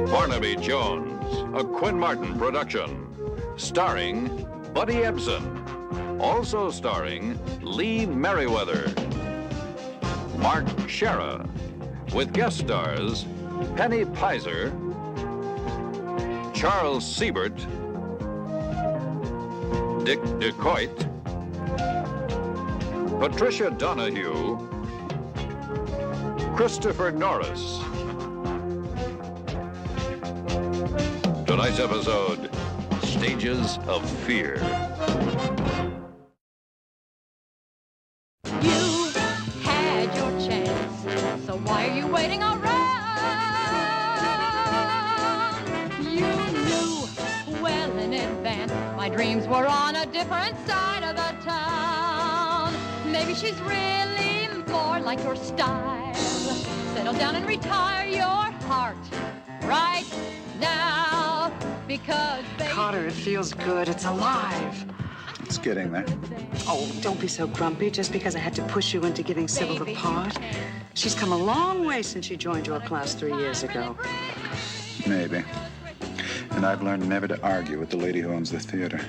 Barnaby Jones, a Quinn Martin production, starring Buddy Ebsen, also starring Lee Merriweather, Mark Shera, with guest stars Penny Pizer, Charles Siebert, Dick DeCoit, Patricia Donahue, Christopher Norris. Tonight's episode, Stages of Fear. You had your chance, so why are you waiting around? You knew well in advance my dreams were on a different side of the town. Maybe she's really more like your style. Settle down and retire your heart right now, because baby, Carter, it feels good. It's alive. It's getting there. Oh, don't be so grumpy just because I had to push you into giving Sybil the part. She's come a long way since she joined your class 3 years ago. Maybe. And I've learned never to argue with the lady who owns the theater.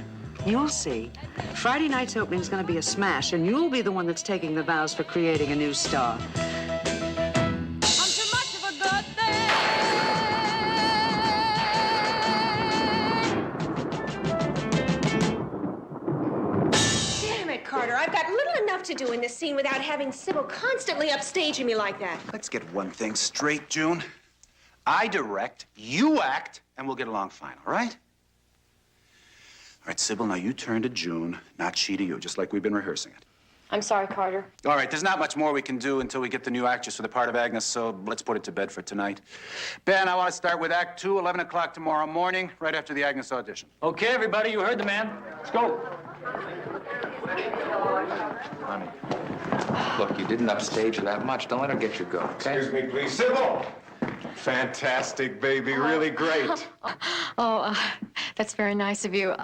You'll see. Friday night's opening is going to be a smash, and you'll be the one that's taking the vows for creating a new star. I'm too much of a good thing. Damn it, Carter. I've got little enough to do in this scene without having Sybil constantly upstaging me like that. Let's get one thing straight, June. I direct, you act, and we'll get along fine, all right? All right, Sybil, now you turn to June, not she to you, just like we've been rehearsing it. I'm sorry, Carter. All right, there's not much more we can do until we get the new actress for the part of Agnes, so let's put it to bed for tonight. Ben, I want to start with Act 2, 11 o'clock tomorrow morning, right after the Agnes audition. Okay, everybody, you heard the man. Let's go. Honey, look, you didn't upstage her that much. Don't let her get you go, okay? Excuse me, please. Sybil! Fantastic, baby. Really great. That's very nice of you.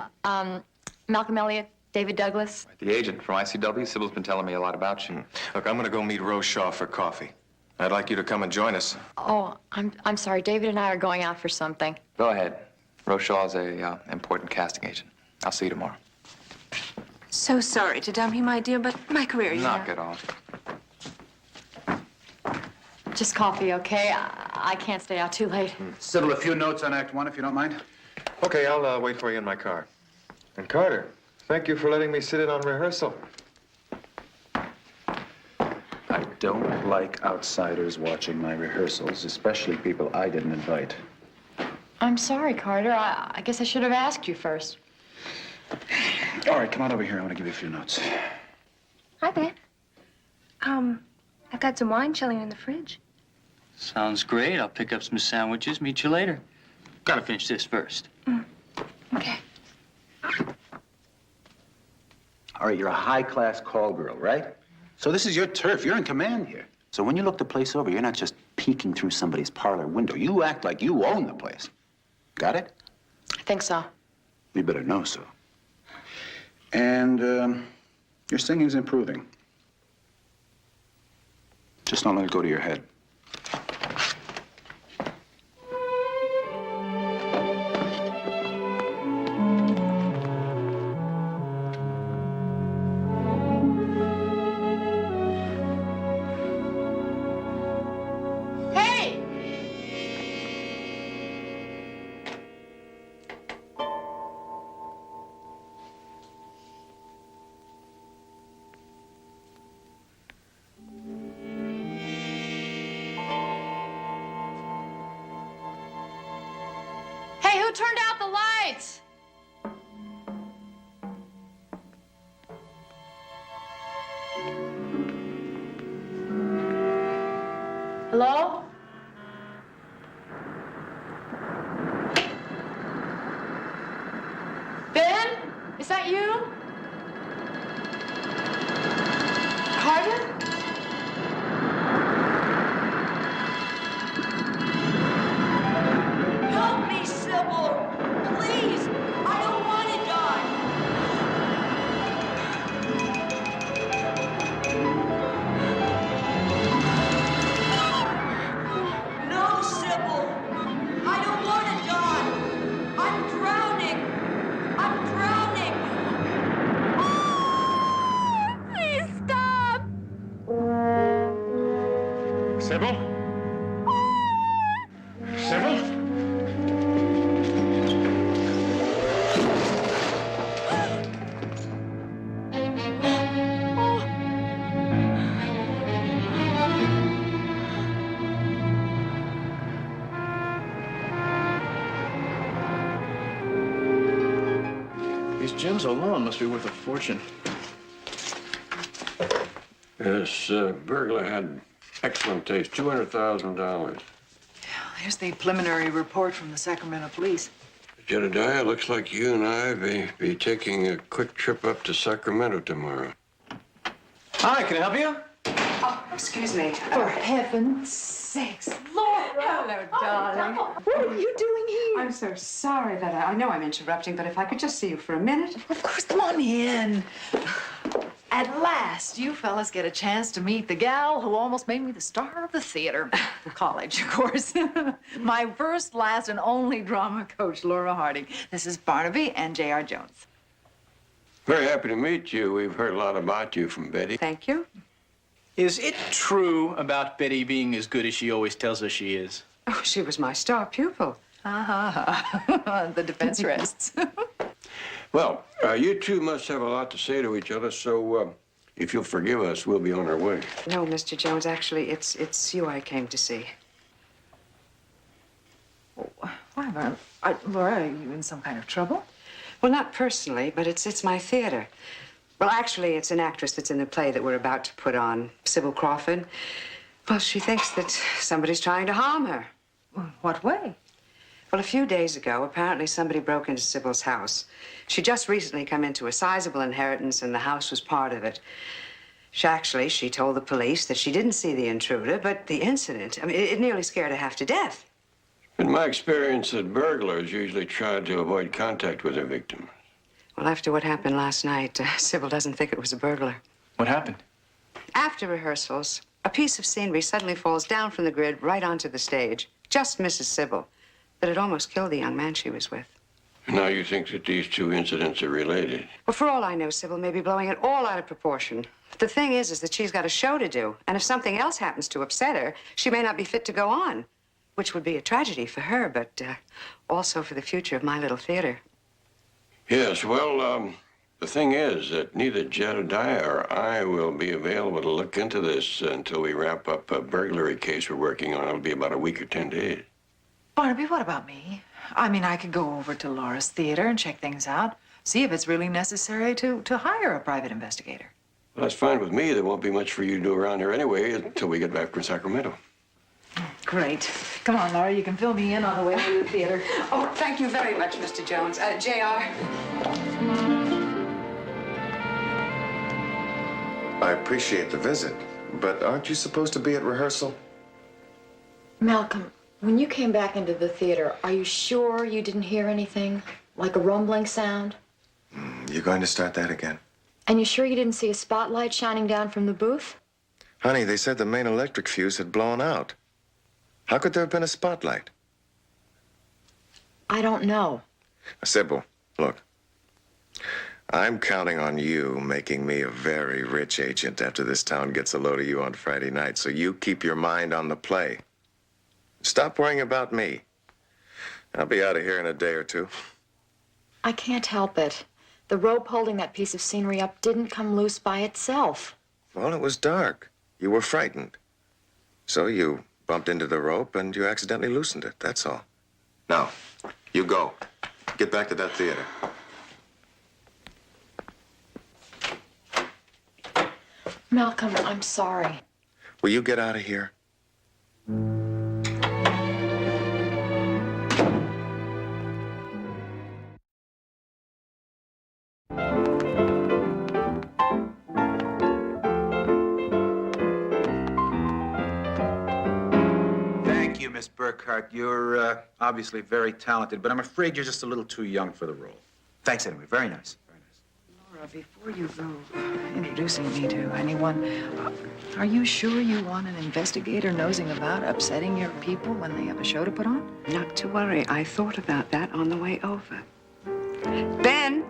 Malcolm Elliott, David Douglas. The agent from ICW, Sybil's been telling me a lot about you. Look, I'm going to go meet Rose Shaw for coffee. I'd like you to come and join us. Oh, I'm sorry. David and I are going out for something. Go ahead. Rochelle's a important casting agent. I'll see you tomorrow. So sorry to dump you, my dear, but my career, you Knock know. it off. Just coffee, okay? I can't stay out too late. Sybil, a few notes on Act 1, if you don't mind. Okay, I'll wait for you in my car. And Carter, thank you for letting me sit in on rehearsal. I don't like outsiders watching my rehearsals, especially people I didn't invite. I'm sorry, Carter. I guess I should have asked you first. All right, come on over here. I want to give you a few notes. Hi there. I've got some wine chilling in the fridge. Sounds great. I'll pick up some sandwiches. Meet you later. Gotta finish this first. Okay. All right, you're a high-class call girl, right? So this is your turf. You're in command here. So when you look the place over, you're not just peeking through somebody's parlor window. You act like you own the place. Got it? I think so. You better know so. And your singing's improving. Just don't let it go to your head. Hey! Hey, who turned out the lights? Hello? Ben? Is that you? Carter? Sybil? Sybil? These gems alone must be worth a fortune. This burglar had excellent taste. $200,000. Here's the preliminary report from the Sacramento police. Jedediah, looks like you and I be taking a quick trip up to Sacramento tomorrow. Hi, can I help you? Oh, excuse me. For heaven's sakes, Laura! Hello, darling. What are you doing here? I'm so sorry that I know I'm interrupting, but if I could just see you for a minute. Of course, come on in. At last, you fellas get a chance to meet the gal who almost made me the star of the theater. College, of course. My first, last, and only drama coach, Laura Harding. This is Barnaby and J.R. Jones. Very happy to meet you. We've heard a lot about you from Betty. Thank you. Is it true about Betty being as good as she always tells us she is? Oh, she was my star pupil. The defense rests. Well, you two must have a lot to say to each other, so if you'll forgive us, we'll be on our way. No, Mr. Jones, actually, it's you I came to see. Why, Laura, are you in some kind of trouble? Well, not personally, but it's my theater. Well, actually, it's an actress that's in the play that we're about to put on, Sybil Crawford. Well, she thinks that somebody's trying to harm her. What way? Well, a few days ago, apparently somebody broke into Sybil's house. She'd just recently come into a sizable inheritance, and the house was part of it. She told the police that she didn't see the intruder, but the incident, I mean, it nearly scared her half to death. In my experience, that burglars usually try to avoid contact with their victims. Well, after what happened last night, Sybil doesn't think it was a burglar. What happened? After rehearsals, a piece of scenery suddenly falls down from the grid right onto the stage. Just misses Sybil. But it almost killed the young man she was with. Now you think that these two incidents are related? Well, for all I know, Sybil may be blowing it all out of proportion. The thing is that she's got a show to do. And if something else happens to upset her, she may not be fit to go on. Which would be a tragedy for her, but also for the future of my little theater. Yes, well, the thing is that neither Jedediah or I will be available to look into this until we wrap up a burglary case we're working on. It'll be about a week or 10 days. Barnaby, what about me? I mean, I could go over to Laura's theater and check things out, see if it's really necessary to hire a private investigator. Well, that's fine with me. There won't be much for you to do around here anyway until we get back from Sacramento. Great. Come on, Laura, you can fill me in on the way to the theater. Oh, thank you very much, Mr. Jones. J.R. I appreciate the visit, but aren't you supposed to be at rehearsal? Malcolm, when you came back into the theater, are you sure you didn't hear anything? Like a rumbling sound? You going to start that again? And you sure you didn't see a spotlight shining down from the booth? Honey, they said the main electric fuse had blown out. How could there have been a spotlight? I don't know. Sybil, look. I'm counting on you making me a very rich agent after this town gets a load of you on Friday night, so you keep your mind on the play. Stop worrying about me. I'll be out of here in a day or two. I can't help it. The rope holding that piece of scenery up didn't come loose by itself. Well, it was dark. You were frightened. So you bumped into the rope and you accidentally loosened it, that's all. Now, you go. Get back to that theater. Malcolm, I'm sorry. Will you get out of here? Thank you, Miss Burkhart. You're obviously very talented, but I'm afraid you're just a little too young for the role. Thanks anyway. Very nice. Very nice. Laura, before you go introducing me to anyone, are you sure you want an investigator nosing about upsetting your people when they have a show to put on? Not to worry. I thought about that on the way over. Ben!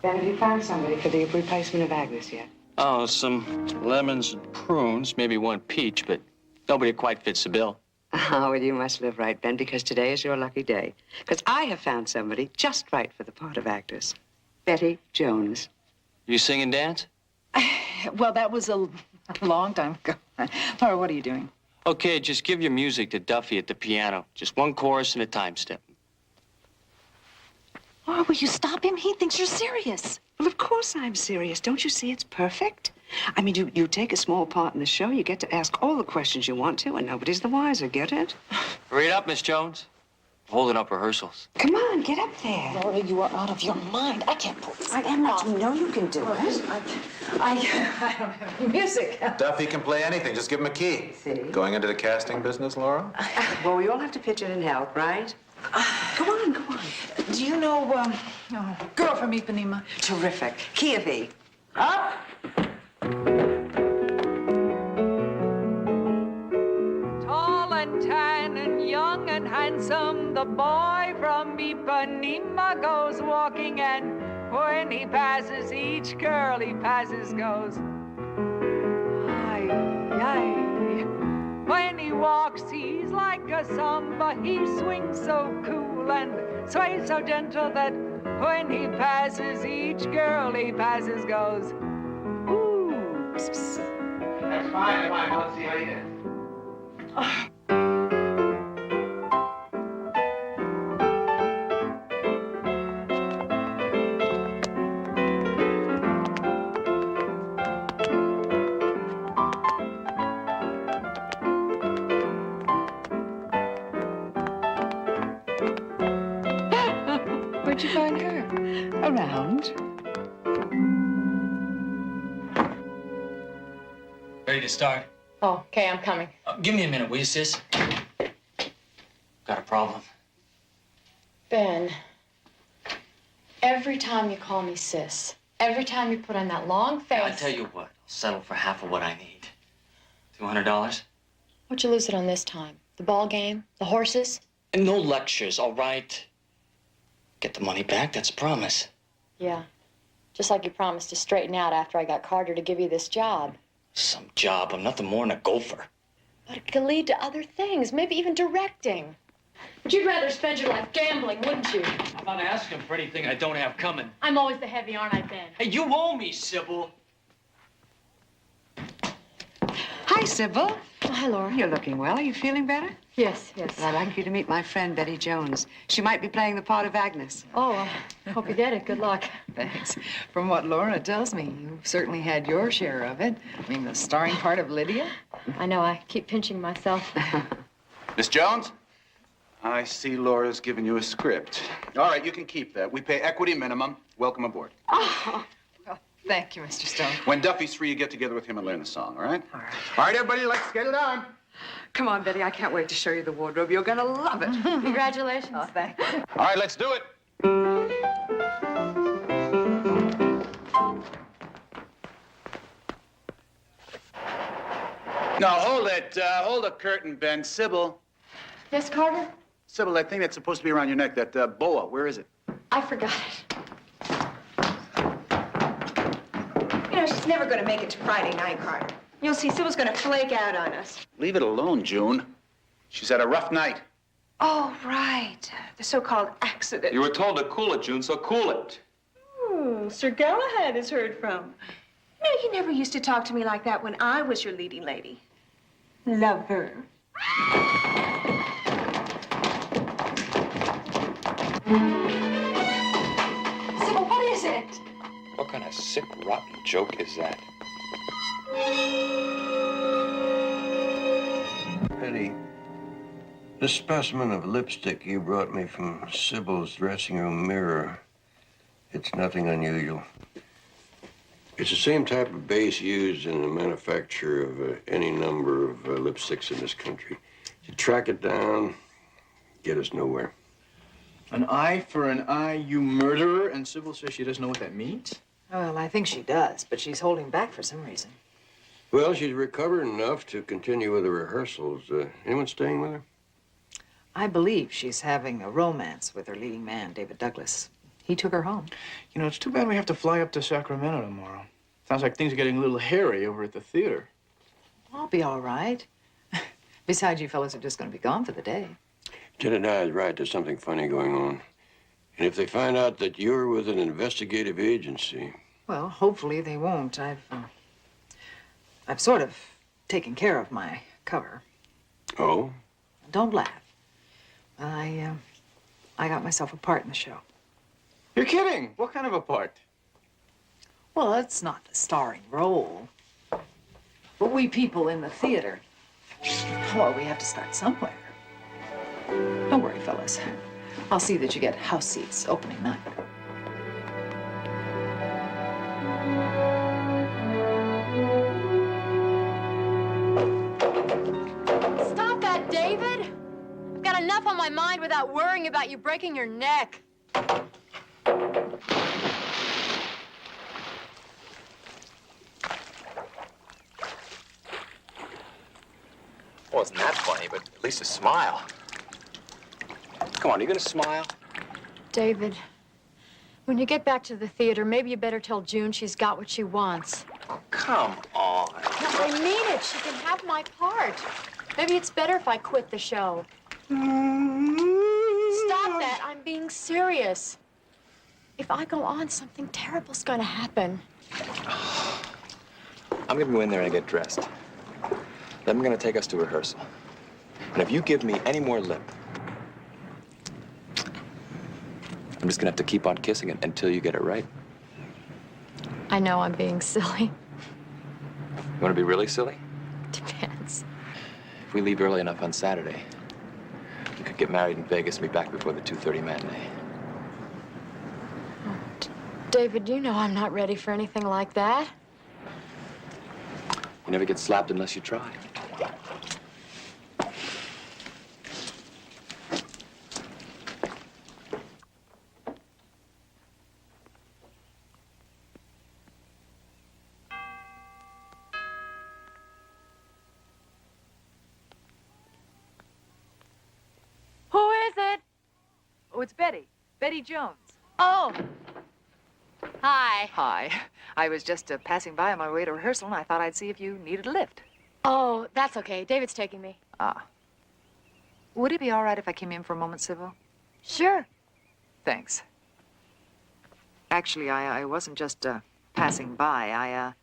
Ben, have you found somebody for the replacement of Agnes yet? Oh, some lemons and prunes, maybe one peach, but nobody quite fits the bill. Oh, well, you must live right, Ben, because today is your lucky day. Because I have found somebody just right for the part of Agnes. Betty Jones. You sing and dance? Well, that was a long time ago. Laura, what are you doing? Okay, just give your music to Duffy at the piano. Just one chorus and a time step. Laura, will you stop him? He thinks you're serious. Well, of course I'm serious. Don't you see it's perfect? I mean, you take a small part in the show, you get to ask all the questions you want to, and nobody's the wiser. Get it? Hurry it up, Miss Jones. Holding up rehearsals. Come on, get up there. Laura, you are out of your mind. I can't pull this. I am not. You know you can do it. I don't have any music. Duffy can play anything. Just give him a key. See? Going into the casting business, Laura? Well, we all have to pitch in and help, right? Go on, go on. Do you know, Girl from Ipanema? Terrific. Key of E. Up! Tall and tan and young and handsome, the boy from Ipanema goes walking, and when he passes, each girl he passes goes, ay, ay. When he walks, he's like a samba. He swings so cool and sways so gentle that when he passes, each girl he passes goes, ooh. That's fine. Let's see how you did. Where'd you find her? Around. Ready to start? Oh, okay, I'm coming. Give me a minute, will you, sis? Got a problem? Ben, every time you call me sis, every time you put on that long face... I tell you what, I'll settle for half of what I need. $200? What'd you lose it on this time? The ball game? The horses? And no lectures, all right? Get the money back, that's a promise. Yeah. Just like you promised to straighten out after I got Carter to give you this job. Some job, I'm nothing more than a gopher. But it could lead to other things, maybe even directing. But you'd rather spend your life gambling, wouldn't you? I'm not asking for anything I don't have coming. I'm always the heavy, aren't I, Ben? Hey, you owe me, Sybil. Hi, Sybil. Oh, hi, Laura. You're looking well. Are you feeling better? Yes, yes. Well, I'd like you to meet my friend, Betty Jones. She might be playing the part of Agnes. Oh, I hope you get it. Good luck. Thanks. From what Laura tells me, you certainly had your share of it. I mean, the starring part of Lydia. I know, I keep pinching myself. Miss Jones? I see Laura's given you a script. All right, you can keep that. We pay equity minimum. Welcome aboard. Oh, well, thank you, Mr. Stone. When Duffy's free, you get together with him and learn the song, all right? All right. All right, everybody, let's get it on. Come on, Betty. I can't wait to show you the wardrobe. You're going to love it. Congratulations. Oh, thank you. All right, let's do it. No, hold it. Hold the curtain, Ben. Sybil. Yes, Carter? Sybil, that thing that's supposed to be around your neck, that boa, where is it? I forgot it. You know, she's never going to make it to Friday night, Carter. You'll see, Sybil's going to flake out on us. Leave it alone, June. She's had a rough night. Oh, right. The so-called accident. You were told to cool it, June, so cool it. Sir Galahad is heard from. You know, you never used to talk to me like that when I was your leading lady. Lover. Sybil, what is it? What kind of sick, rotten joke is that? Betty, this specimen of lipstick you brought me from Sybil's dressing room mirror, it's nothing unusual. It's the same type of base used in the manufacture of any number of lipsticks in this country. You track it down, get us nowhere. An eye for an eye, you murderer? And Sybil says she doesn't know what that means? Well, I think she does, but she's holding back for some reason. Well, she's recovered enough to continue with the rehearsals. Anyone staying with her? I believe she's having a romance with her leading man, David Douglas. He took her home. You know, it's too bad we have to fly up to Sacramento tomorrow. Sounds like things are getting a little hairy over at the theater. I'll be all right. Besides, you fellas are just going to be gone for the day. Jedediah is right. There's something funny going on. And if they find out that you're with an investigative agency... Well, hopefully they won't. I've sort of taken care of my cover. Oh? Don't laugh. I got myself a part in the show. You're kidding. What kind of a part? Well, it's not the starring role. But we people in the theater, well, we have to start somewhere. Don't worry, fellas. I'll see that you get house seats opening night. Stop that, David! I've got enough on my mind without worrying about you breaking your neck. Wasn't that funny, but at least a smile. Come on, are you gonna smile? David, when you get back to the theater, maybe you better tell June she's got what she wants. Come on. No, I mean it. She can have my part. Maybe it's better if I quit the show. Stop that. I'm being serious. If I go on, something terrible's gonna happen. I'm gonna go in there and get dressed. Then I'm gonna take us to rehearsal. And if you give me any more lip, I'm just gonna have to keep on kissing it until you get it right. I know I'm being silly. You wanna be really silly? Depends. If we leave early enough on Saturday, we could get married in Vegas and be back before the 2:30 matinee. David, you know I'm not ready for anything like that. You never get slapped unless you try. Who is it? Oh, it's Betty. Betty Jones. Oh. Hi. Hi. I was just passing by on my way to rehearsal, and I thought I'd see if you needed a lift. Oh, that's okay. David's taking me. Ah. Would it be all right if I came in for a moment, Sybil? Sure. Thanks. Actually, I wasn't just passing by.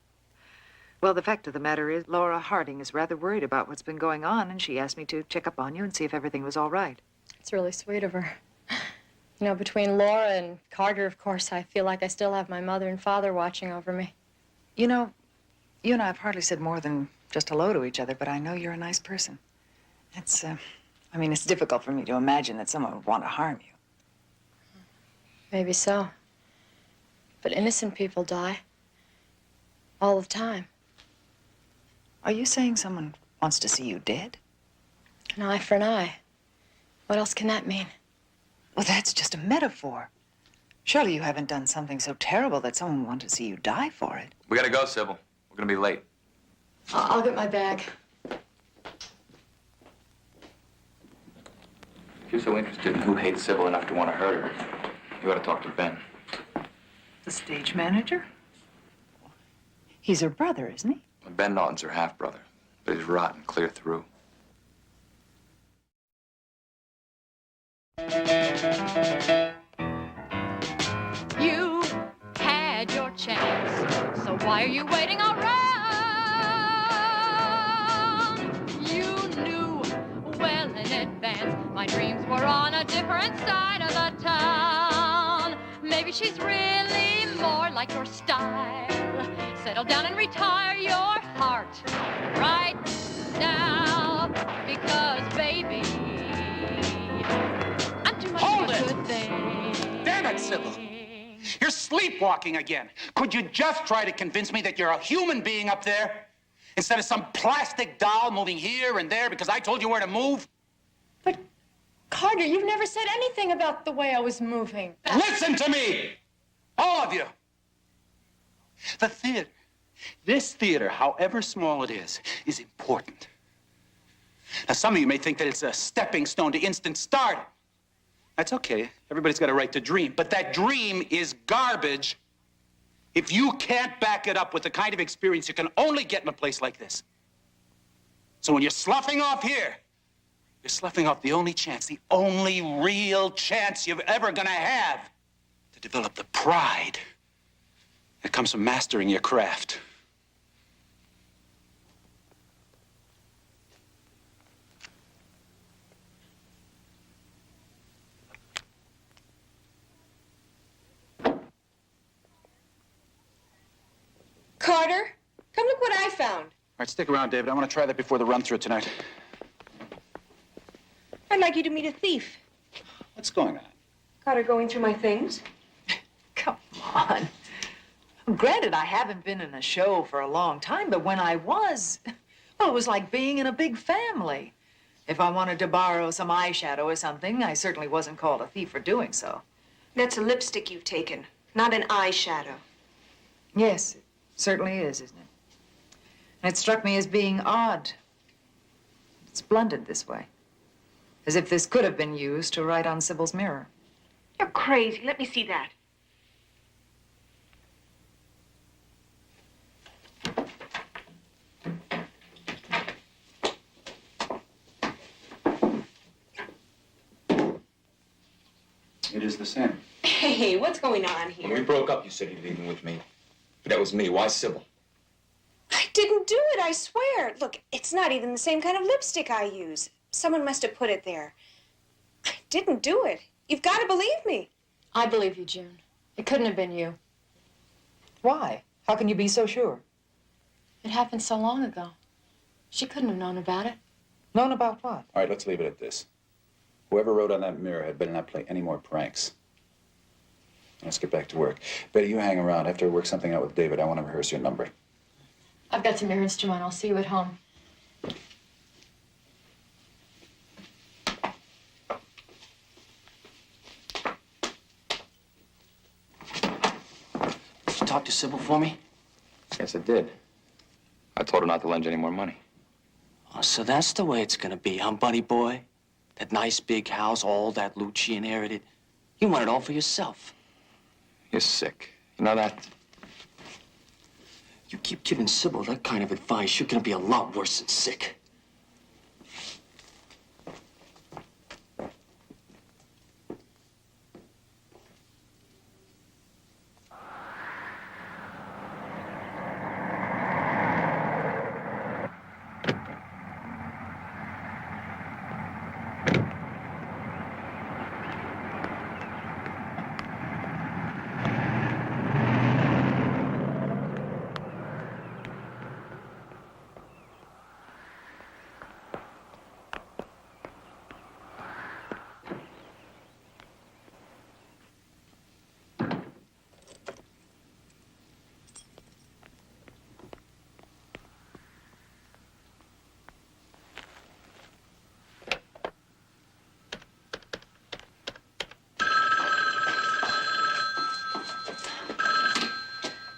Well, the fact of the matter is, Laura Harding is rather worried about what's been going on, and she asked me to check up on you and see if everything was all right. It's really sweet of her. You know, between Laura and Carter, of course, I feel like I still have my mother and father watching over me. You know, you and I have hardly said more than just hello to each other, but I know you're a nice person. It's, I mean, it's difficult for me to imagine that someone would want to harm you. Maybe so. But innocent people die. All the time. Are you saying someone wants to see you dead? An eye for an eye. What else can that mean? Well, that's just a metaphor. Surely you haven't done something so terrible that someone would want to see you die for it. We gotta go, Sybil. We're gonna be late. I'll get my bag. If you're so interested in who hates Sybil enough to want to hurt her, you ought to talk to Ben. The stage manager? He's her brother, isn't he? Ben Naughton's her half-brother, but he's rotten clear through. You had your chance, so why are you waiting around? You knew well in advance my dreams were on a different side of the town. Maybe she's really more like your style. Settle down and retire your heart right now, because baby, I'm too much Hold of a it! good thing. Damn it, Sybil. You're sleepwalking again. Could you just try to convince me that you're a human being up there instead of some plastic doll moving here and there because I told you where to move? But, Carter, you've never said anything about the way I was moving. Listen to me! All of you! The theater, this theater, however small it is important. Now, some of you may think that it's a stepping stone to instant stardom. That's okay. Everybody's got a right to dream. But that dream is garbage if you can't back it up with the kind of experience you can only get in a place like this. So when you're sloughing off here, you're sloughing off the only chance, the only real chance you're ever gonna have to develop the pride that comes from mastering your craft. Carter, come look what I found. All right, stick around, David. I want to try that before the run-through tonight. I'd like you to meet a thief. What's going on? Carter, going through my things? Come on. Granted, I haven't been in a show for a long time, but when I was, well, it was like being in a big family. If I wanted to borrow some eyeshadow or something, I certainly wasn't called a thief for doing so. That's a lipstick you've taken, not an eyeshadow. Yes, it certainly is, isn't it? And it struck me as being odd. It's blended this way. As if this could have been used to write on Sybil's mirror. You're crazy. Let me see that. It is the same. Hey, what's going on When here? we broke up, you said you'd leave with me. But that was me. Why Sybil? I didn't do it, I swear. Look, it's not even the same kind of lipstick I use. Someone must have put it there. I didn't do it. You've got to believe me. I believe you, June. It couldn't have been you. Why? How can you be so sure? It happened so long ago. She couldn't have known about it. Known about what? All right, let's leave it at this. Whoever wrote on that mirror had better not play any more pranks. Let's get back to work. Betty, you hang around. After I work something out with David, I want to rehearse your number. I've got some errands to run. I'll see you at home. Did you talk to Sybil for me? Yes, I did. I told her not to lend you any more money. Oh, so that's the way it's gonna be, huh, buddy boy? That nice big house, all that loot she inherited. You want it all for yourself. You're sick. You know that? You keep giving Sybil that kind of advice, you're gonna be a lot worse than sick.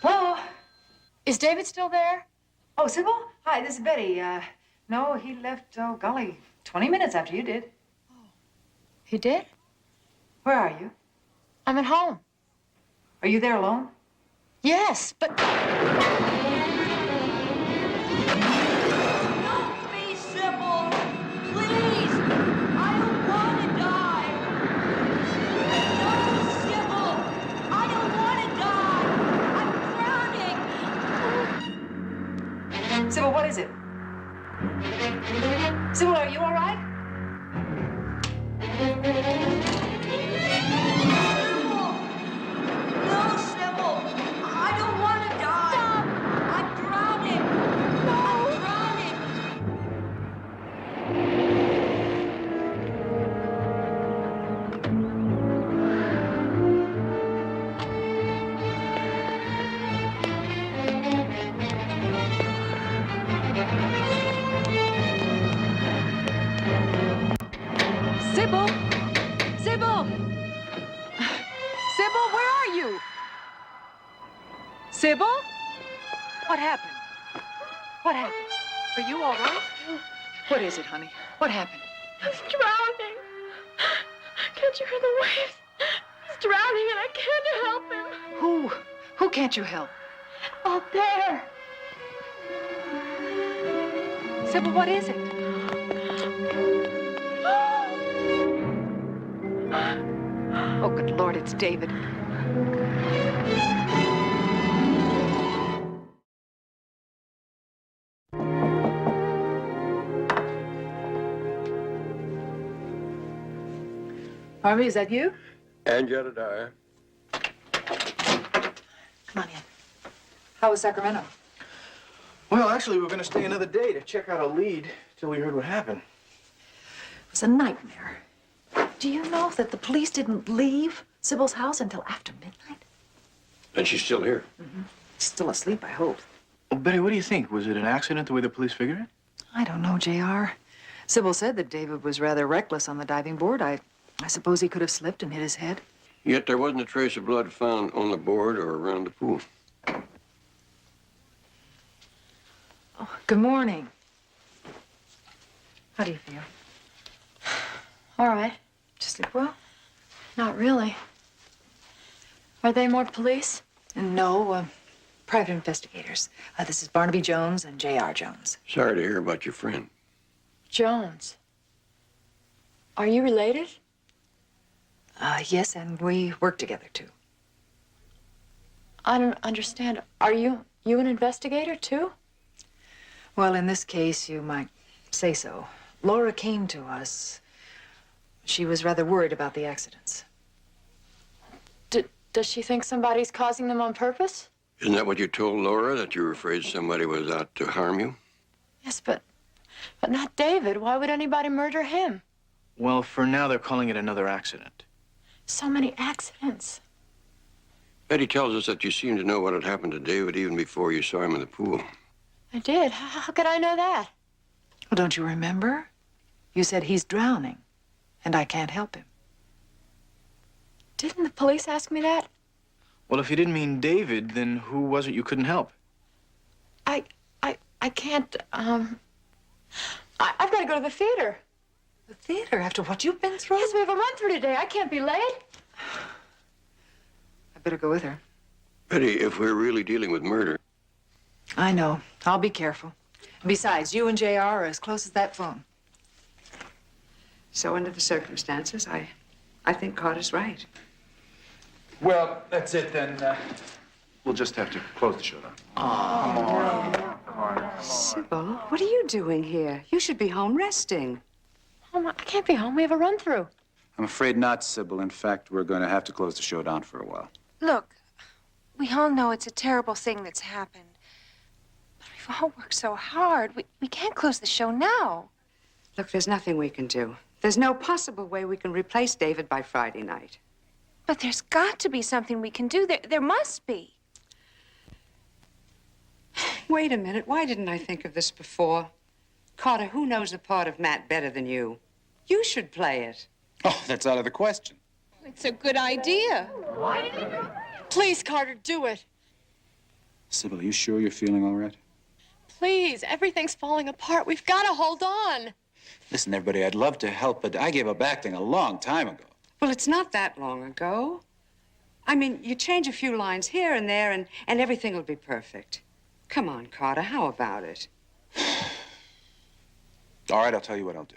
Hello? Is David still there? Oh, Sybil? Hi, this is Betty. No, he left, oh, golly, 20 minutes after you did. He did? Where are you? I'm at home. Are you there alone? Yes, but... Don't be Sybil. Please. I don't want to die. No, Sybil. I don't want to die. I'm drowning. Sybil, what is it? Sybil, are you all right? No, Sybil. I don't want to die. Stop. I'm drowning. No. I'm drowning. Sybil! Sybil! Sybil, where are you? Sybil? What happened? What happened? Are you all right? What is it, honey? What happened? I'm drowning. Can't you hear the waves? He's drowning and I can't help him. Who can't you help? Out there. Sybil, what is it? Oh, good Lord, it's David. Barnaby, is that you? And Jedediah. Come on in. How was Sacramento? Well, actually, we were going to stay another day to check out a lead till we heard what happened. It was a nightmare. Do you know that the police didn't leave Sybil's house until after midnight? And she's still here. Mm-hmm. Still asleep, I hope. Well, Betty, what do you think? Was it an accident the way the police figured it? I don't know, J.R. Sybil said that David was rather reckless on the diving board. I suppose he could have slipped and hit his head. Yet there wasn't a trace of blood found on the board or around the pool. Oh, good morning. How do you feel? All right. Did you sleep well? Not really. Are they more police? No, private investigators. This is Barnaby Jones and J.R. Jones. Sorry to hear about your friend. Jones. Are you related? Yes, and we work together, too. I don't understand. Are you an investigator, too? Well, in this case, you might say so. Laura came to us. She was rather worried about the accidents. Does she think somebody's causing them on purpose? Isn't that what you told Laura, that you were afraid somebody was out to harm you? Yes, but not David. Why would anybody murder him? Well, for now, they're calling it another accident. So many accidents. Betty tells us that you seemed to know what had happened to David even before you saw him in the pool. I did. How could I know that? Well, don't you remember? You said he's drowning, and I can't help him. Didn't the police ask me that? Well, if you didn't mean David, then who was it you couldn't help? I can't, I've got to go to the theater. The theater, after what you've been through? Yes, we have a run-through today. I can't be late. I better go with her. Betty, if we're really dealing with murder... I know. I'll be careful. Besides, you and J.R. are as close as that phone. So under the circumstances, I think Carter's right. Well, that's it then. We'll just have to close the show down. Sybil, what are you doing here? You should be home resting. Mom, I can't be home. We have a run-through. I'm afraid not, Sybil. In fact, we're going to have to close the show down for a while. Look, we all know it's a terrible thing that's happened. But we've all worked so hard. We can't close the show now. Look, there's nothing we can do. There's no possible way we can replace David by Friday night. But there's got to be something we can do. There must be. Wait a minute. Why didn't I think of this before? Carter, who knows the part of Matt better than you? You should play it. Oh, that's out of the question. It's a good idea. Please, Carter, do it. Sybil, are you sure you're feeling all right? Please, everything's falling apart. We've got to hold on. Listen, everybody, I'd love to help, but I gave up acting a long time ago. Well, it's not that long ago. I mean, you change a few lines here and there, and everything will be perfect. Come on, Carter, how about it? All right, I'll tell you what I'll do.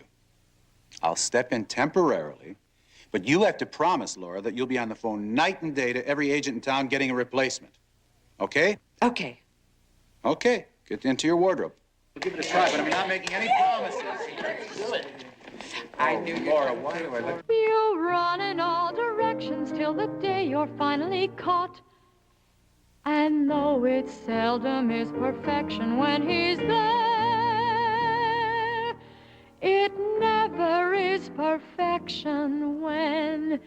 I'll step in temporarily, but you have to promise, Laura, that you'll be on the phone night and day to every agent in town getting a replacement. Okay? Okay. Okay. Get into your wardrobe. We'll give it a try, but I'm not making any promises. Do it. I knew you. Laura, why do I let... You run in all directions till the day you're finally caught. And though it seldom is perfection when he's there, it never is perfection when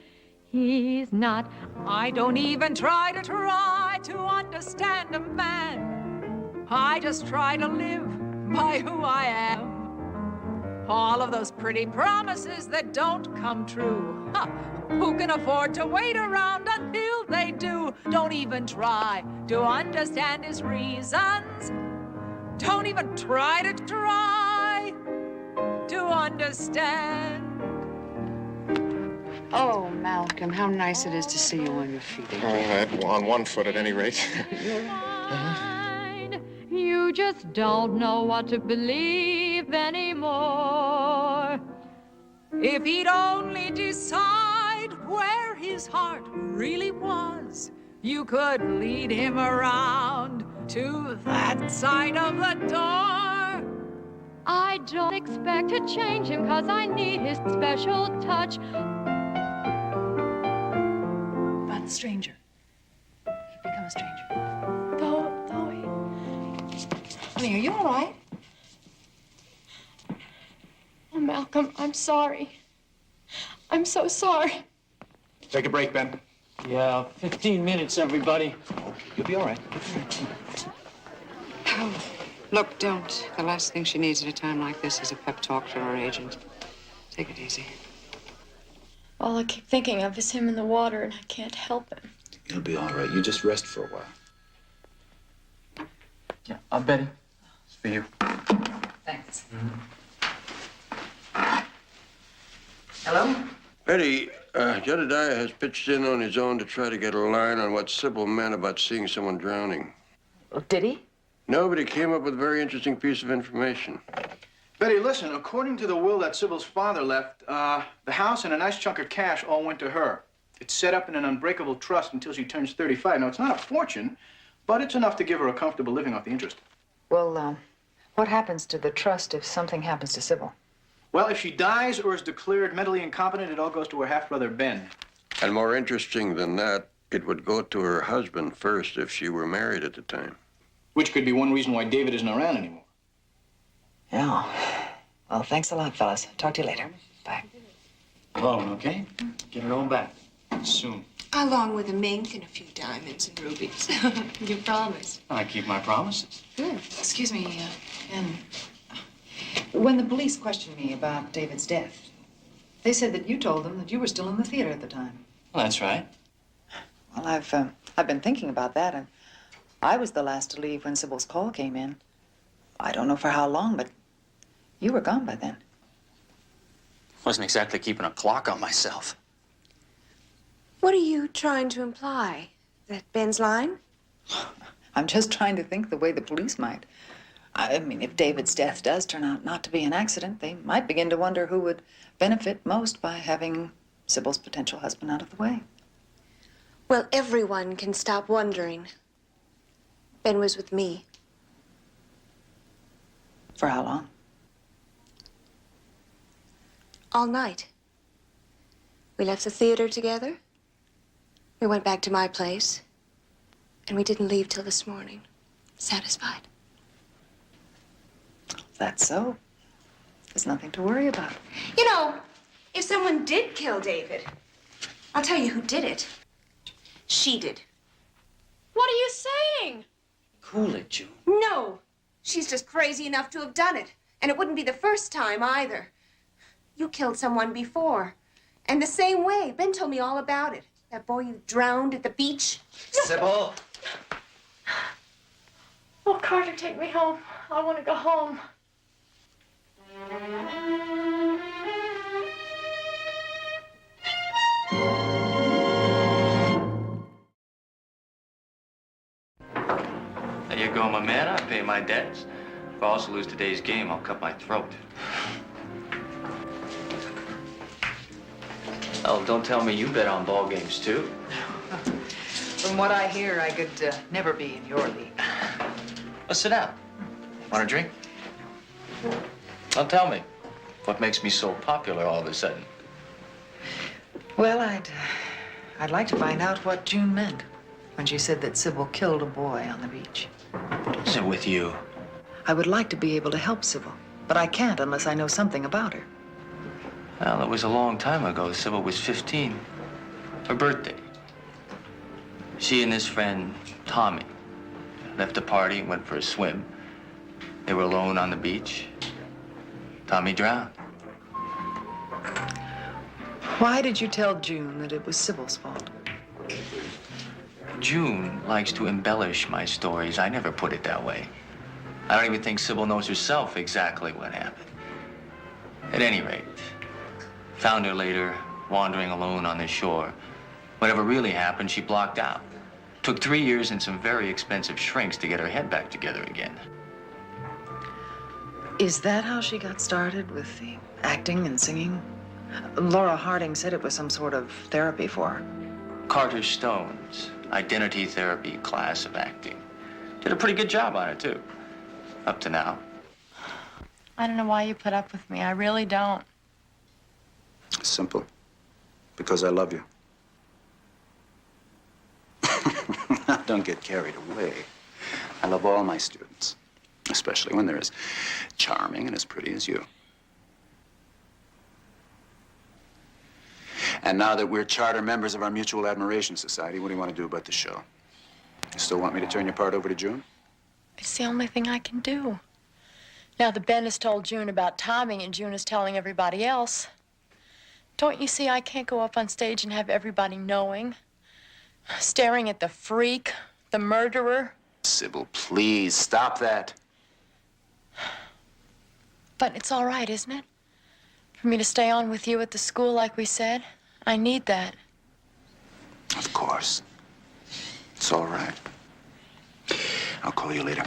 he's not. I don't even try to understand a man. I just try to live by who I am. All of those pretty promises that don't come true. Huh. Who can afford to wait around until they do? Don't even try to understand his reasons. Don't even try to understand. Oh, Malcolm, how nice it is to see you on your feet. All right, on one foot at any rate. You just don't know what to believe anymore. If he'd only decide where his heart really was, you could lead him around to that side of the door. I don't expect to change him 'cause I need his special touch. About the stranger. He'd become a stranger. Honey, are you all right? Oh, Malcolm, I'm sorry. I'm so sorry. Take a break, Ben. Yeah, 15 minutes, everybody. You'll be all right. Oh, look, don't. The last thing she needs at a time like this is a pep talk from her agent. Take it easy. All I keep thinking of is him in the water, and I can't help him. You'll be all right. You just rest for a while. Yeah, Betty. It's for you. Thanks. Hello? Betty, Jedediah has pitched in on his own to try to get a line on what Sybil meant about seeing someone drowning. Did he? No, but he came up with a very interesting piece of information. Betty, listen, according to the will that Sybil's father left, the house and a nice chunk of cash all went to her. It's set up in an unbreakable trust until she turns 35. Now, it's not a fortune, but it's enough to give her a comfortable living off the interest. Well, what happens to the trust if something happens to Sybil? Well, if she dies or is declared mentally incompetent, it all goes to her half-brother, Ben. And more interesting than that, it would go to her husband first if she were married at the time. Which could be one reason why David isn't around anymore. Yeah. Well, thanks a lot, fellas. Talk to you later. Bye. Alone, okay? Get it all back. Soon. Along with a mink and a few diamonds and rubies. You promise. I keep my promises. Good. Excuse me, Ken. When the police questioned me about David's death, they said that you told them that you were still in the theater at the time. Well, that's right. Well, I've been thinking about that, and I was the last to leave when Sybil's call came in. I don't know for how long, but you were gone by then. Wasn't exactly keeping a clock on myself. What are you trying to imply? That Ben's lying? I'm just trying to think the way the police might. I mean, if David's death does turn out not to be an accident, they might begin to wonder who would benefit most by having Sybil's potential husband out of the way. Well, everyone can stop wondering. Ben was with me. For how long? All night. We left the theater together. We went back to my place. And we didn't leave till this morning. Satisfied. That's so. There's nothing to worry about. You know, if someone did kill David, I'll tell you who did it. She did. What are you saying? Cool it, June. No. She's just crazy enough to have done it. And it wouldn't be the first time either. You killed someone before. And the same way. Ben told me all about it. That boy you drowned at the beach. Sybil! Oh, Carter, take me home. I want to go home. There you go, my man. I pay my debts. If I also lose today's game, I'll cut my throat. Oh, don't tell me you bet on ball games, too. From what I hear, I could never be in your league. Well, sit down. Want a drink? Well, tell me, what makes me so popular all of a sudden? Well, I'd like to find out what June meant when she said that Sybil killed a boy on the beach. What is it with you? I would like to be able to help Sybil, but I can't unless I know something about her. Well, it was a long time ago. Sybil was 15. Her birthday. She and his friend, Tommy, left the party and went for a swim. They were alone on the beach. Tommy drowned. Why did you tell June that it was Sybil's fault? June likes to embellish my stories. I never put it that way. I don't even think Sybil knows herself exactly what happened. At any rate, found her later, wandering alone on the shore. Whatever really happened, she blocked out. Took 3 years and some very expensive shrinks to get her head back together again. Is that how she got started with the acting and singing? Laura Harding said it was some sort of therapy for her. Carter Stone's identity therapy class of acting. Did a pretty good job on it, too. Up to now. I don't know why you put up with me. I really don't. It's simple. Because I love you. Don't get carried away. I love all my students, especially when they're as charming and as pretty as you. And now that we're charter members of our Mutual Admiration Society, what do you want to do about the show? You still want me to turn your part over to June? It's the only thing I can do. Now that Ben has told June about Tommy and June is telling everybody else, don't you see I can't go up on stage and have everybody knowing? Staring at the freak, the murderer. Sybil, please, stop that. But it's all right, isn't it? For me to stay on with you at the school like we said. I need that. Of course. It's all right. I'll call you later.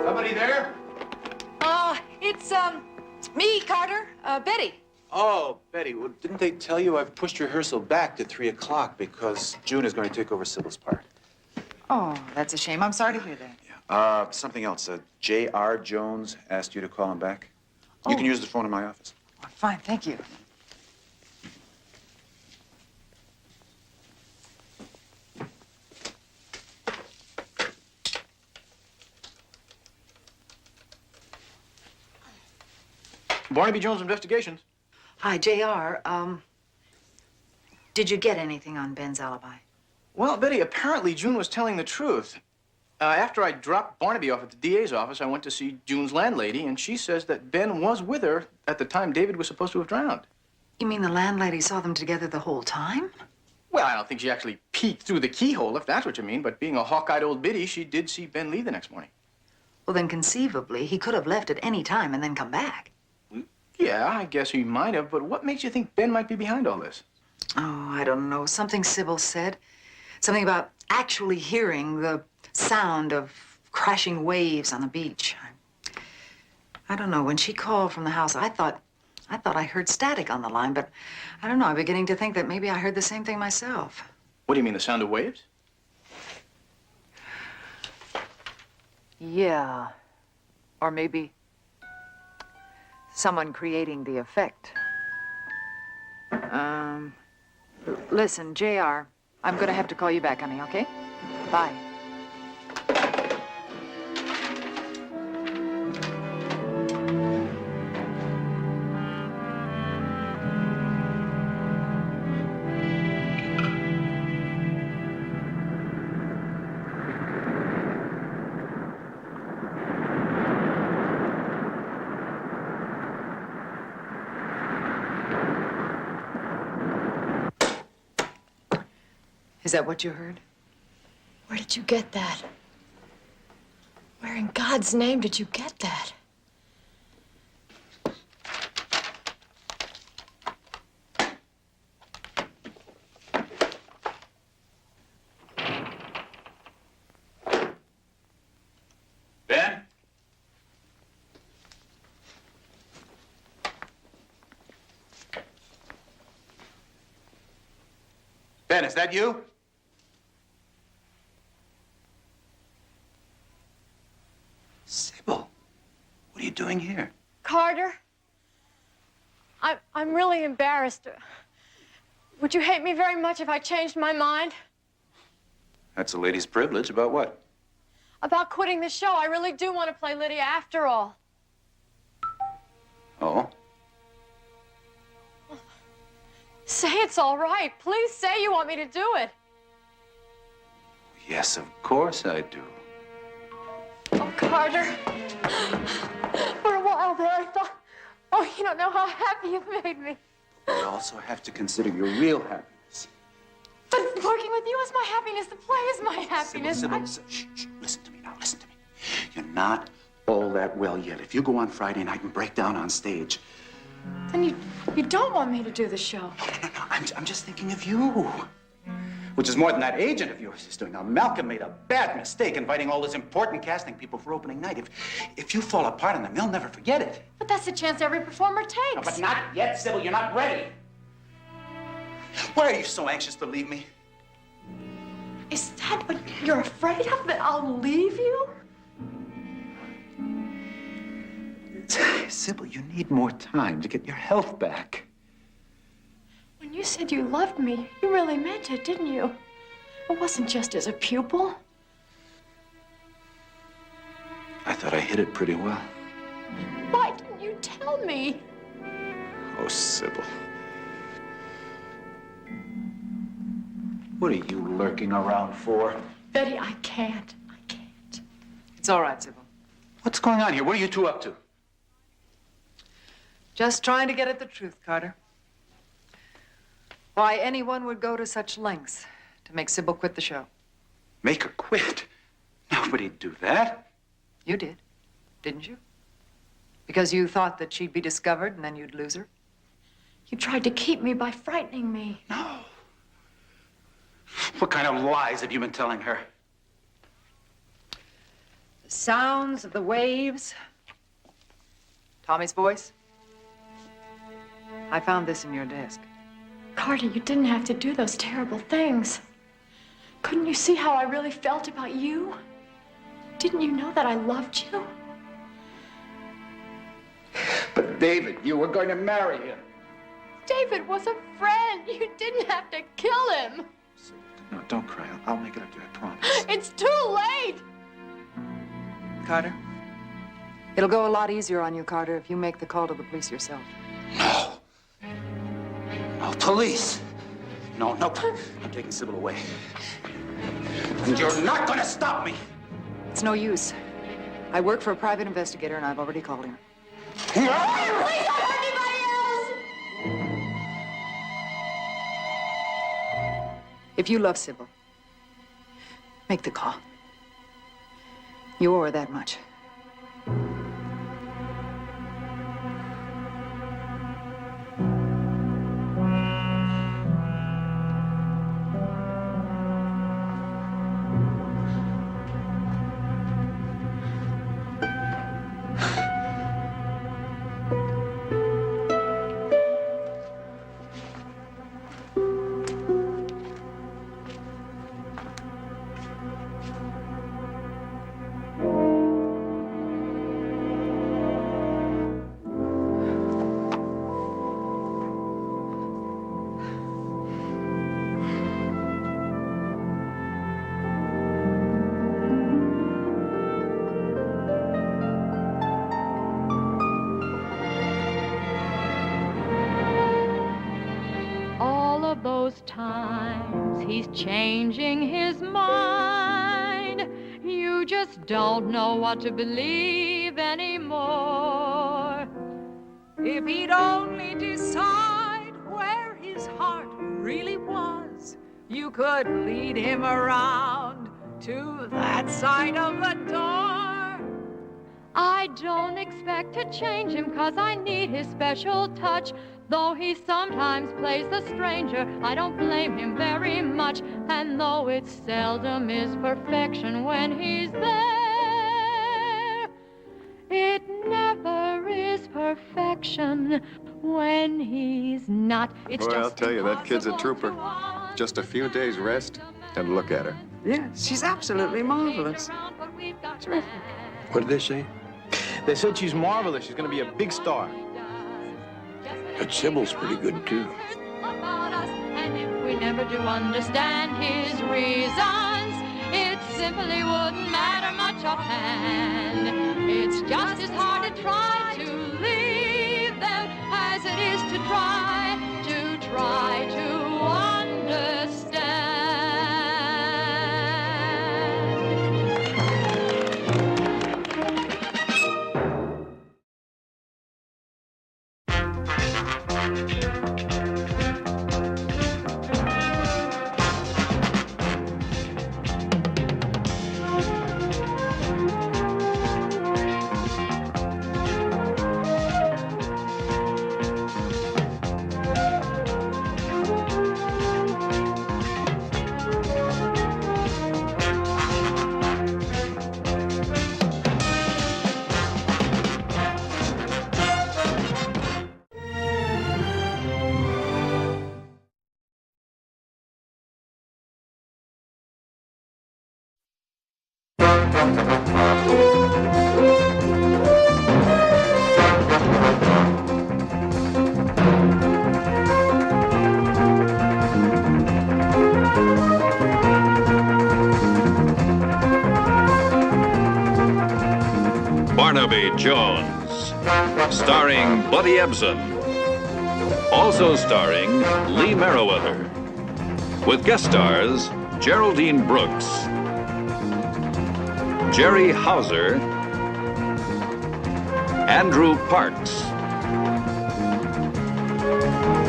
Somebody there? It's me, Carter. Betty. Oh, Betty, well, didn't they tell you I've pushed rehearsal back to 3 o'clock because June is going to take over Sybil's part? Oh, that's a shame. I'm sorry to hear that. Something else. J.R. Jones asked you to call him back. You can use the phone in my office. Oh, fine, thank you. Barnaby Jones Investigations. Hi, J.R. Did you get anything on Ben's alibi? Well, Betty, apparently June was telling the truth. After I dropped Barnaby off at the DA's office, I went to see June's landlady, and she says that Ben was with her at the time David was supposed to have drowned. You mean the landlady saw them together the whole time? Well, I don't think she actually peeked through the keyhole, if that's what you mean, but being a hawk-eyed old biddy, she did see Ben leave the next morning. Well, then conceivably, he could have left at any time and then come back. Yeah, I guess he might have, but what makes you think Ben might be behind all this? Oh, I don't know. Something Sybil said. Something about actually hearing the sound of crashing waves on the beach. I don't know. When she called from the house, I thought I heard static on the line, but I don't know. I'm beginning to think that maybe I heard the same thing myself. What do you mean, the sound of waves? Yeah. Or maybe someone creating the effect. Listen, J.R., I'm gonna have to call you back, honey, okay? Bye. Is that what you heard? Where did you get that? Where in God's name did you get that? Ben? Ben, is that you? Sybil, what are you doing here? Carter, I'm really embarrassed. Would you hate me very much if I changed my mind? That's a lady's privilege. About what? About quitting the show. I really do want to play Lydia after all. Oh? Say it's all right. Please say you want me to do it. Yes, of course I do. Oh, Carter. For a while there, I thought, oh, you don't know how happy you've made me. You also have to consider your real happiness. But working with you is my happiness. The play is my happiness. Sybil, shh, listen to me now, listen to me. You're not all that well yet. If you go on Friday night and break down on stage... Then you don't want me to do the show. No, I'm just thinking of you. Which is more than that agent of yours is doing. Now, Malcolm made a bad mistake inviting all those important casting people for opening night. If you fall apart on them, they'll never forget it. But that's the chance every performer takes. No, but not yet, Sybil. You're not ready. Why are you so anxious to leave me? Is that what you're afraid of, that I'll leave you? Sybil, you need more time to get your health back. When you said you loved me, you really meant it, didn't you? It wasn't just as a pupil. I thought I hid it pretty well. Why didn't you tell me? Oh, Sybil. What are you lurking around for? Betty, I can't. It's all right, Sybil. What's going on here? What are you two up to? Just trying to get at the truth, Carter. Why anyone would go to such lengths to make Sybil quit the show. Make her quit? Nobody'd do that. You did, didn't you? Because you thought that she'd be discovered and then you'd lose her? You tried to keep me by frightening me. No. What kind of lies have you been telling her? The sounds of the waves. Tommy's voice. I found this in your desk. Carter, you didn't have to do those terrible things. Couldn't you see how I really felt about you? Didn't you know that I loved you? But David, you were going to marry him. David was a friend. You didn't have to kill him. No, don't cry. I'll make it up to you, I promise. It's too late. Carter, it'll go a lot easier on you, Carter, if you make the call to the police yourself. No. No, police. No. I'm taking Sybil away. And you're not going to stop me. It's no use. I work for a private investigator, and I've already called him. Please don't hurt anybody else. If you love Sybil, make the call. You owe her that much. Those times he's changing his mind. You just don't know what to believe anymore. If he'd only decide where his heart really was, you could lead him around to that side of the door. I don't expect to change him 'cause I need his special touch. Though he sometimes plays the stranger, I don't blame him very much. And though it seldom is perfection when he's there, it never is perfection when he's not. It's Boy, just I'll tell you, that kid's a trooper. Just a few days rest, and look at her. Yeah, she's absolutely marvelous. Terrific. What did they say? They said she's marvelous. She's going to be a big star. But Sybil's pretty good, too. About us, and if we never do understand his reasons, simply wouldn't matter much offhand. It's just as hard to try to leave them as it is to try to understand. Barnaby Jones, starring Buddy Ebsen. Also starring Lee Merriweather, with guest stars Geraldine Brooks, Jerry Hauser, Andrew Parks.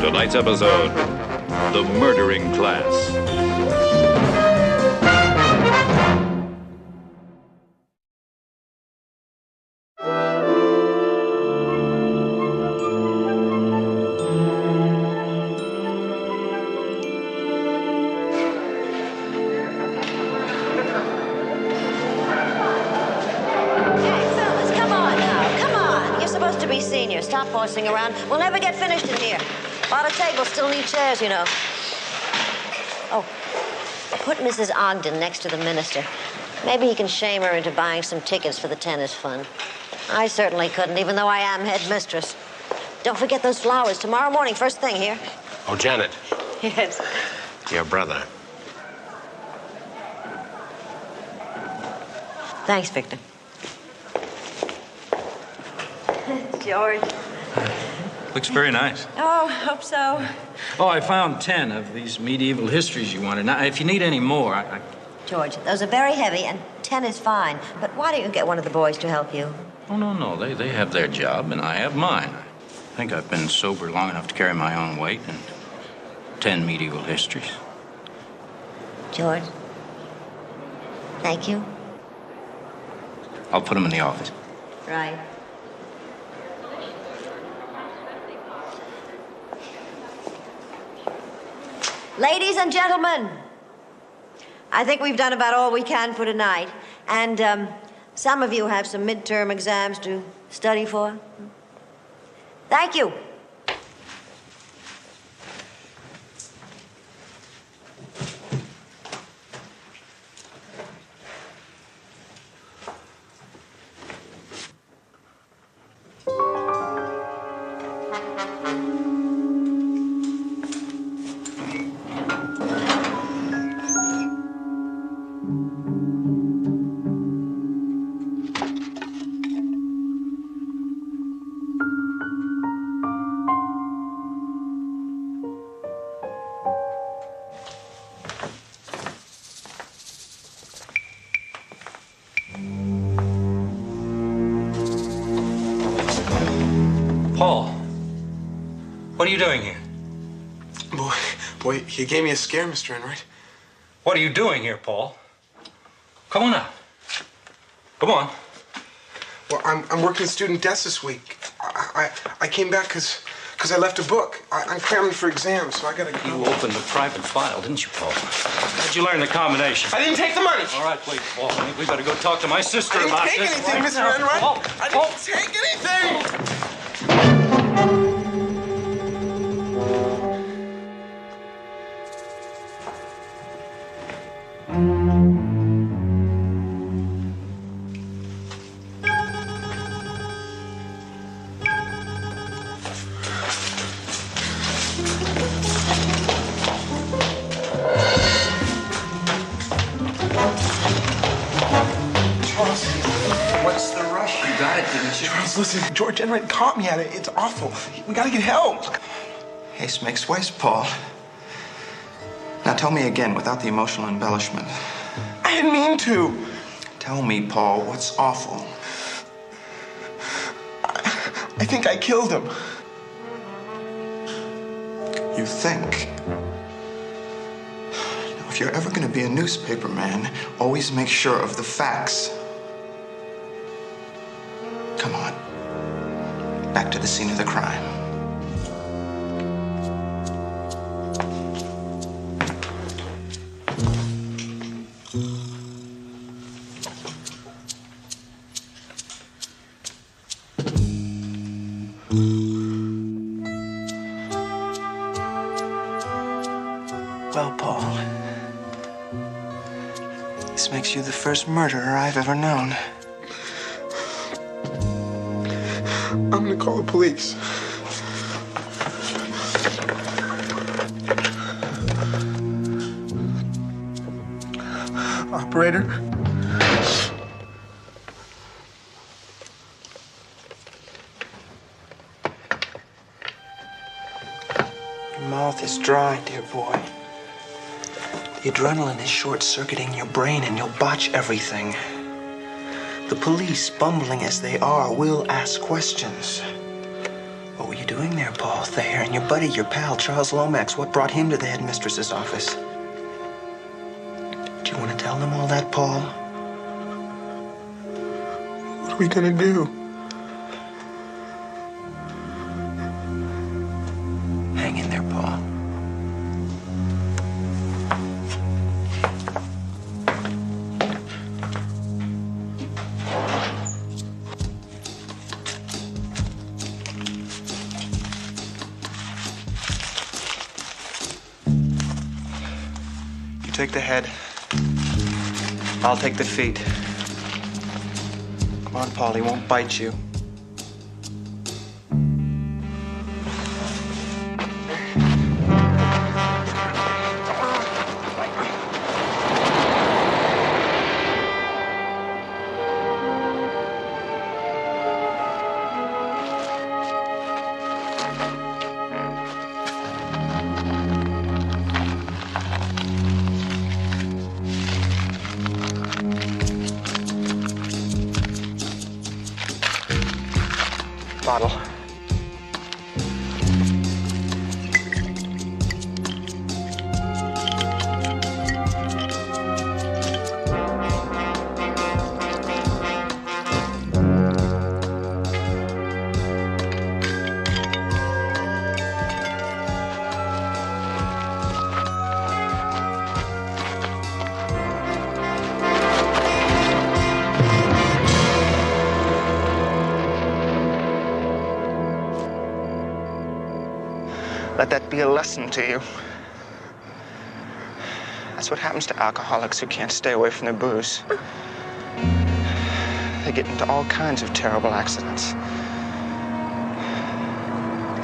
Tonight's episode, The Murdering Class. Stop horsing around. We'll never get finished in here. A lot of tables still need chairs, you know. Oh, put Mrs. Ogden next to the minister. Maybe he can shame her into buying some tickets for the tennis fund. I certainly couldn't, even though I am headmistress. Don't forget those flowers tomorrow morning, first thing here. Oh, Janet. Yes. Your brother. Thanks, Victor. George. Looks very nice. Oh, hope so. Oh, I found 10 of these medieval histories you wanted. Now, if you need any more, I... George, those are very heavy, and 10 is fine. But why don't you get one of the boys to help you? Oh, no. They have their job, and I have mine. I think I've been sober long enough to carry my own weight, and 10 medieval histories. George, thank you. I'll put them in the office. Right. Ladies and gentlemen, I think we've done about all we can for tonight. And some of you have some midterm exams to study for. Thank you. Paul, what are you doing here? Boy, you gave me a scare, Mr. Enright. What are you doing here, Paul? Come on out. Come on. Well, I'm working student desk this week. I came back because I left a book. I'm cramming for exams, so I gotta go. You opened the private file, didn't you, Paul? How'd you learn the combination? I didn't take the money. All right, wait, Paul. I think we better go talk to my sister about this. I didn't take anything, right Mr. Enright. Paul, I didn't take anything. listen, George Enright caught me at it. It's awful. We gotta get help. Haste makes waste, Paul. Now tell me again, without the emotional embellishment. I didn't mean to. Tell me, Paul, what's awful? I think I killed him. You think? Now, if you're ever going to be a newspaper man, always make sure of the facts. Come on. Back to the scene of the crime. Well, Paul, this makes you the first murderer I've ever known. I'm gonna call the police. Operator? Your mouth is dry, dear boy. The adrenaline is short-circuiting your brain and you'll botch everything. The police, bumbling as they are, will ask questions. What were you doing there, Paul Thayer? And your buddy, your pal, Charles Lomax, what brought him to the headmistress's office? Do you want to tell them all that, Paul? What are we gonna do? Hang in there, Paul. You take the head. I'll take the feet. Come on, Paul, he won't bite you. Bottle. Let that be a lesson to you. That's what happens to alcoholics who can't stay away from their booze. They get into all kinds of terrible accidents.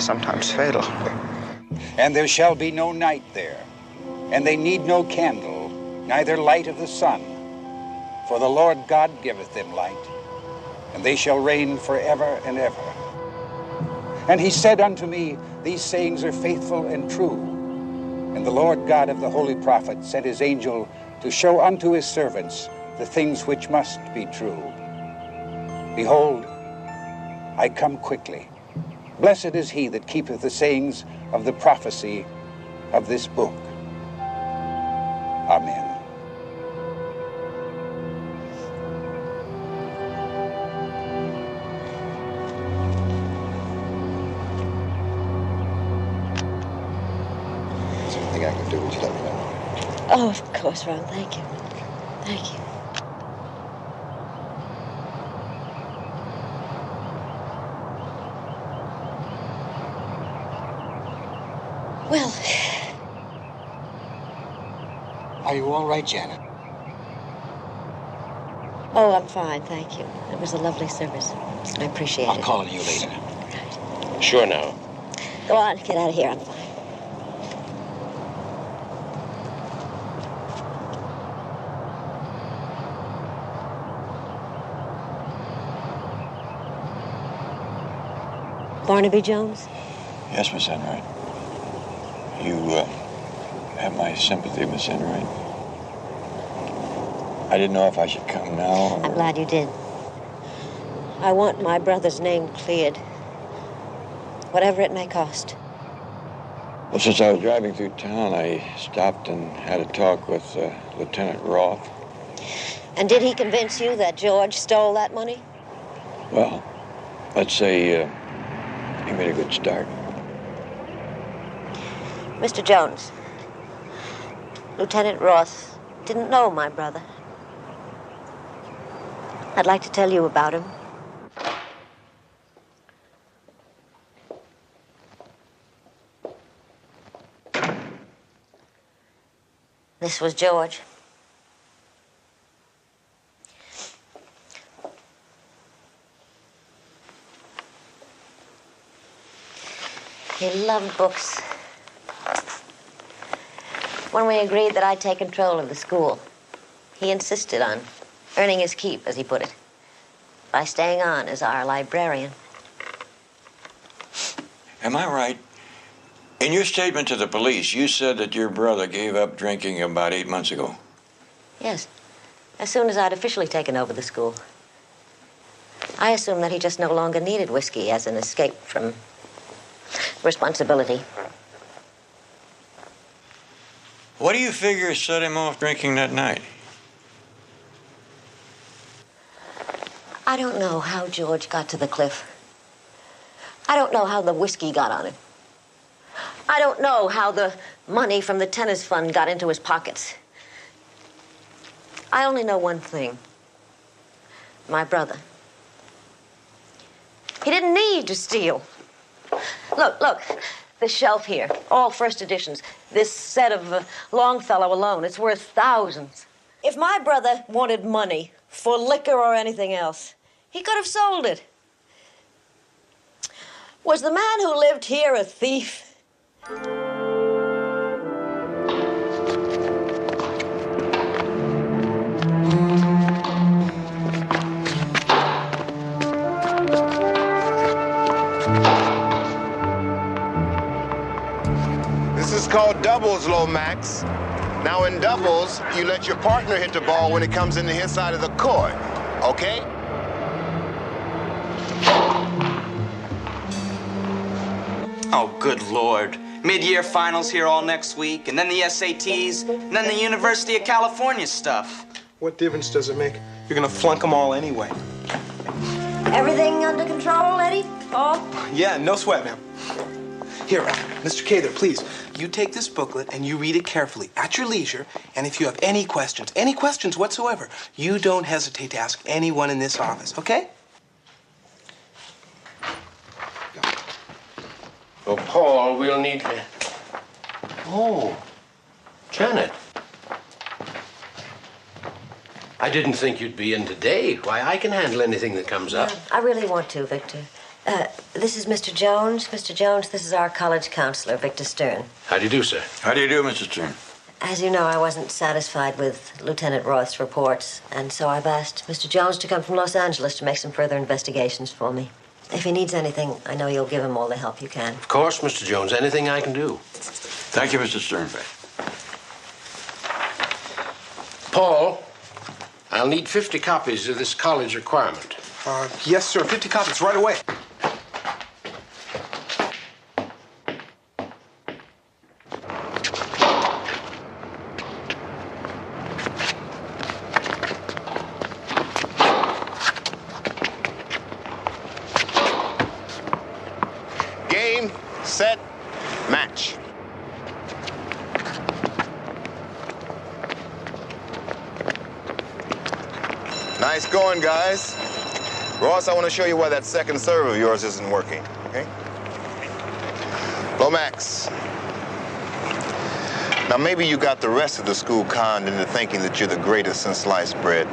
Sometimes fatal. And there shall be no night there, and they need no candle, neither light of the sun. For the Lord God giveth them light, and they shall reign forever and ever. And he said unto me, these sayings are faithful and true. And the Lord God of the holy prophet sent his angel to show unto his servants the things which must be true. Behold, I come quickly. Blessed is he that keepeth the sayings of the prophecy of this book. Amen. I can do, would you let me know? Oh, of course, Ron. Thank you. Thank you. Well. Are you all right, Janet? Oh, I'm fine, thank you. It was a lovely service. I appreciate it. I'll call on you later. Sure now. Go on, get out of here. I'm fine. Barnaby Jones? Yes, Miss Enright. You have my sympathy, Miss Enright. I didn't know if I should come now or... I'm glad you did. I want my brother's name cleared. Whatever it may cost. Well, since I was driving through town, I stopped and had a talk with Lieutenant Roth. And did he convince you that George stole that money? Well, let's say he made a good start. Mr. Jones, Lieutenant Roth didn't know my brother. I'd like to tell you about him. This was George. He loved books. When we agreed that I'd take control of the school, he insisted on earning his keep, as he put it, by staying on as our librarian. Am I right? In your statement to the police, you said that your brother gave up drinking about 8 months ago. Yes, as soon as I'd officially taken over the school. I assumed that he just no longer needed whiskey as an escape from responsibility. What do you figure set him off drinking that night? I don't know how George got to the cliff. I don't know how the whiskey got on him. I don't know how the money from the tennis fund got into his pockets. I only know one thing. My brother. He didn't need to steal. Look, this shelf here, all first editions. This set of Longfellow alone, it's worth thousands. If my brother wanted money for liquor or anything else, he could have sold it. Was the man who lived here a thief? This is called doubles, Lomax. Now in doubles, you let your partner hit the ball when it comes into his side of the court, okay? Oh, good Lord. Mid-year finals here all next week, and then the SATs, and then the University of California stuff. What difference does it make? You're gonna flunk them all anyway. Everything under control, Eddie? Oh? Yeah, no sweat, ma'am. Here, Mr. Cather, please, you take this booklet and you read it carefully at your leisure, and if you have any questions whatsoever, you don't hesitate to ask anyone in this office, okay? Well, Paul, we'll need to... Oh, Janet. I didn't think you'd be in today. Why, I can handle anything that comes up. I really want to, Victor. This is Mr. Jones. Mr. Jones, this is our college counselor, Victor Stern. How do you do, sir? How do you do, Mr. Stern? As you know, I wasn't satisfied with Lieutenant Roth's reports, and so I've asked Mr. Jones to come from Los Angeles to make some further investigations for me. If he needs anything, I know you'll give him all the help you can. Of course, Mr. Jones. Anything I can do. Thank you, Mr. Stern. Paul, I'll need 50 copies of this college requirement. Yes, sir. 50 copies right away. Game, set, match. Nice going, guys. Ross, I want to show you why that second serve of yours isn't working, okay? Lomax. Now, maybe you got the rest of the school conned into thinking that you're the greatest since sliced bread.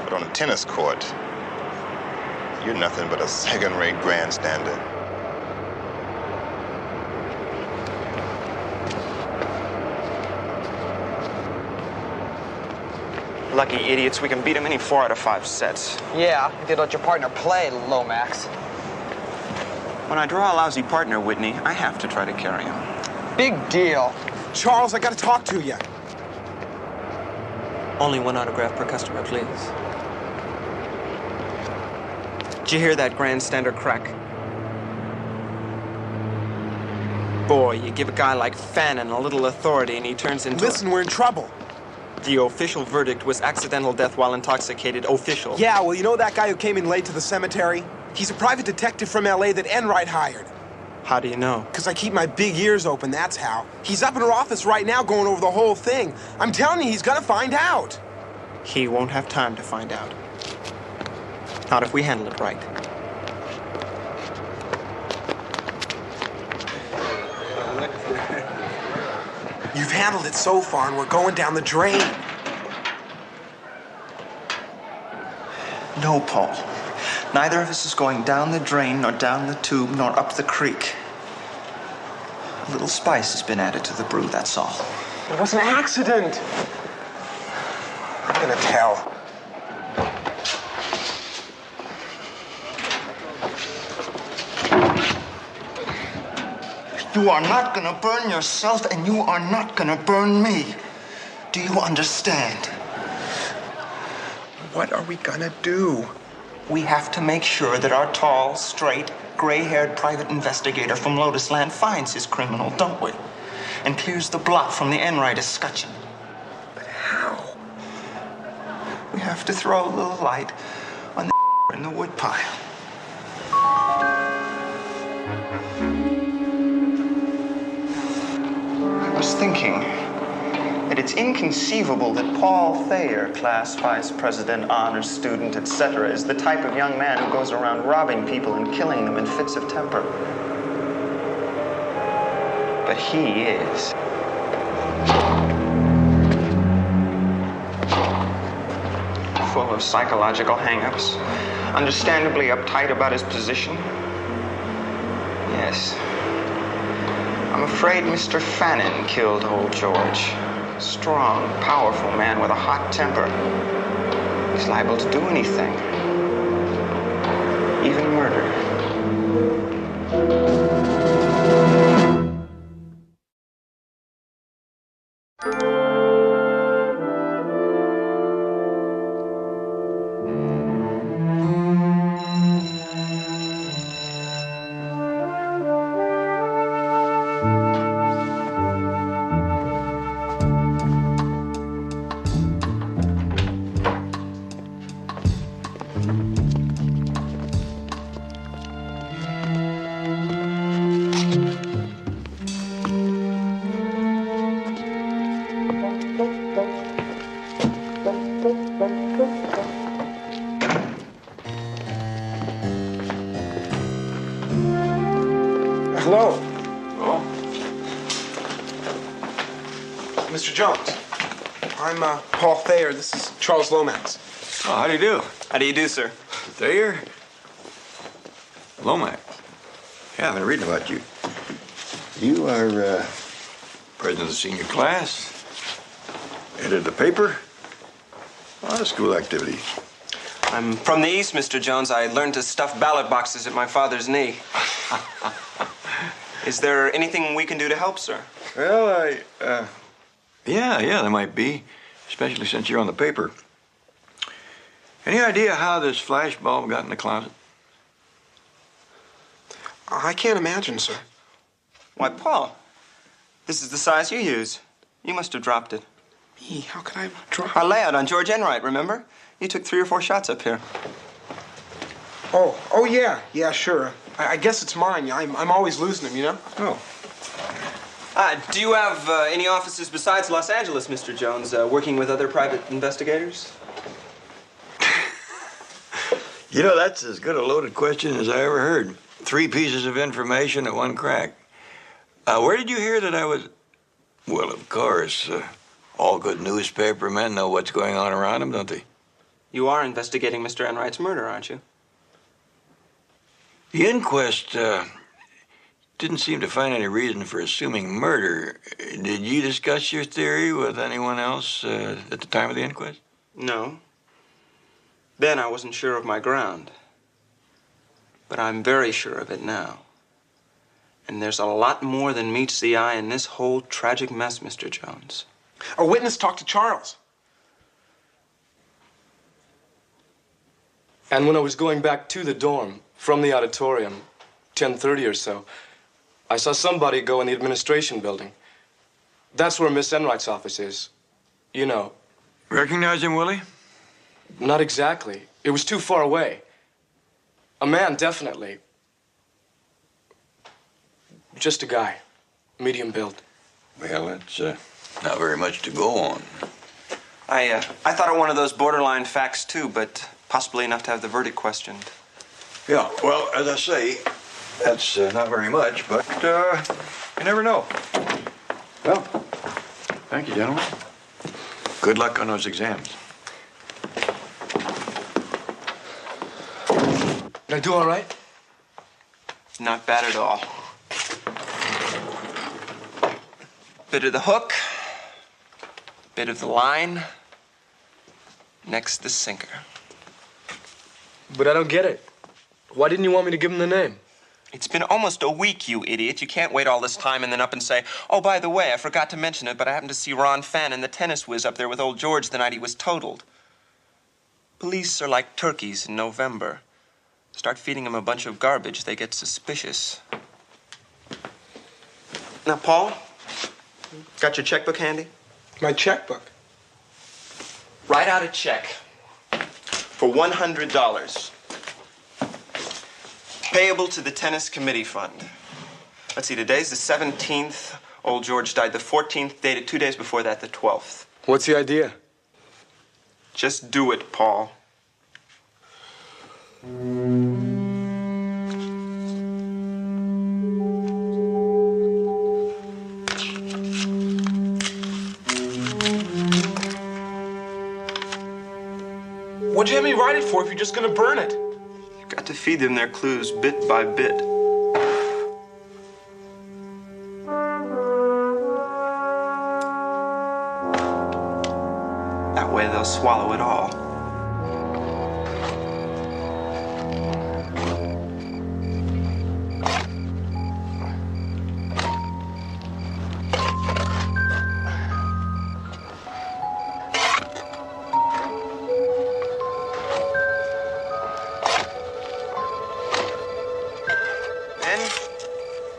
But on a tennis court, you're nothing but a second-rate grandstander. Lucky idiots, we can beat them any 4 out of 5 sets. Yeah, if you let your partner play, Lomax. When I draw a lousy partner, Whitney, I have to try to carry him. Big deal. Charles, I gotta talk to you. Only one autograph per customer, please. Did you hear that grandstander crack? Boy, you give a guy like Fannin a little authority and he turns into Listen, we're in trouble. The official verdict was accidental death while intoxicated. Official. Yeah, well, you know that guy who came in late to the cemetery? He's a private detective from L.A. that Enright hired. How do you know? Because I keep my big ears open, that's how. He's up in her office right now going over the whole thing. I'm telling you, he's gonna find out. He won't have time to find out. Not if we handle it right. You've handled it so far, and we're going down the drain. No, Paul. Neither of us is going down the drain, nor down the tube, nor up the creek. A little spice has been added to the brew, that's all. It was an accident. I'm gonna tell. You are not gonna burn yourself, and you are not gonna burn me. Do you understand? What are we gonna do? We have to make sure that our tall, straight, gray-haired private investigator from Lotus Land finds his criminal, don't we? And clears the blot from the Enright escutcheon. But how? We have to throw a little light on the in the woodpile. I was thinking that it's inconceivable that Paul Thayer, class vice president, honors student, etc., is the type of young man who goes around robbing people and killing them in fits of temper. But he is. Full of psychological hang-ups, understandably uptight about his position. Yes. I'm afraid Mr. Fannin killed old George. Strong, powerful man with a hot temper. He's liable to do anything. Even murder. Hello. Mr. Jones. I'm Paul Thayer. This is Charles Lomax. Oh, how do you do? How do you do, sir? Thayer? Lomax. Yeah, I've been reading about you. You are president of the senior class, editor of the paper, a lot of school activities. I'm from the East, Mr. Jones. I learned to stuff ballot boxes at my father's knee. Is there anything we can do to help, sir? Well, yeah, there might be, especially since you're on the paper. Any idea how this flash bulb got in the closet? I can't imagine, sir. Why, Paul, this is the size you use. You must have dropped it. Me? How could I have dropped Our layout on George Enright, remember? You took 3 or 4 shots up here. Oh, yeah, sure. I guess it's mine. I'm always losing them, you know? Oh. Do you have any offices besides Los Angeles, Mr. Jones, working with other private investigators? You know, that's as good a loaded question as I ever heard. 3 pieces of information at 1 crack. Where did you hear that I was... Well, of course, all good newspaper men know what's going on around them, don't they? You are investigating Mr. Enright's murder, aren't you? The inquest didn't seem to find any reason for assuming murder. Did you discuss your theory with anyone else at the time of the inquest? No. Then I wasn't sure of my ground. But I'm very sure of it now. And there's a lot more than meets the eye in this whole tragic mess, Mr. Jones. A witness talked to Charles. And when I was going back to the dorm from the auditorium, 10:30 or so, I saw somebody go in the administration building. That's where Miss Enright's office is. You know. Recognize him, Willie? Not exactly. It was too far away. A man, definitely. Just a guy. Medium build. Well, it's not very much to go on. I thought of one of those borderline facts, too, but possibly enough to have the verdict questioned. Yeah, well, as I say, that's not very much, but you never know. Well, thank you, gentlemen. Good luck on those exams. Did I do all right? Not bad at all. Bit of the hook, bit of the line, next the sinker. But I don't get it. Why didn't you want me to give him the name? It's been almost a week, you idiot. You can't wait all this time and then up and say, oh, by the way, I forgot to mention it, but I happened to see Ron Fannin, the tennis whiz, up there with old George the night he was totaled. Police are like turkeys in November. Start feeding them a bunch of garbage, they get suspicious. Now, Paul, got your checkbook handy? My checkbook? Write out a check for $100. Payable to the tennis committee fund. Let's see, today's the 17th. Old George died the 14th, dated 2 days before that, the 12th. What's the idea? Just do it, Paul. What'd you have me write it for if you're just gonna burn it? You've got to feed them their clues bit by bit. That way they'll swallow it all.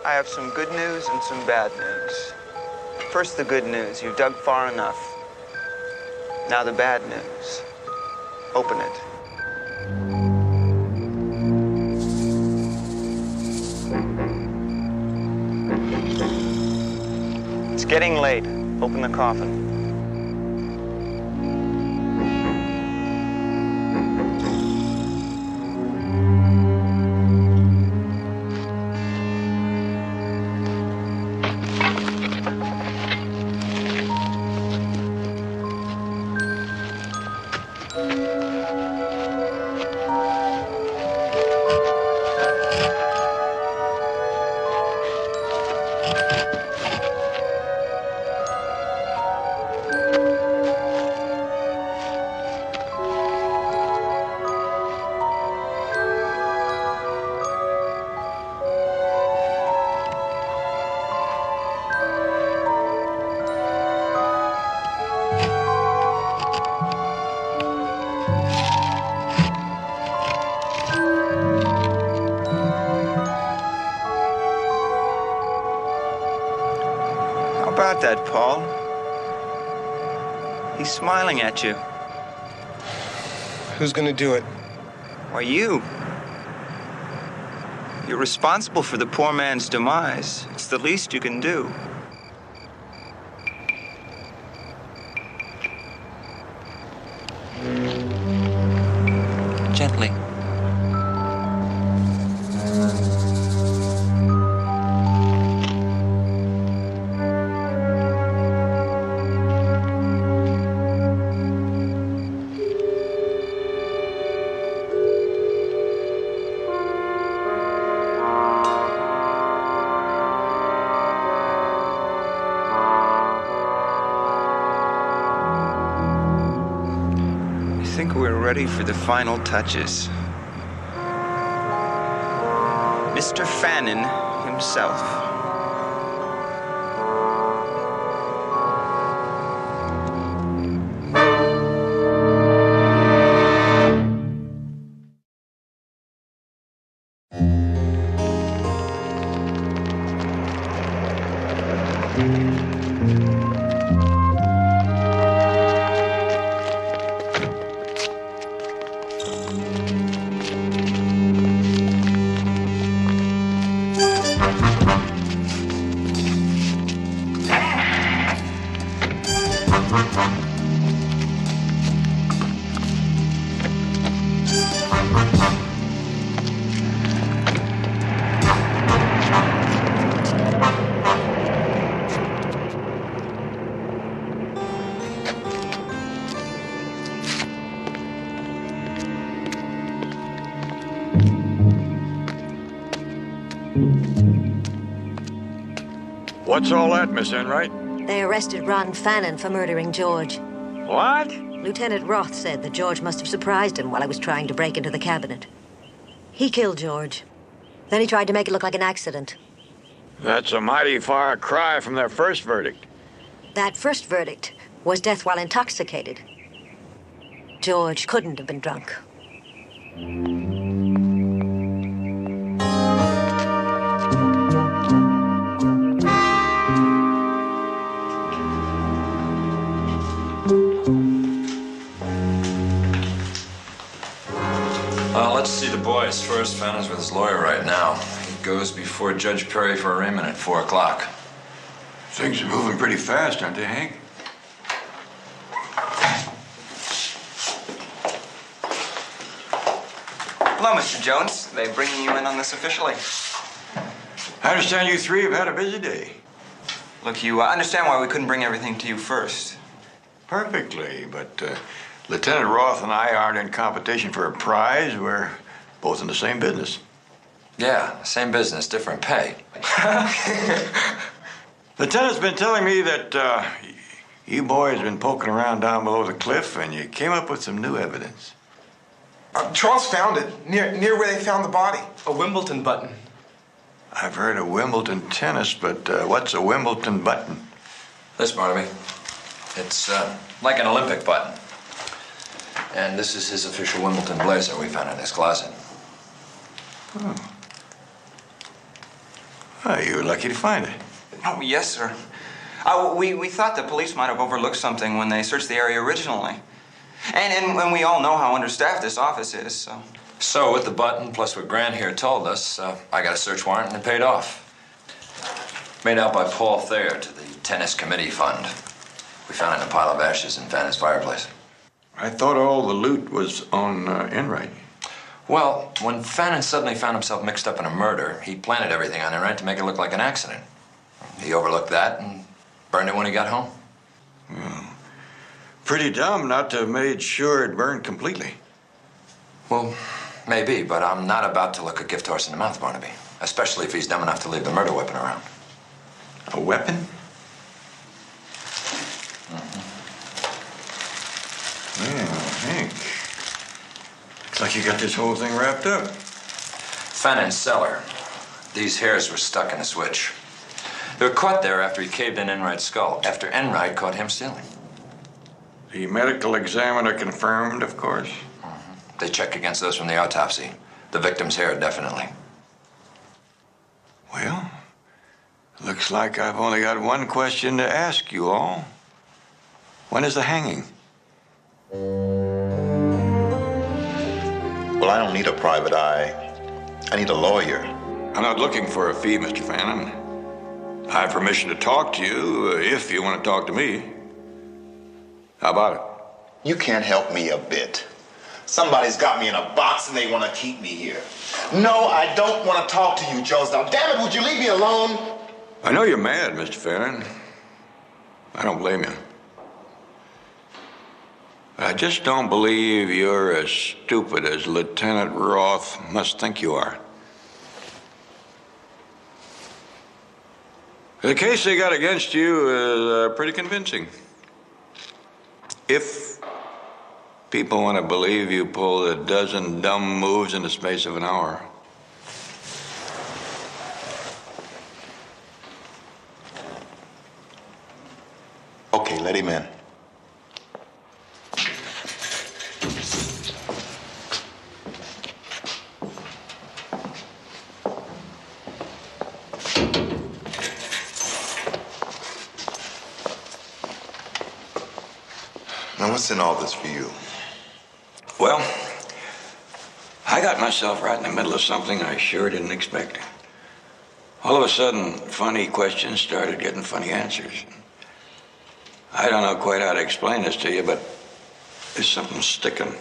I have some good news and some bad news. First, the good news. You've dug far enough. Now the bad news. Open it. It's getting late. Open the coffin. How about that, Paul? He's smiling at you. Who's gonna do it? Why, you. You're responsible for the poor man's demise. It's the least you can do. Gently. I think we're ready for the final touches. Miss Mr. Fannin himself. What's all that, Miss Enright? They arrested Ron Fannin for murdering George. What? Lieutenant Roth said that George must have surprised him while I was trying to break into the cabinet. He killed George. Then he tried to make it look like an accident. That's a mighty far cry from their first verdict. That first verdict was death while intoxicated. George couldn't have been drunk. Let's see the boys first. Fannin's with his lawyer right now. He goes before Judge Perry for arraignment at 4 o'clock. Things are moving pretty fast, aren't they, Hank? Hello, Mr. Jones. They bringing you in on this officially? I understand you three have had a busy day. Look, you understand why we couldn't bring everything to you first. Perfectly, but Lieutenant Roth and I aren't in competition for a prize. We're both in the same business. Yeah, same business, different pay. Lieutenant's been telling me that you boys have been poking around down below the cliff and you came up with some new evidence. Charles found it near where they found the body. A Wimbledon button. I've heard of Wimbledon tennis, but what's a Wimbledon button? This, Barnaby. It's like an Olympic button. And this is his official Wimbledon blazer we found in his closet. Oh. Well, you were lucky to find it. Oh, yes, sir. We thought the police might have overlooked something when they searched the area originally. And we all know how understaffed this office is, so... So, with the button, plus what Grant here told us, I got a search warrant and it paid off. Made out by Paul Thayer to the Tennis Committee Fund. We found it in a pile of ashes in Fannin's fireplace. I thought all the loot was on Enright. Well, when Fannin suddenly found himself mixed up in a murder, he planted everything on Enright to make it look like an accident. He overlooked that and burned it when he got home. Well, pretty dumb not to have made sure it burned completely. Well, maybe, but I'm not about to look a gift horse in the mouth, Barnaby. Especially if he's dumb enough to leave the murder weapon around. A weapon? Well, Hank, looks like you got this whole thing wrapped up. Fannin's cellar. These hairs were stuck in a switch. They were caught there after he caved in Enright's skull, after Enright caught him stealing. The medical examiner confirmed, of course. They checked against those from the autopsy. The victim's hair, definitely. Well, looks like I've only got one question to ask you all. When is the hanging? Well, I don't need a private eye. I need a lawyer. I'm not looking for a fee, Mr. Fannin. I have permission to talk to you if you want to talk to me. How about it? You can't help me a bit. Somebody's got me in a box and they want to keep me here. No, I don't want to talk to you, Jones. Now, damn it, would you leave me alone? I know you're mad, Mr. Fannin. I don't blame you. I just don't believe you're as stupid as Lieutenant Roth must think you are. The case they got against you is pretty convincing. If people want to believe you pulled a dozen dumb moves in the space of an hour. Okay, let him in. Now, what's in all this for you? Well, I got myself right in the middle of something I sure didn't expect. All of a sudden, funny questions started getting funny answers. I don't know quite how to explain this to you, but there's something sticking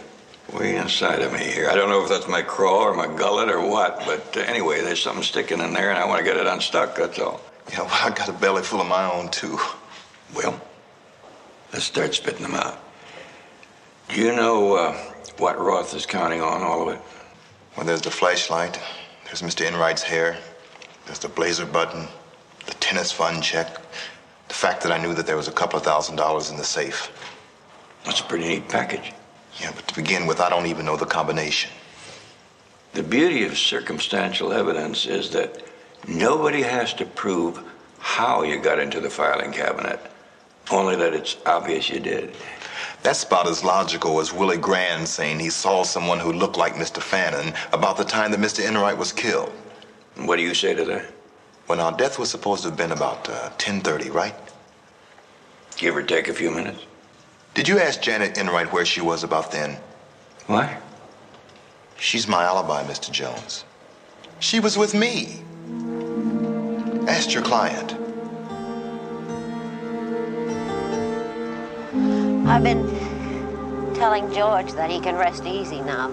way inside of me here. I don't know if that's my craw or my gullet or what, but anyway, there's something sticking in there, and I want to get it unstuck, that's all. Yeah, well, I got a belly full of my own, too. Well, let's start spitting them out. Do you know what Roth is counting on, all of it? Well, there's the flashlight, there's Mr. Enright's hair, there's the blazer button, the tennis fund check, the fact that I knew that there was a couple of $1,000s in the safe. That's a pretty neat package. Yeah, but to begin with, I don't even know the combination. The beauty of circumstantial evidence is that nobody has to prove how you got into the filing cabinet, only that it's obvious you did. That's about as logical as Willie Grand saying he saw someone who looked like Mr. Fannin about the time that Mr. Enright was killed. And what do you say to that? Well, now, death was supposed to have been about 10:30, right? Give or take a few minutes. Did you ask Janet Enright where she was about then? What? She's my alibi, Mr. Jones. She was with me. Ask your client. I've been telling George that he can rest easy now.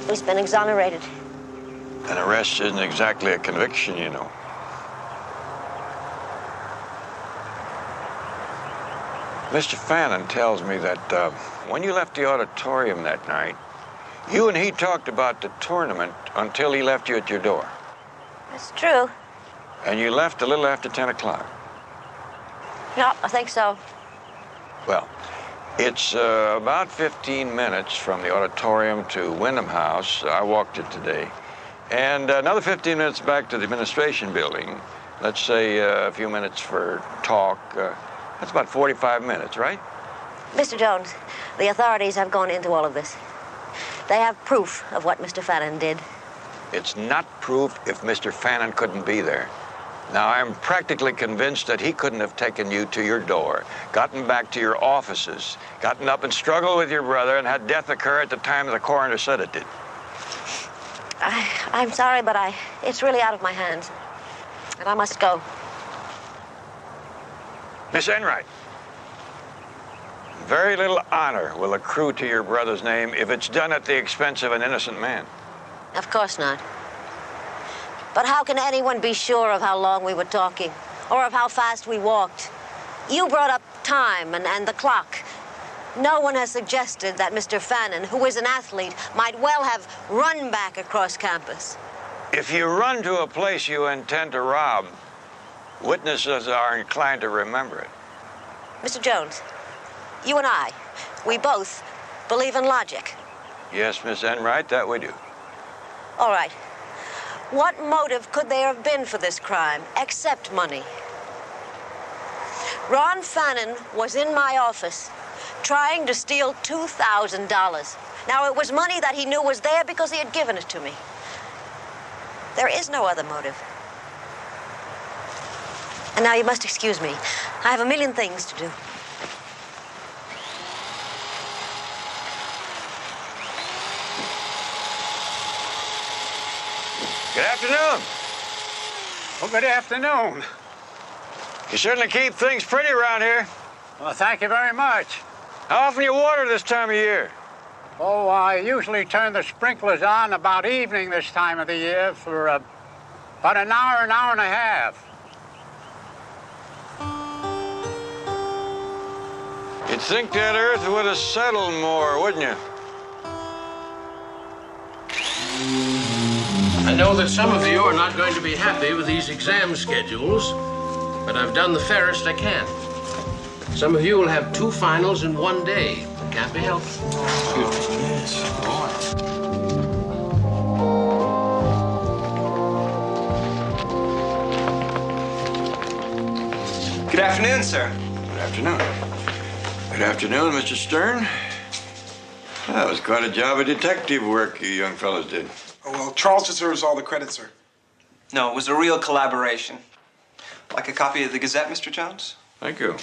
He's been exonerated. An arrest isn't exactly a conviction, you know. Mr. Fannin tells me that when you left the auditorium that night, you and he talked about the tournament until he left you at your door. That's true. And you left a little after 10 o'clock. Yeah, I think so. Well, it's about 15 minutes from the auditorium to Wyndham House. I walked it today. And another 15 minutes back to the administration building. Let's say a few minutes for talk. That's about 45 minutes, right? Mr. Jones, the authorities have gone into all of this. They have proof of what Mr. Fannin did. It's not proof if Mr. Fannin couldn't be there. Now, I'm practically convinced that he couldn't have taken you to your door, gotten back to your offices, gotten up and struggled with your brother, and had death occur at the time the coroner said it did. I'm sorry, but it's really out of my hands. And I must go. Miss Enright, very little honor will accrue to your brother's name if it's done at the expense of an innocent man. Of course not. But how can anyone be sure of how long we were talking, or of how fast we walked? You brought up time and the clock. No one has suggested that Mr. Fannin, who is an athlete, might well have run back across campus. If you run to a place you intend to rob, witnesses are inclined to remember it. Mr. Jones, you and I, we both believe in logic. Yes, Miss Enright, that we do. All right. What motive could there have been for this crime, except money? Ron Fannin was in my office trying to steal $2,000. Now, it was money that he knew was there because he had given it to me. There is no other motive. And now you must excuse me. I have a million things to do. Good afternoon. Well, good afternoon. You certainly keep things pretty around here. Well, thank you very much. How often you water this time of year? Oh, I usually turn the sprinklers on about evening this time of the year for about an hour and a half. You'd think that earth would have settled more, wouldn't you? I know that some of you are not going to be happy with these exam schedules, but I've done the fairest I can. Some of you will have 2 finals in 1 day. It can't be helped. Yes, boy. Good afternoon, sir. Good afternoon. Good afternoon, Mr. Stern. That was quite a job of detective work you young fellows did. Oh, well, Charles deserves all the credit, sir. No, it was a real collaboration. Like a copy of the Gazette, Mr. Jones? Thank you.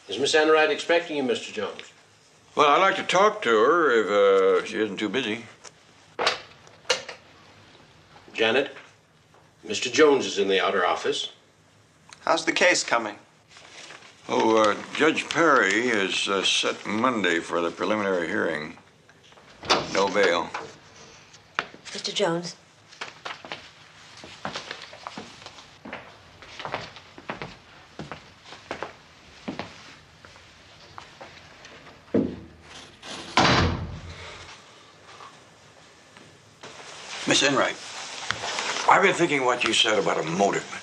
Is Miss Enright expecting you, Mr. Jones? Well, I'd like to talk to her if she isn't too busy. Janet, Mr. Jones is in the outer office. How's the case coming? Oh, Judge Perry is set Monday for the preliminary hearing. No bail. Mr. Jones. Miss Enright, I've been thinking what you said about a motive.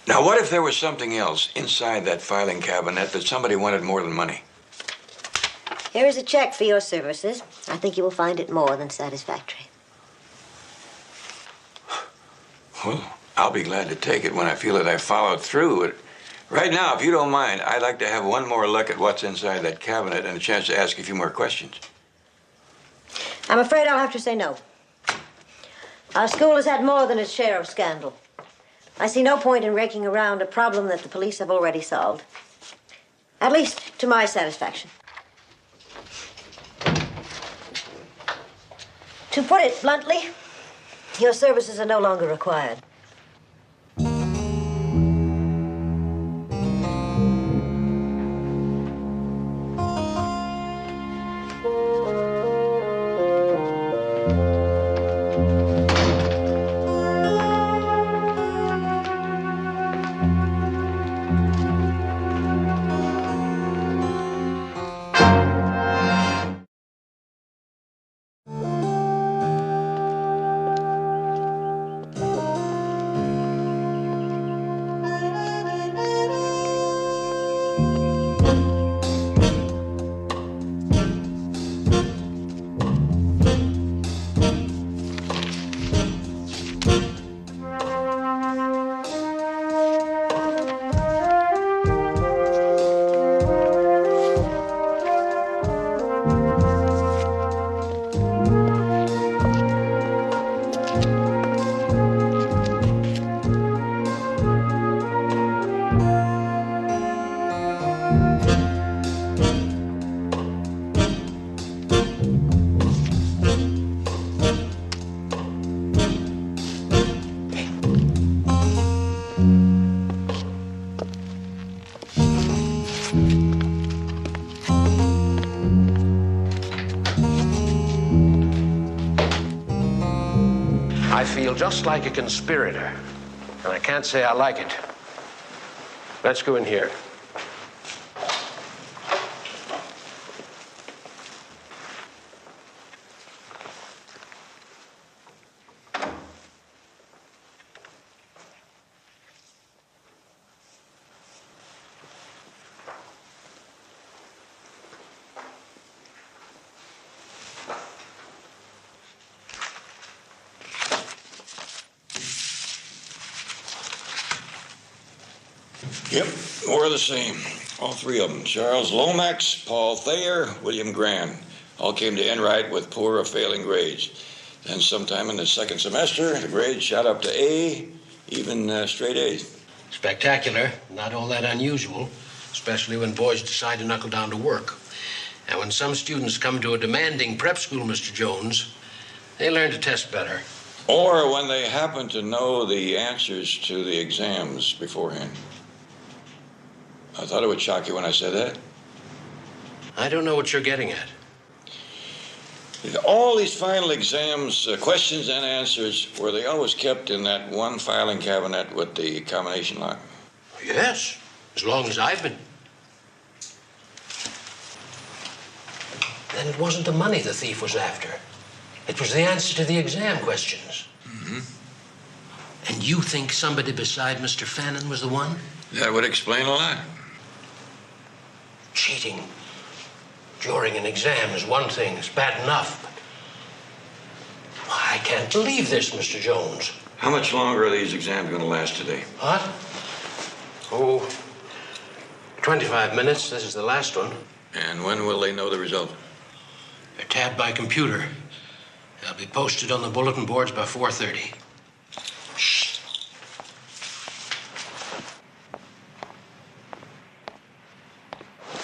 Now, what if there was something else inside that filing cabinet that somebody wanted more than money? Here is a check for your services. I think you will find it more than satisfactory. Well, I'll be glad to take it when I feel that I've followed through. But right now, if you don't mind, I'd like to have one more look at what's inside that cabinet and a chance to ask a few more questions. I'm afraid I'll have to say no. Our school has had more than its share of scandal. I see no point in raking around a problem that the police have already solved. At least to my satisfaction. To put it bluntly, your services are no longer required. I feel just like a conspirator, and I can't say I like it. Let's go in here. Yep, we're the same. All three of them. Charles Lomax, Paul Thayer, William Graham. All came to Enright with poor or failing grades. Then sometime in the second semester, the grades shot up to A, even straight A's. Spectacular, not all that unusual, especially when boys decide to knuckle down to work. And when some students come to a demanding prep school, Mr. Jones, they learn to test better. Or when they happen to know the answers to the exams beforehand. I thought it would shock you when I said that. I don't know what you're getting at. All these final exams, questions and answers, were they always kept in that one filing cabinet with the combination lock? Yes, as long as I've been. Then it wasn't the money the thief was after. It was the answer to the exam questions. Mm-hmm. And you think somebody beside Mr. Fannin was the one? That would explain a lot. Cheating during an exam is one thing. It's bad enough. But I can't believe this, Mr. Jones. How much longer are these exams going to last today? What? Oh, 25 minutes. This is the last one. And when will they know the result? They're tabbed by computer. They'll be posted on the bulletin boards by 4:30. Shh.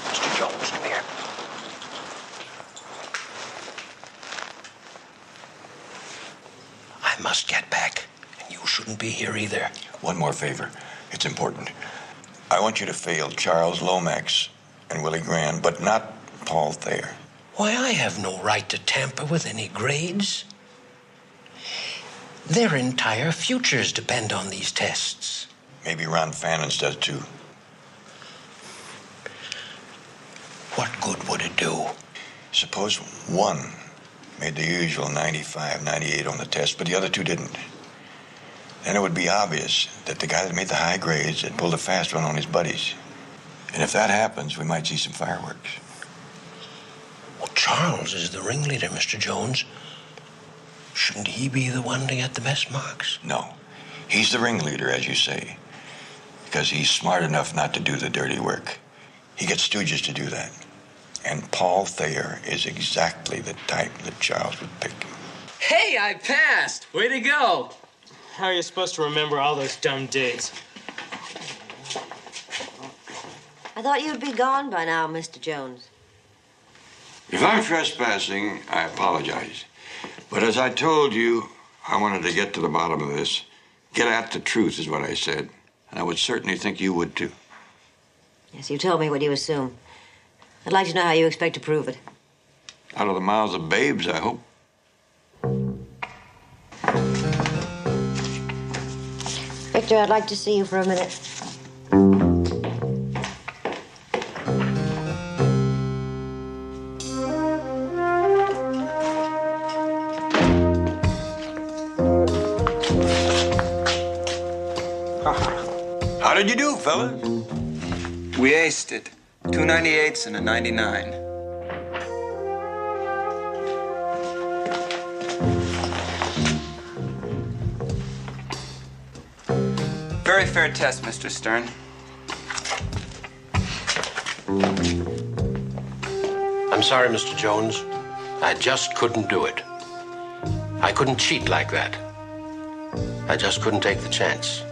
Mr. Jones, come here. I must get back, and you shouldn't be here either. One more favor. It's important. I want you to fail Charles Lomax and Willie Graham, but not Paul Thayer. Why, I have no right to tamper with any grades. Their entire futures depend on these tests. Maybe Ron Fannon's does too. What good would it do? Suppose one made the usual 95, 98 on the test, but the other two didn't. Then it would be obvious that the guy that made the high grades had pulled a fast one on his buddies. And if that happens, we might see some fireworks. Well, Charles is the ringleader, Mr. Jones. Shouldn't he be the one to get the best marks? No. He's the ringleader, as you say, because he's smart enough not to do the dirty work. He gets stooges to do that. And Paul Thayer is exactly the type that Charles would pick. Hey, I passed! Way to go! How are you supposed to remember all those dumb dates? I thought you'd be gone by now, Mr. Jones. If I'm trespassing, I apologize. But as I told you, I wanted to get to the bottom of this. Get at the truth is what I said. And I would certainly think you would, too. Yes, you told me what you assume. I'd like to know how you expect to prove it. Out of the mouths of babes, I hope. Victor, I'd like to see you for a minute. How did you do, fellas? We aced it. 2 98s and a 99. Very fair test, Mr. Stern. I'm sorry, Mr. Jones. I just couldn't do it. I couldn't cheat like that. I just couldn't take the chance.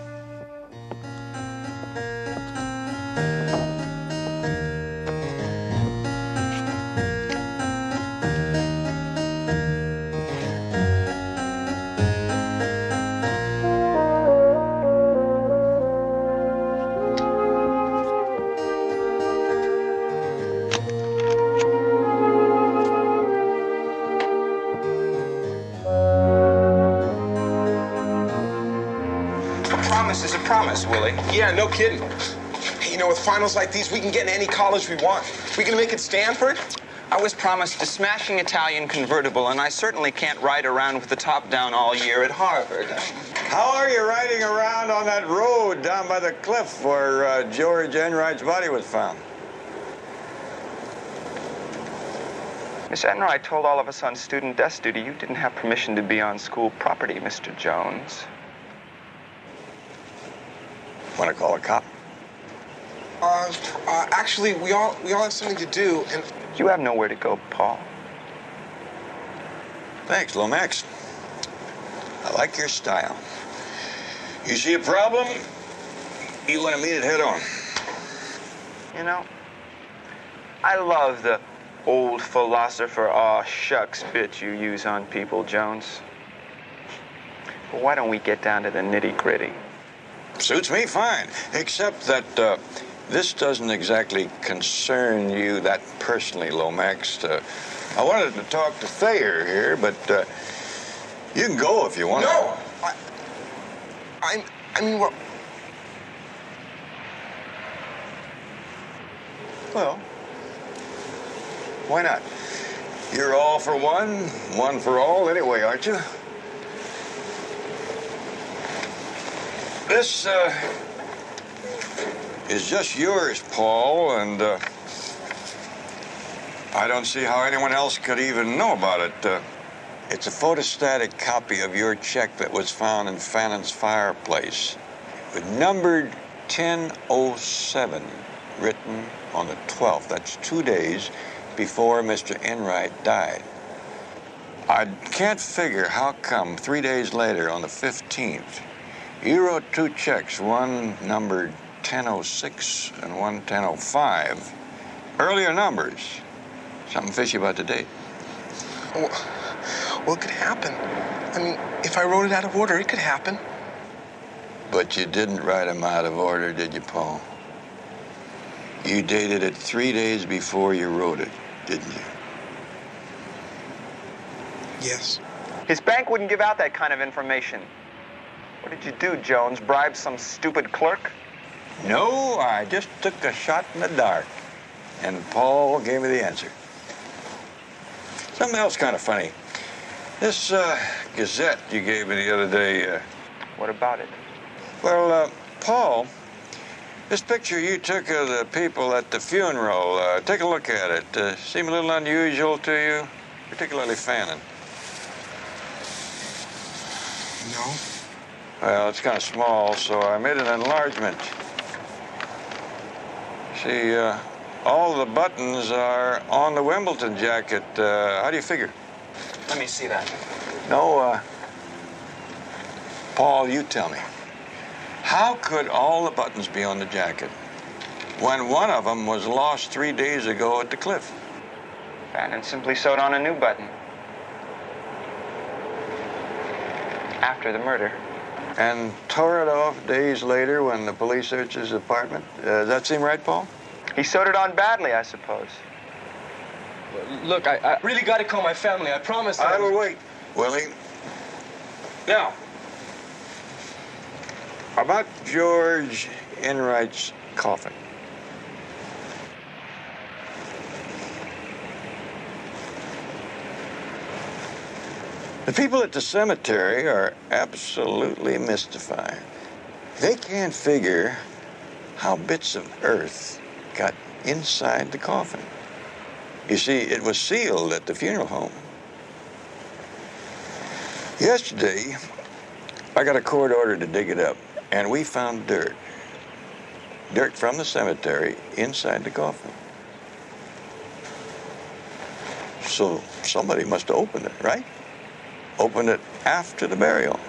Willie. Yeah, no kidding. Hey, you know, with finals like these, we can get in any college we want. We gonna make it Stanford? I was promised a smashing Italian convertible, and I certainly can't ride around with the top down all year at Harvard. How are you riding around on that road down by the cliff where George Enright's body was found? Miss Enright told all of us on student desk duty you didn't have permission to be on school property, Mr. Jones. Want to call a cop? Actually, we all have something to do, and... You have nowhere to go, Paul. Thanks, Lomax. I like your style. You see a problem, you want to meet it head on. You know, I love the old philosopher, aw shucks bit you use on people, Jones. But why don't we get down to the nitty-gritty? Suits me fine, except that this doesn't exactly concern you that personally, Lomax. I wanted to talk to Thayer here, but you can go if you want. No! I mean, well, why not? You're all for one, one for all anyway, aren't you? This is just yours, Paul, and I don't see how anyone else could even know about it. It's a photostatic copy of your check that was found in Fannon's fireplace, with numbered 1007. written on the 12th. That's 2 days before Mr. Enright died. I can't figure how come 3 days later, on the 15th, you wrote 2 checks, one numbered 1006 and one 1005. Earlier numbers. Something fishy about the date. Well, it could happen. I mean, if I wrote it out of order, it could happen. But you didn't write them out of order, did you, Paul? You dated it 3 days before you wrote it, didn't you? Yes. His bank wouldn't give out that kind of information. What did you do, Jones? Bribe some stupid clerk? No, I just took a shot in the dark. And Paul gave me the answer. Something else kind of funny. This Gazette you gave me the other day. What about it? Well, Paul, this picture you took of the people at the funeral, take a look at it. Seem a little unusual to you? Particularly Fannin. No. Well, it's kind of small, so I made an enlargement. See, all the buttons are on the Wimbledon jacket. How do you figure? Let me see that. No, Paul, you tell me. How could all the buttons be on the jacket when one of them was lost 3 days ago at the cliff? Fannin simply sewed on a new button. After the murder. And tore it off days later when the police searched his apartment? Does that seem right, Paul? He sewed it on badly, I suppose. Look, I really got to call my family. I promise. I will wait, Willie. Now, about George Enright's coffin. The people at the cemetery are absolutely mystified. They can't figure how bits of earth got inside the coffin. You see, it was sealed at the funeral home. Yesterday, I got a court order to dig it up, and we found dirt. Dirt from the cemetery inside the coffin. So somebody must have opened it, right? Opened it after the burial.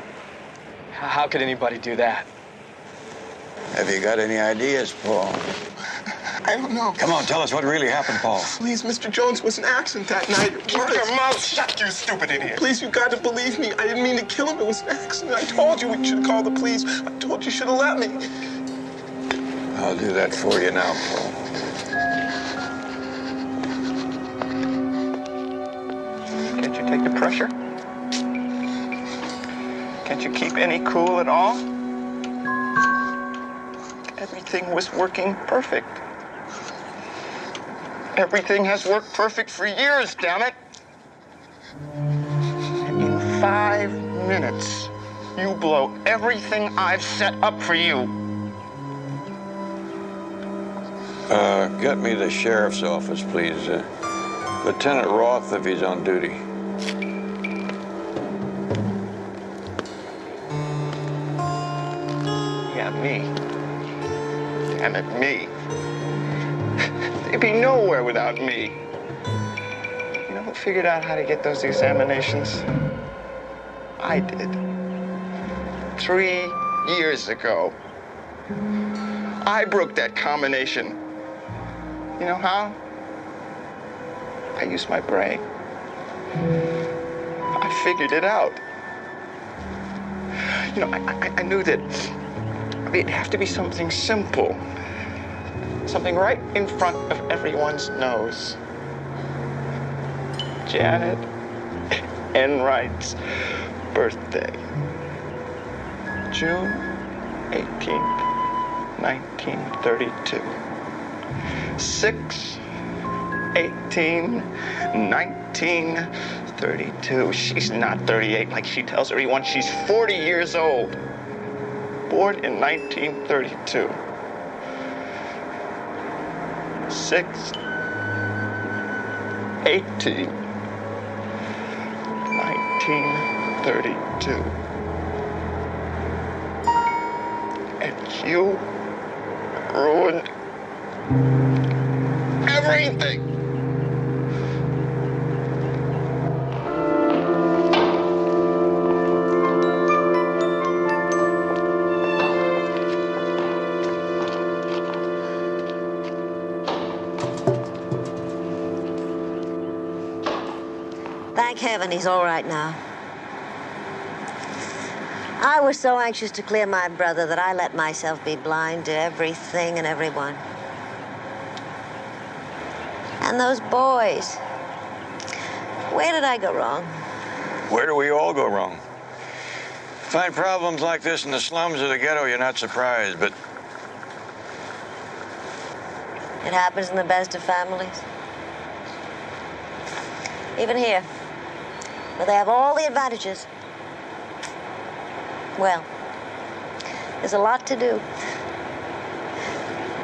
How could anybody do that? Have you got any ideas, Paul? I don't know. Come on, tell us what really happened, Paul. Please, Mr. Jones was an accident that night. Keep your mouth shut, you stupid idiot. Please, you got to believe me. I didn't mean to kill him. It was an accident. I told you we should call the police. I told you should have let me. I'll do that for you now, Paul. Can't you take the pressure? Can't you keep any cool at all? Everything was working perfect. Everything has worked perfect for years, damn it. In 5 minutes, you blow everything I've set up for you. Get me the sheriff's office, please. Lieutenant Roth, if he's on duty. Yeah, me. Damn it, me. They'd be nowhere without me. You know who figured out how to get those examinations? I did. 3 years ago. I broke that combination. You know how? I used my brain. I figured it out. You know, I knew that it'd have to be something simple. Something right in front of everyone's nose. Janet Enright's birthday. June 18th, 1932. 6/18/1932. She's not 38 like she tells everyone. She's 40 years old. Born in 1932. 6/18/1932. And you ruined Everything. Thank heaven he's all right now. I was so anxious to clear my brother that I let myself be blind to everything and everyone. And those boys. Where did I go wrong? Where do we all go wrong? Find problems like this in the slums of the ghetto, you're not surprised, but It happens in the best of families. Even here, where they have all the advantages. Well, there's a lot to do.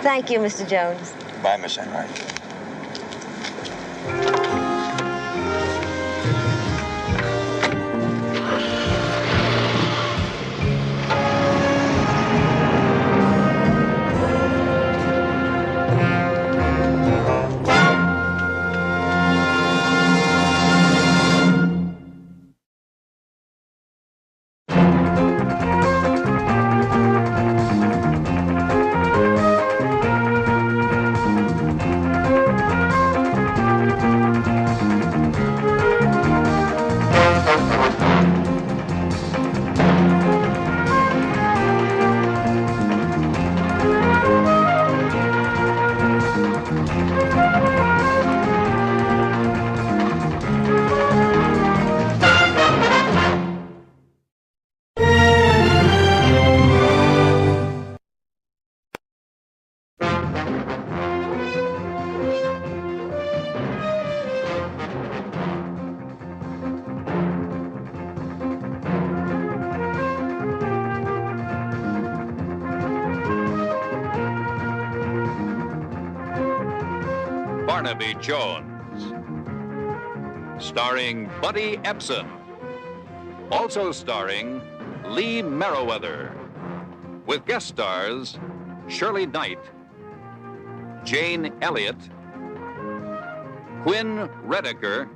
Thank you, Mr. Jones. bye, Miss Enright. Barnaby Jones, starring Buddy Ebsen, also starring Lee Merriweather, with guest stars Shirley Knight, Jane Elliott, Quinn Redeker,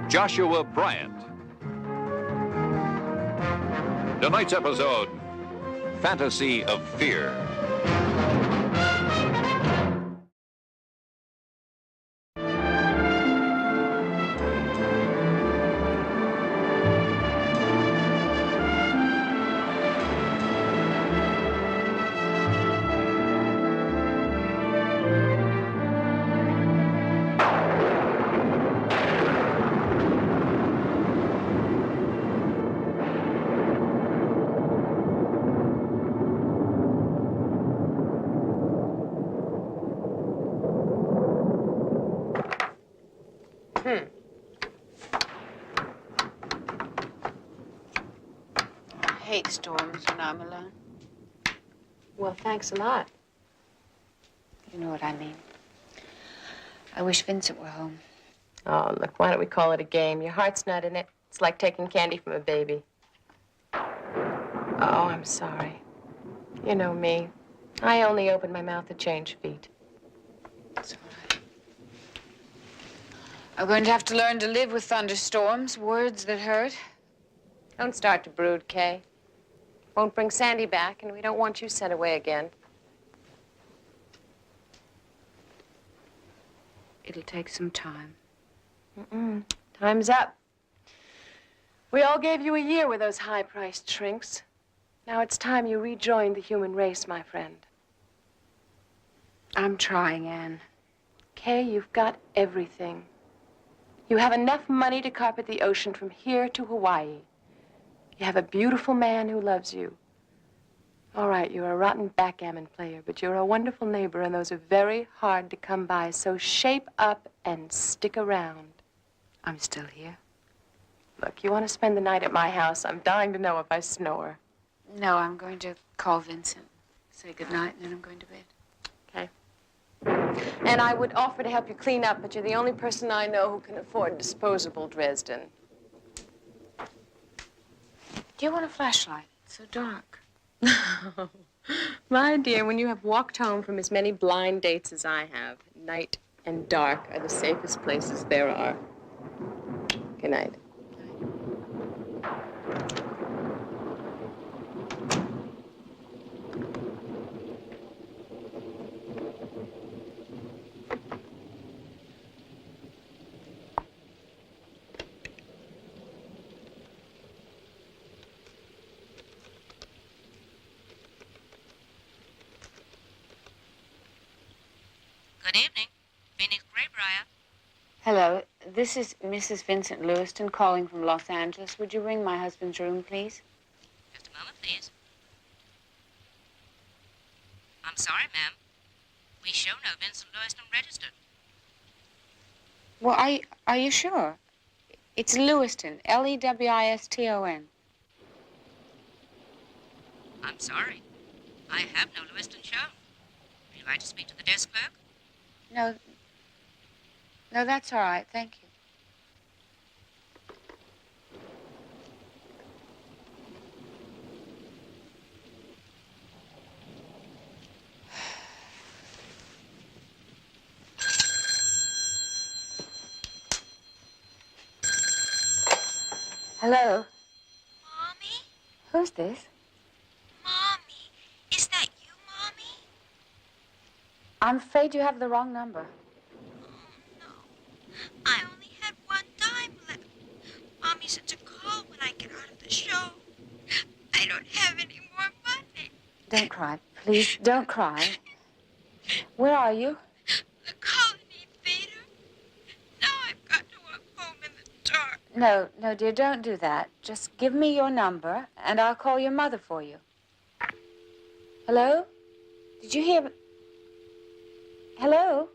Joshua Bryant. Tonight's episode, Fantasy of Fear. I hate storms when I'm alone. Well, thanks a lot. You know what I mean. I wish Vincent were home. Oh, look, why don't we call it a game? Your heart's not in it. It's like taking candy from a baby. Oh, I'm sorry. You know me. I only open my mouth to change feet. It's all right. I'm going to have to learn to live with thunderstorms, words that hurt. Don't start to brood, Kay. Won't bring Sandy back, and we don't want you sent away again. It'll take some time. Time's up. We all gave you a year with those high-priced shrinks. Now it's time you rejoined the human race, my friend. I'm trying, Anne. Kay, you've got everything. You have enough money to carpet the ocean from here to Hawaii. You have a beautiful man who loves you. All right, you're a rotten backgammon player, but you're a wonderful neighbor, and those are very hard to come by. So shape up and stick around. I'm still here. Look, you want to spend the night at my house? I'm dying to know if I snore. No, I'm going to call Vincent, say goodnight, and then I'm going to bed. Okay. And I would offer to help you clean up, but you're the only person I know who can afford disposable Dresden. Do you want a flashlight? It's so dark. My dear, when you have walked home from as many blind dates as I have, night and dark are the safest places there are. Good night. Good evening. Phoenix Graybriar. Hello, this is Mrs. Vincent Lewiston calling from Los Angeles. Would you ring my husband's room, please? Just a moment, please. I'm sorry, ma'am. We show no Vincent Lewiston registered. Well, are you sure? It's Lewiston, Lewiston. I'm sorry. I have no Lewiston shown. Would you like to speak to the desk clerk? No, that's all right. Thank you. Hello? Mommy? Who's this? Mommy, is that you, Mommy? I'm afraid you have the wrong number. I only had one dime left. Mommy said to call when I get out of the show. I don't have any more money. Don't cry. Please, don't cry. Where are you? The Colony Theater. Now I've got to walk home in the dark. No, dear, don't do that. Just give me your number, and I'll call your mother for you. Hello? Did you hear? Hello?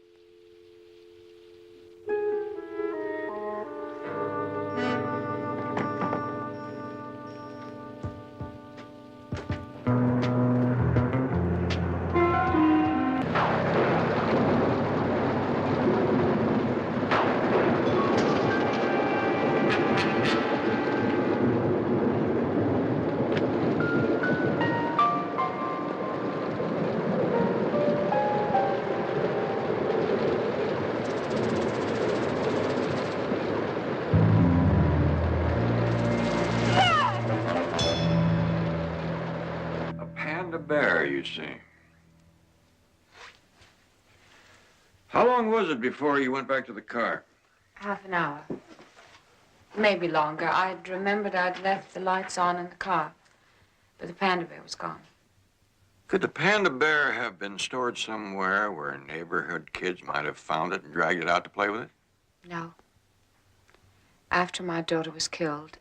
Panda bear, you see. How long was it before you went back to the car? Half an hour. Maybe longer. I'd remembered I'd left the lights on in the car, but the panda bear was gone. Could the panda bear have been stored somewhere where neighborhood kids might have found it and dragged it out to play with it? No. After my daughter was killed,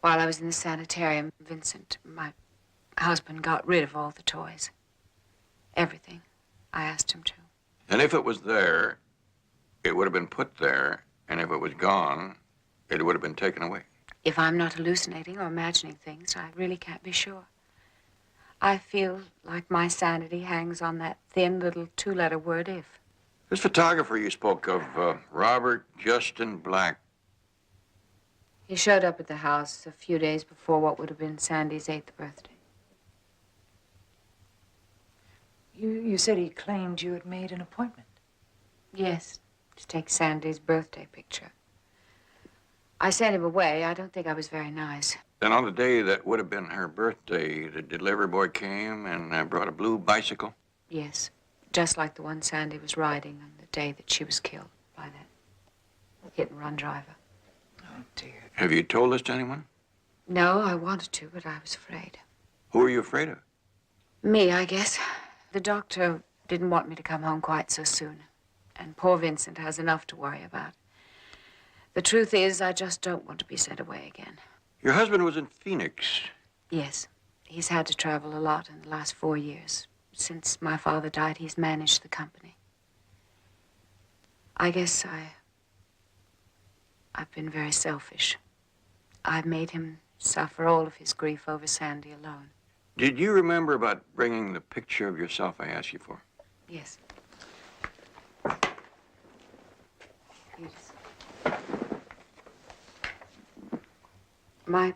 while I was in the sanitarium, Vincent, my husband, got rid of all the toys. Everything. I asked him to. And if it was there, it would have been put there, and if it was gone, it would have been taken away. If I'm not hallucinating or imagining things, I really can't be sure. I feel like my sanity hangs on that thin little two-letter word, if. This photographer you spoke of, Robert Justin Black. He showed up at the house a few days before what would have been Sandy's 8th birthday. You said he claimed you had made an appointment. Yes, to take Sandy's birthday picture. I sent him away. I don't think I was very nice. Then on the day that would have been her birthday, the delivery boy came and brought a blue bicycle? Yes, just like the one Sandy was riding on the day that she was killed by that hit-and-run driver. Oh, dear. Have you told this to anyone? No, I wanted to, but I was afraid. Who are you afraid of? Me, I guess. The doctor didn't want me to come home quite so soon. And poor Vincent has enough to worry about. The truth is, I just don't want to be sent away again. Your husband was in Phoenix. Yes. He's had to travel a lot in the last 4 years. Since my father died, he's managed the company. I guess I've been very selfish. I've made him suffer all of his grief over Sandy alone. Did you remember about bringing the picture of yourself I asked you for? Yes. My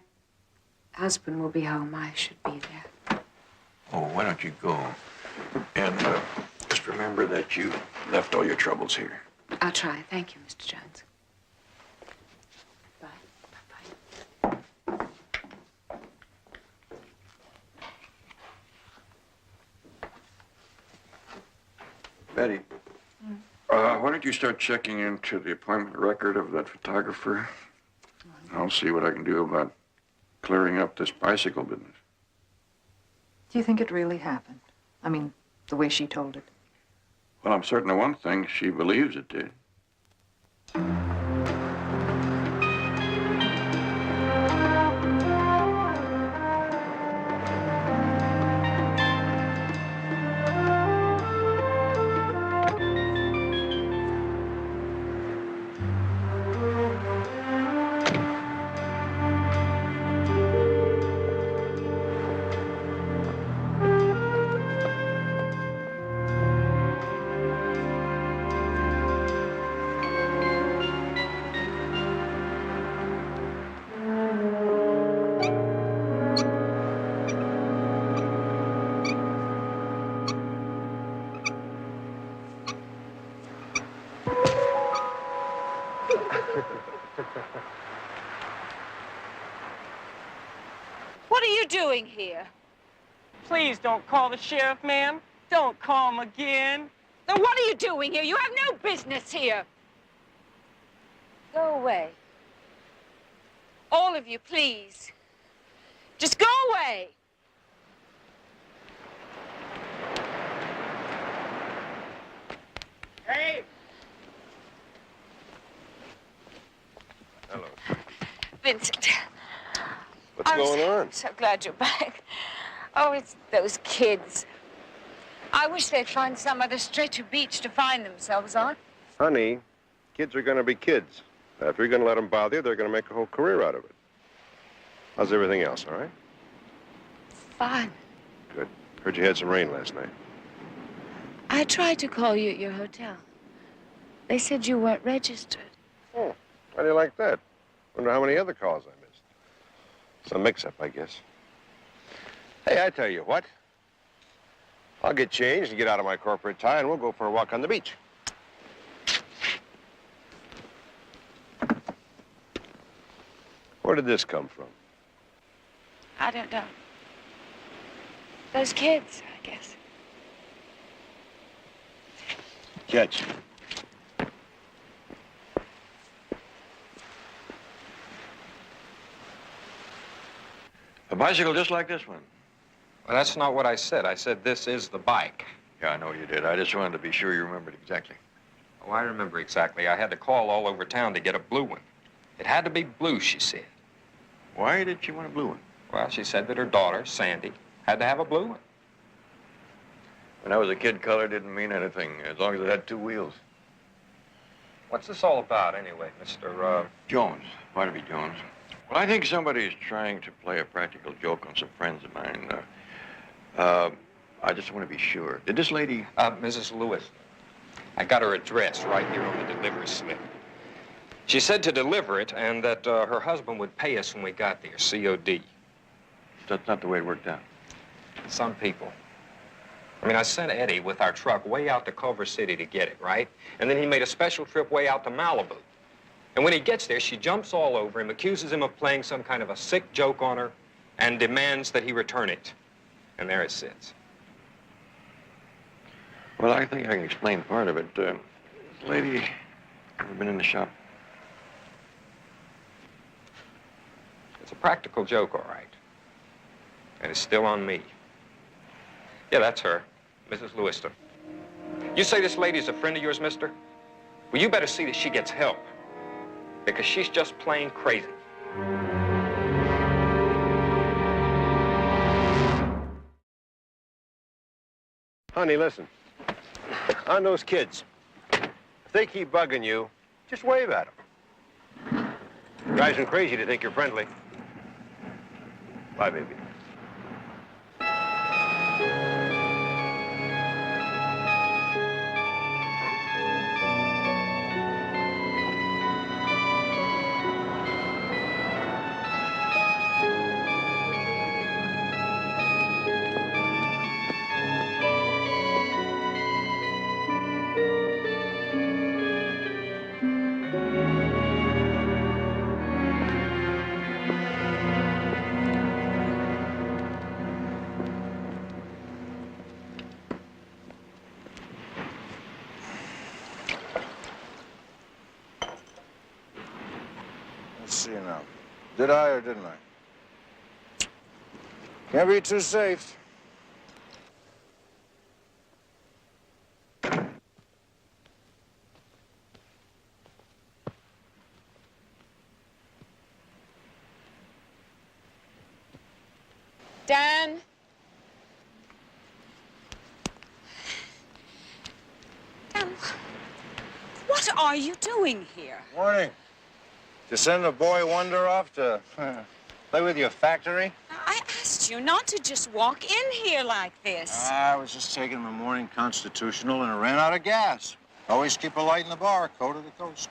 husband will be home, I should be there. Oh, why don't you go? And just remember that you left all your troubles here. I'll try. Thank you, Mr. Jones. Betty, why don't you start checking into the appointment record of that photographer? I'll see what I can do about clearing up this bicycle business. Do you think it really happened? I mean, the way she told it. Well, I'm certain of one thing. She believes it did. What are you doing here? Please don't call the sheriff, ma'am. Don't call him again. Then what are you doing here? You have no business here. Go away. All of you, please. Just go away. Hey! Hello. Vincent. What's going on? So glad you're back. Oh, it's those kids. I wish they'd find some other stretch of beach to find themselves on. Honey, kids are going to be kids. If you're going to let them bother you, they're going to make a whole career out of it. How's everything else, all right? Fine. Good. Heard you had some rain last night. I tried to call you at your hotel. They said you weren't registered. Oh, how do you like that? Wonder how many other calls I missed. Some mix-up, I guess. Hey, I tell you what. I'll get changed and get out of my corporate tie, and we'll go for a walk on the beach. Where did this come from? I don't know. Those kids, I guess. Catch. A bicycle just like this one. Well, that's not what I said. I said this is the bike. Yeah, I know you did. I just wanted to be sure you remembered exactly. Oh, I remember exactly. I had to call all over town to get a blue one. It had to be blue, she said. Why did she want a blue one? Well, she said that her daughter, Sandy, had to have a blue one. When I was a kid, color didn't mean anything, as long as it had two wheels. What's this all about, anyway, Mr. Jones, Barnaby Jones. Well, I think somebody's trying to play a practical joke on some friends of mine. I just want to be sure. Did this lady... Mrs. Lewis. I got her address right here on the delivery slip. She said to deliver it and that her husband would pay us when we got there, COD. That's not the way it worked out. Some people. I mean, I sent Eddie with our truck way out to Culver City to get it, right? And then he made a special trip way out to Malibu. And when he gets there, she jumps all over him, accuses him of playing some kind of a sick joke on her, and demands that he return it. And there it sits. Well, I think I can explain part of it. This lady ever been in the shop? It's a practical joke, all right. And it's still on me. Yeah, that's her, Mrs. Lewiston. You say this lady's a friend of yours, mister? Well, you better see that she gets help. Because she's just plain crazy. Honey, listen. On those kids, if they keep bugging you, just wave at them. Drives them crazy to think you're friendly. Bye, baby. Did I or didn't I? Can't be too safe. Dan? Dan, what are you doing here? Morning. To send the boy Wonder off to play with your factory? I asked you not to just walk in here like this. I was just taking my morning constitutional and I ran out of gas. Always keep a light in the bar, coast to the coast.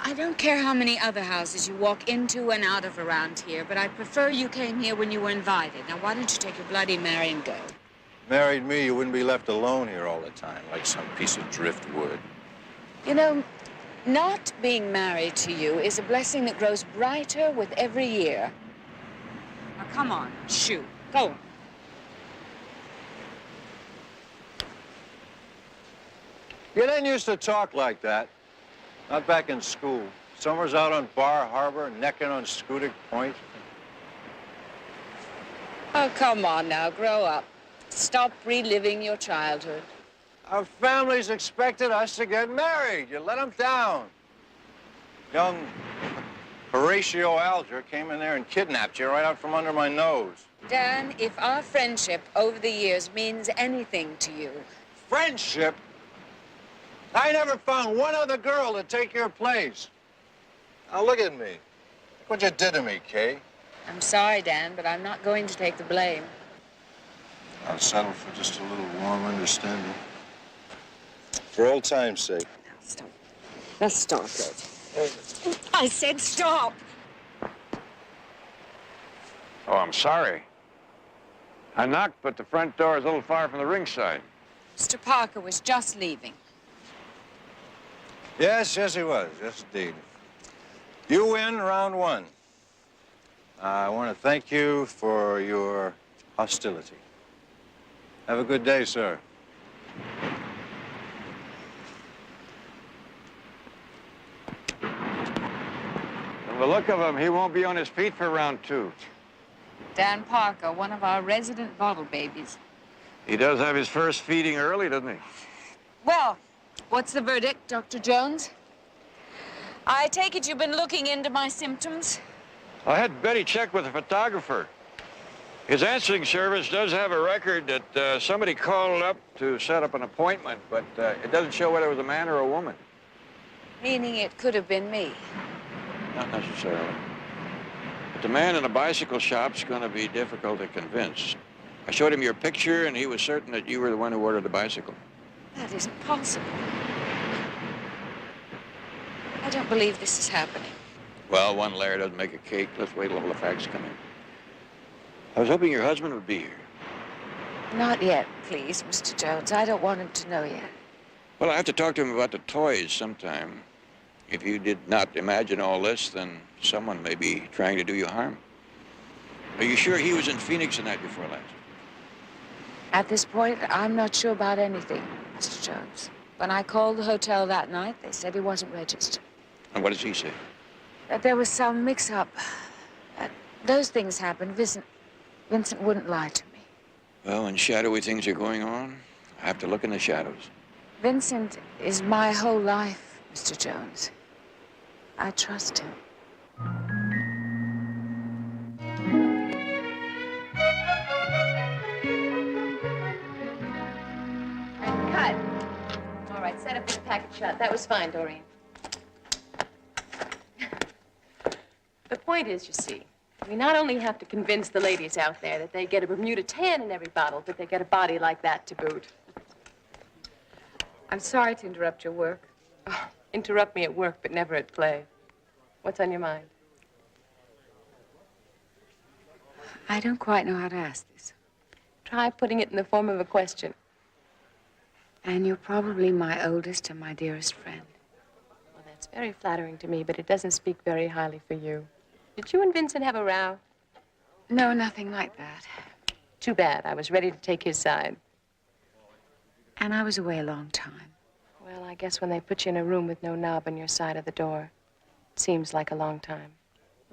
I don't care how many other houses you walk into and out of around here, but I prefer you came here when you were invited. Now, why don't you take your Bloody Mary and go? Married me, you wouldn't be left alone here all the time, like some piece of driftwood. You know, not being married to you is a blessing that grows brighter with every year. Now, come on, shoo, go on. You didn't used to talk like that. Not back in school. Summers out on Bar Harbor, necking on Scudic Point. Oh, come on now, grow up. Stop reliving your childhood. Our families expected us to get married. You let them down. Young Horatio Alger came in there and kidnapped you right out from under my nose. Dan, if our friendship over the years means anything to you... Friendship? I never found one other girl to take your place. Now look at me. Look what you did to me, Kay. I'm sorry, Dan, but I'm not going to take the blame. I'll settle for just a little warm understanding. For old time's sake. Now, stop. Now, stop it. I said stop. Oh, I'm sorry. I knocked, but the front door is a little far from the ringside. Mr. Parker was just leaving. Yes, yes, he was. Yes, indeed. You win round one. I want to thank you for your hostility. Have a good day, sir. From the look of him, he won't be on his feet for round two. Dan Parker, one of our resident bottle babies. He does have his first feeding early, doesn't he? Well, what's the verdict, Dr. Jones? I take it you've been looking into my symptoms? I had Betty check with a photographer. His answering service does have a record that somebody called up to set up an appointment, but it doesn't show whether it was a man or a woman. Meaning it could have been me. Not necessarily. But the man in the bicycle shop's going to be difficult to convince. I showed him your picture, and he was certain that you were the one who ordered the bicycle. That isn't possible. I don't believe this is happening. Well, one layer doesn't make a cake. Let's wait till all the facts come in. I was hoping your husband would be here. Not yet, please, Mr. Jones. I don't want him to know yet. Well, I have to talk to him about the toys sometime. If you did not imagine all this, then someone may be trying to do you harm. Are you sure he was in Phoenix the night before last? At this point, I'm not sure about anything, Mr. Jones. When I called the hotel that night, they said he wasn't registered. And what does he say? That there was some mix-up. Those things happened. Vincent wouldn't lie to me. Well, when shadowy things are going on, I have to look in the shadows. Vincent is my whole life, Mr. Jones. I trust him. Cut. All right, set up this packet shot. That was fine, Doreen. The point is, you see, we not only have to convince the ladies out there that they get a Bermuda tan in every bottle, but they get a body like that to boot. I'm sorry to interrupt your work. Oh, interrupt me at work, but never at play. What's on your mind? I don't quite know how to ask this. Try putting it in the form of a question. And you're probably my oldest and my dearest friend. Well, that's very flattering to me, but it doesn't speak very highly for you. Did you and Vincent have a row? No, nothing like that. Too bad. I was ready to take his side. And I was away a long time. Well, I guess when they put you in a room with no knob on your side of the door, it seems like a long time.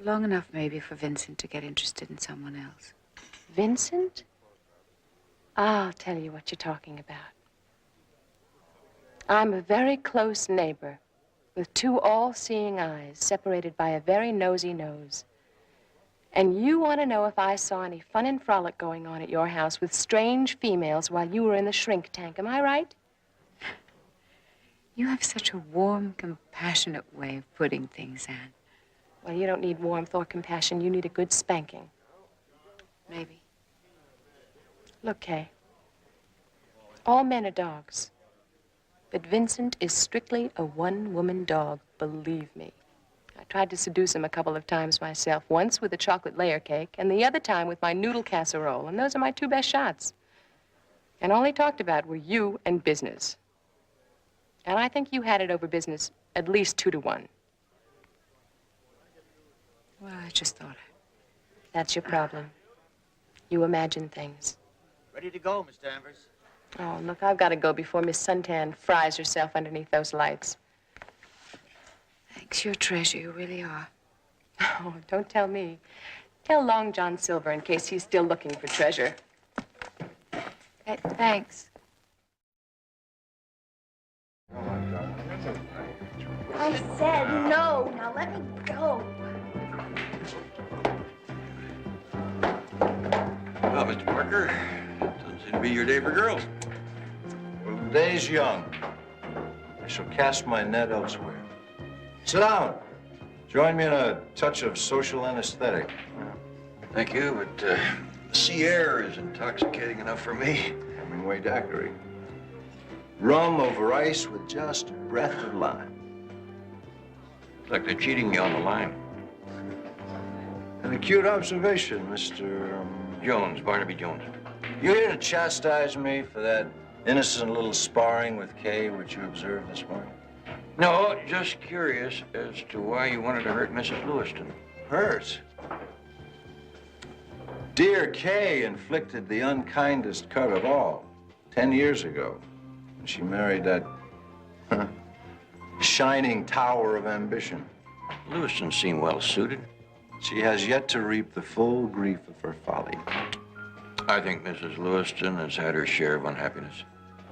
Long enough, maybe, for Vincent to get interested in someone else. Vincent? I'll tell you what you're talking about. I'm a very close neighbor with two all-seeing eyes separated by a very nosy nose. And you want to know if I saw any fun and frolic going on at your house with strange females while you were in the shrink tank. Am I right? You have such a warm, compassionate way of putting things, Anne. Well, you don't need warmth or compassion. You need a good spanking. Maybe. Look, Kay. All men are dogs. But Vincent is strictly a one-woman dog, believe me. I tried to seduce him a couple of times myself, once with a chocolate layer cake, and the other time with my noodle casserole, and those are my two best shots. And all he talked about were you and business. And I think you had it over business at least 2 to 1. Well, I just thought That's your problem. You imagine things. Ready to go, Miss Danvers. Oh, look, I've got to go before Miss Suntan fries herself underneath those lights. Thanks, you're a treasure. You really are. Oh, don't tell me. Tell Long John Silver in case he's still looking for treasure. Thanks. I said no. Now let me go. Well, Mr. Parker, doesn't seem to be your day for girls. Well, the day's young. I shall cast my net elsewhere. Sit down. Join me in a touch of social anesthetic. Thank you, but the sea air is intoxicating enough for me. Hemingway daiquiri. Rum over ice with just a breath of lime. It's like they're cheating you on the line. An acute observation, Mr. Jones, Barnaby Jones. You here to chastise me for that innocent little sparring with Kay which you observed this morning? No, just curious as to why you wanted to hurt Mrs. Lewiston. Hurt? Dear Kay inflicted the unkindest cut of all 10 years ago when she married that shining tower of ambition. Lewiston seemed well suited. She has yet to reap the full grief of her folly. I think Mrs. Lewiston has had her share of unhappiness.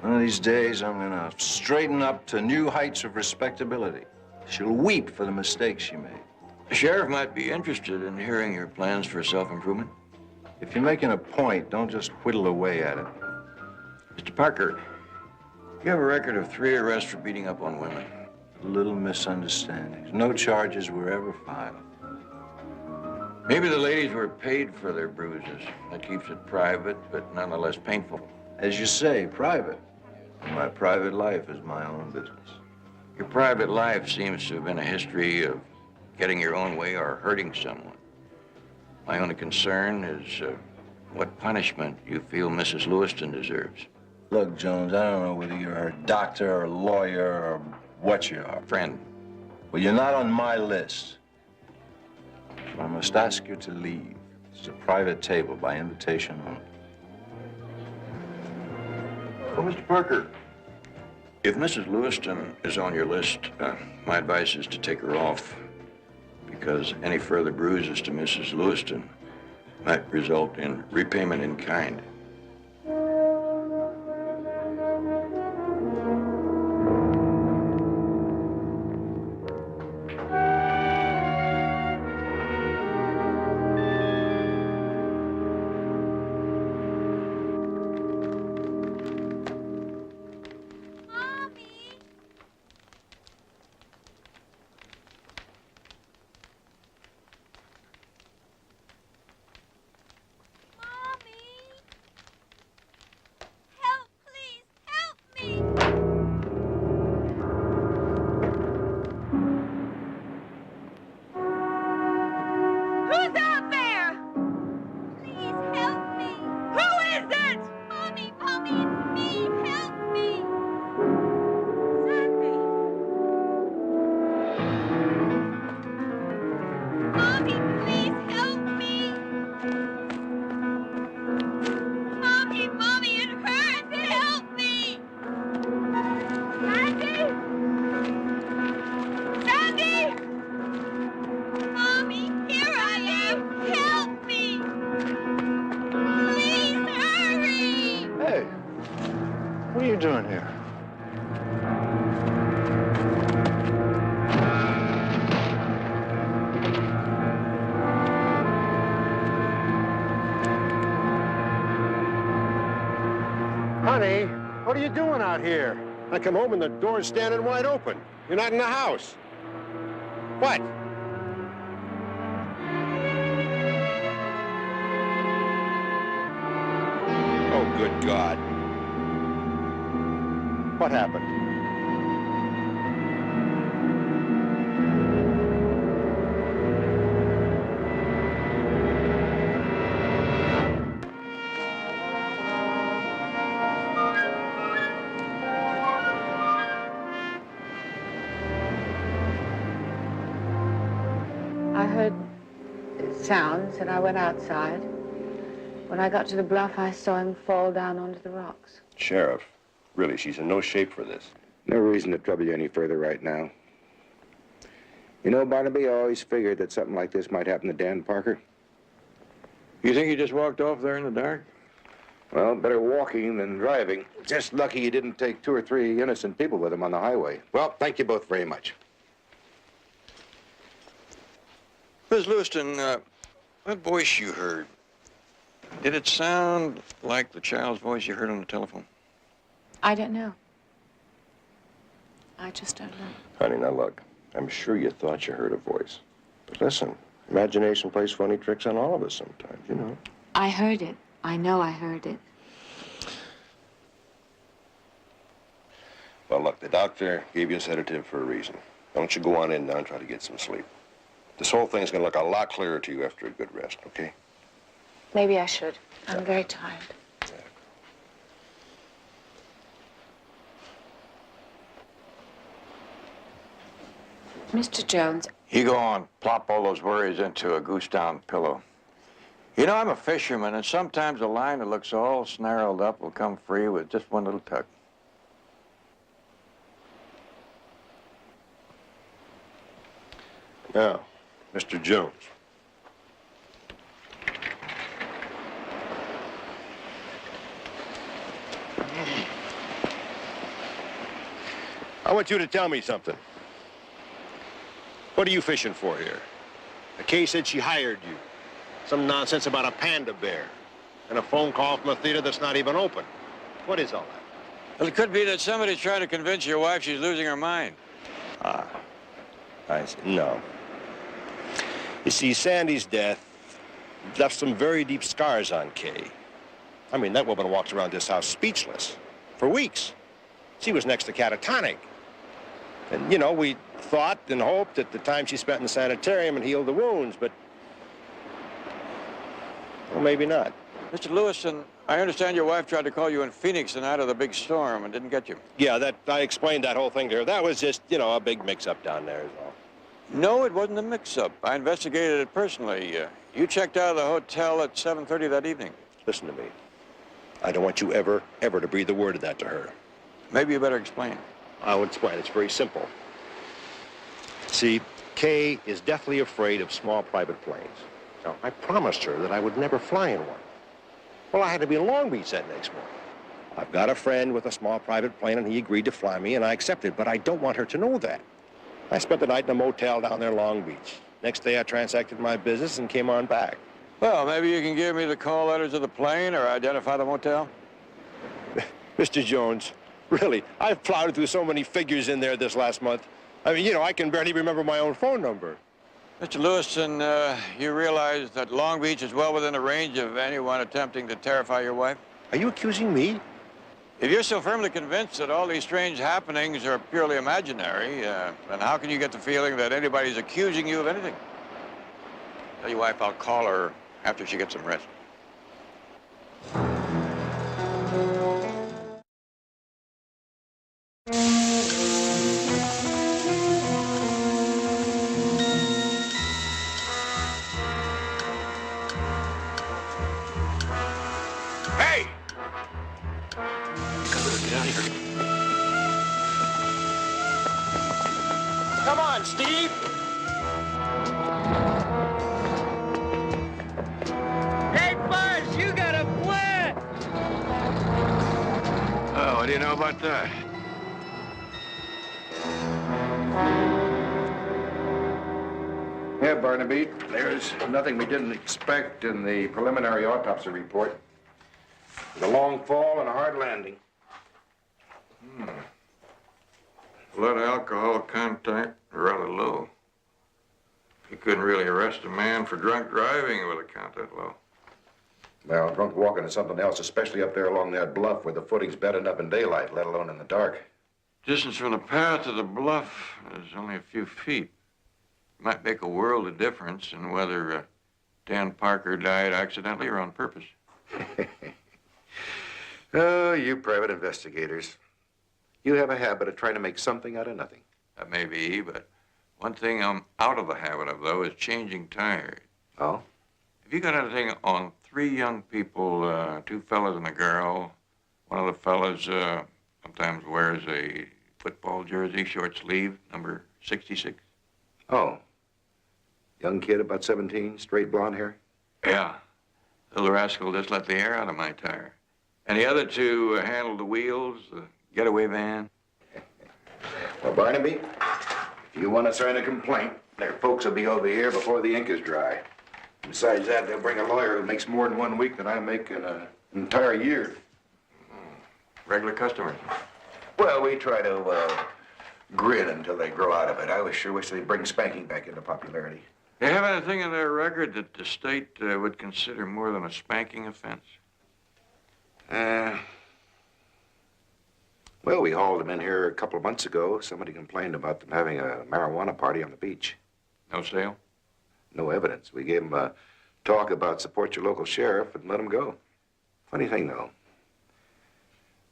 One of these days, I'm gonna straighten up to new heights of respectability. She'll weep for the mistakes she made. The sheriff might be interested in hearing your plans for self-improvement. If you're making a point, don't just whittle away at it. Mr. Parker, you have a record of 3 arrests for beating up on women. Little misunderstandings. No charges were ever filed. Maybe the ladies were paid for their bruises. That keeps it private, but nonetheless painful. As you say, private. My private life is my own business. Your private life seems to have been a history of getting your own way or hurting someone. My only concern is what punishment you feel Mrs. Lewiston deserves. Look, Jones, I don't know whether you're a doctor or a lawyer or what you are. Friend. Well, you're not on my list. So I must ask you to leave. This is a private table by invitation only. Well, Mr. Parker, if Mrs. Lewiston is on your list, my advice is to take her off, because any further bruises to Mrs. Lewiston might result in repayment in kind. What are you doing here? Honey, what are you doing out here? I come home and the door's standing wide open. You're not in the house. What? Oh, good God. What happened? I heard sounds and I went outside. When I got to the bluff, I saw him fall down onto the rocks. Sheriff, really, she's in no shape for this. No reason to trouble you any further right now. You know, Barnaby, I always figured that something like this might happen to Dan Parker. You think he just walked off there in the dark? Well, better walking than driving. Just lucky he didn't take 2 or 3 innocent people with him on the highway. Well, thank you both very much. Miss Lewiston, that voice you heard, did it sound like the child's voice you heard on the telephone? I don't know. I just don't know. Honey, now look, I'm sure you thought you heard a voice. But listen, imagination plays funny tricks on all of us sometimes, you know. I heard it. I know I heard it. Well, look, the doctor gave you a sedative for a reason. Why don't you go on in now and try to get some sleep? This whole thing's gonna look a lot clearer to you after a good rest, okay? Maybe I should. I'm very tired. Mr. Jones. You go on, plop all those worries into a goose-down pillow. You know, I'm a fisherman, and sometimes a line that looks all snarled up will come free with just one little tug. Now, Mr. Jones. I want you to tell me something. What are you fishing for here? A case said she hired you. Some nonsense about a panda bear. And a phone call from a theater that's not even open. What is all that? Well, it could be that somebody's trying to convince your wife she's losing her mind. Ah, I see. No. You see, Sandy's death left some very deep scars on Kay. I mean, that woman walks around this house speechless for weeks. She was next to catatonic. And, you know, we thought and hoped that the time she spent in the sanitarium and healed the wounds, but, well, maybe not. Mr. Lewiston, I understand your wife tried to call you in Phoenix the night of the big storm and didn't get you. Yeah, I explained that whole thing to her. That was just, you know, a big mix-up down there is all. No, it wasn't a mix-up. I investigated it personally. You checked out of the hotel at 7:30 that evening. Listen to me. I don't want you ever to breathe a word of that to her. Maybe you better explain. I'll explain. It's very simple. See, Kay is deathly afraid of small private planes. Now, I promised her that I would never fly in one. Well, I had to be in Long Beach that next morning. I've got a friend with a small private plane, and he agreed to fly me, and I accepted, but I don't want her to know that. I spent the night in a motel down there in Long Beach. Next day, I transacted my business and came on back. Well, maybe you can give me the call letters of the plane or identify the motel? Mr. Jones, really, I've plowed through so many figures in there this last month. I mean, you know, I can barely remember my own phone number. Mr. Lewiston, you realize that Long Beach is well within the range of anyone attempting to terrify your wife? Are you accusing me? If you're so firmly convinced that all these strange happenings are purely imaginary, then how can you get the feeling that anybody's accusing you of anything? Tell your wife I'll call her after she gets some rest. Hey! Get out of here. Come on, Steve! Hey, Buzz, you got a plan! Oh, do you know about that? Yeah, Barnaby, there's nothing we didn't expect in the preliminary autopsy report. A long fall and a hard landing. Blood alcohol content rather low. You couldn't really arrest a man for drunk driving with a count that low. Well, drunk walking is something else, especially up there along that bluff where the footing's bad enough in daylight, let alone in the dark. Distance from the path to the bluff is only a few feet. Might make a world of difference in whether Dan Parker died accidentally or on purpose. Oh, you private investigators. You have a habit of trying to make something out of nothing. That may be, but one thing I'm out of the habit of, though, is changing tires. Oh? If you got anything on 3 young people, 2 fellas and a girl, one of the fellas sometimes wears a football jersey, short sleeve, number 66. Oh. Young kid, about 17, straight blonde hair? Yeah. Little rascal just let the air out of my tire. And the other 2 handled the wheels, the getaway van. Well, Barnaby, if you want to sign a complaint, their folks will be over here before the ink is dry. Besides that, they'll bring a lawyer who makes more in 1 week than I make in an entire year. Regular customers. Well, we try to grin until they grow out of it. I sure wish they'd bring spanking back into popularity. They have anything in their record that the state would consider more than a spanking offense? Well, we hauled them in here a couple of months ago. Somebody complained about them having a marijuana party on the beach. No sale? No evidence. We gave them a talk about support your local sheriff and let them go. Funny thing, though.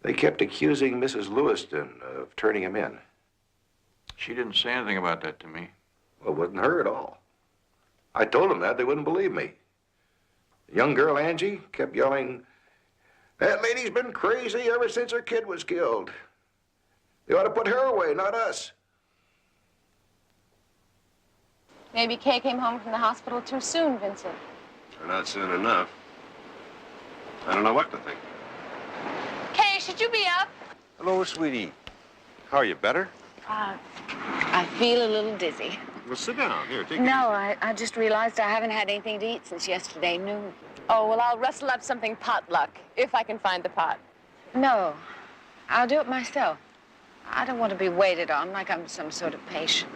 They kept accusing Mrs. Lewiston of turning him in. She didn't say anything about that to me. Well, it wasn't her at all. I told them that. They wouldn't believe me. The young girl, Angie, kept yelling, "That lady's been crazy ever since her kid was killed. They ought to put her away, not us." Maybe Kay came home from the hospital too soon, Vincent. Or not soon enough. I don't know what to think. Kay, should you be up? Hello, sweetie. How are you, better? I feel a little dizzy. Well, sit down. Here, take it No, I just realized I haven't had anything to eat since yesterday noon. Oh, well, I'll rustle up something potluck, if I can find the pot. No, I'll do it myself. I don't want to be waited on like I'm some sort of patient.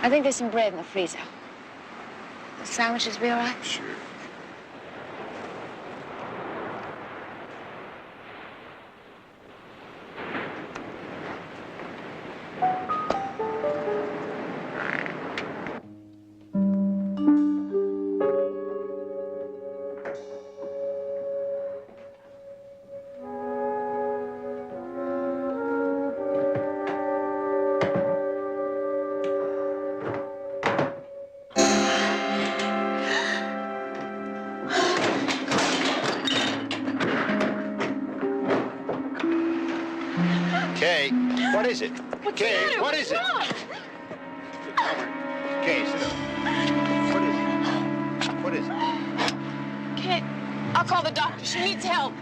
I think there's some bread in the freezer. The sandwiches be all right? Sure. Kay, what is it? What's Kay, the matter? what What's is it? wrong? Kay, sit down. What is it? What is it? Kay, I'll call the doctor. She needs help.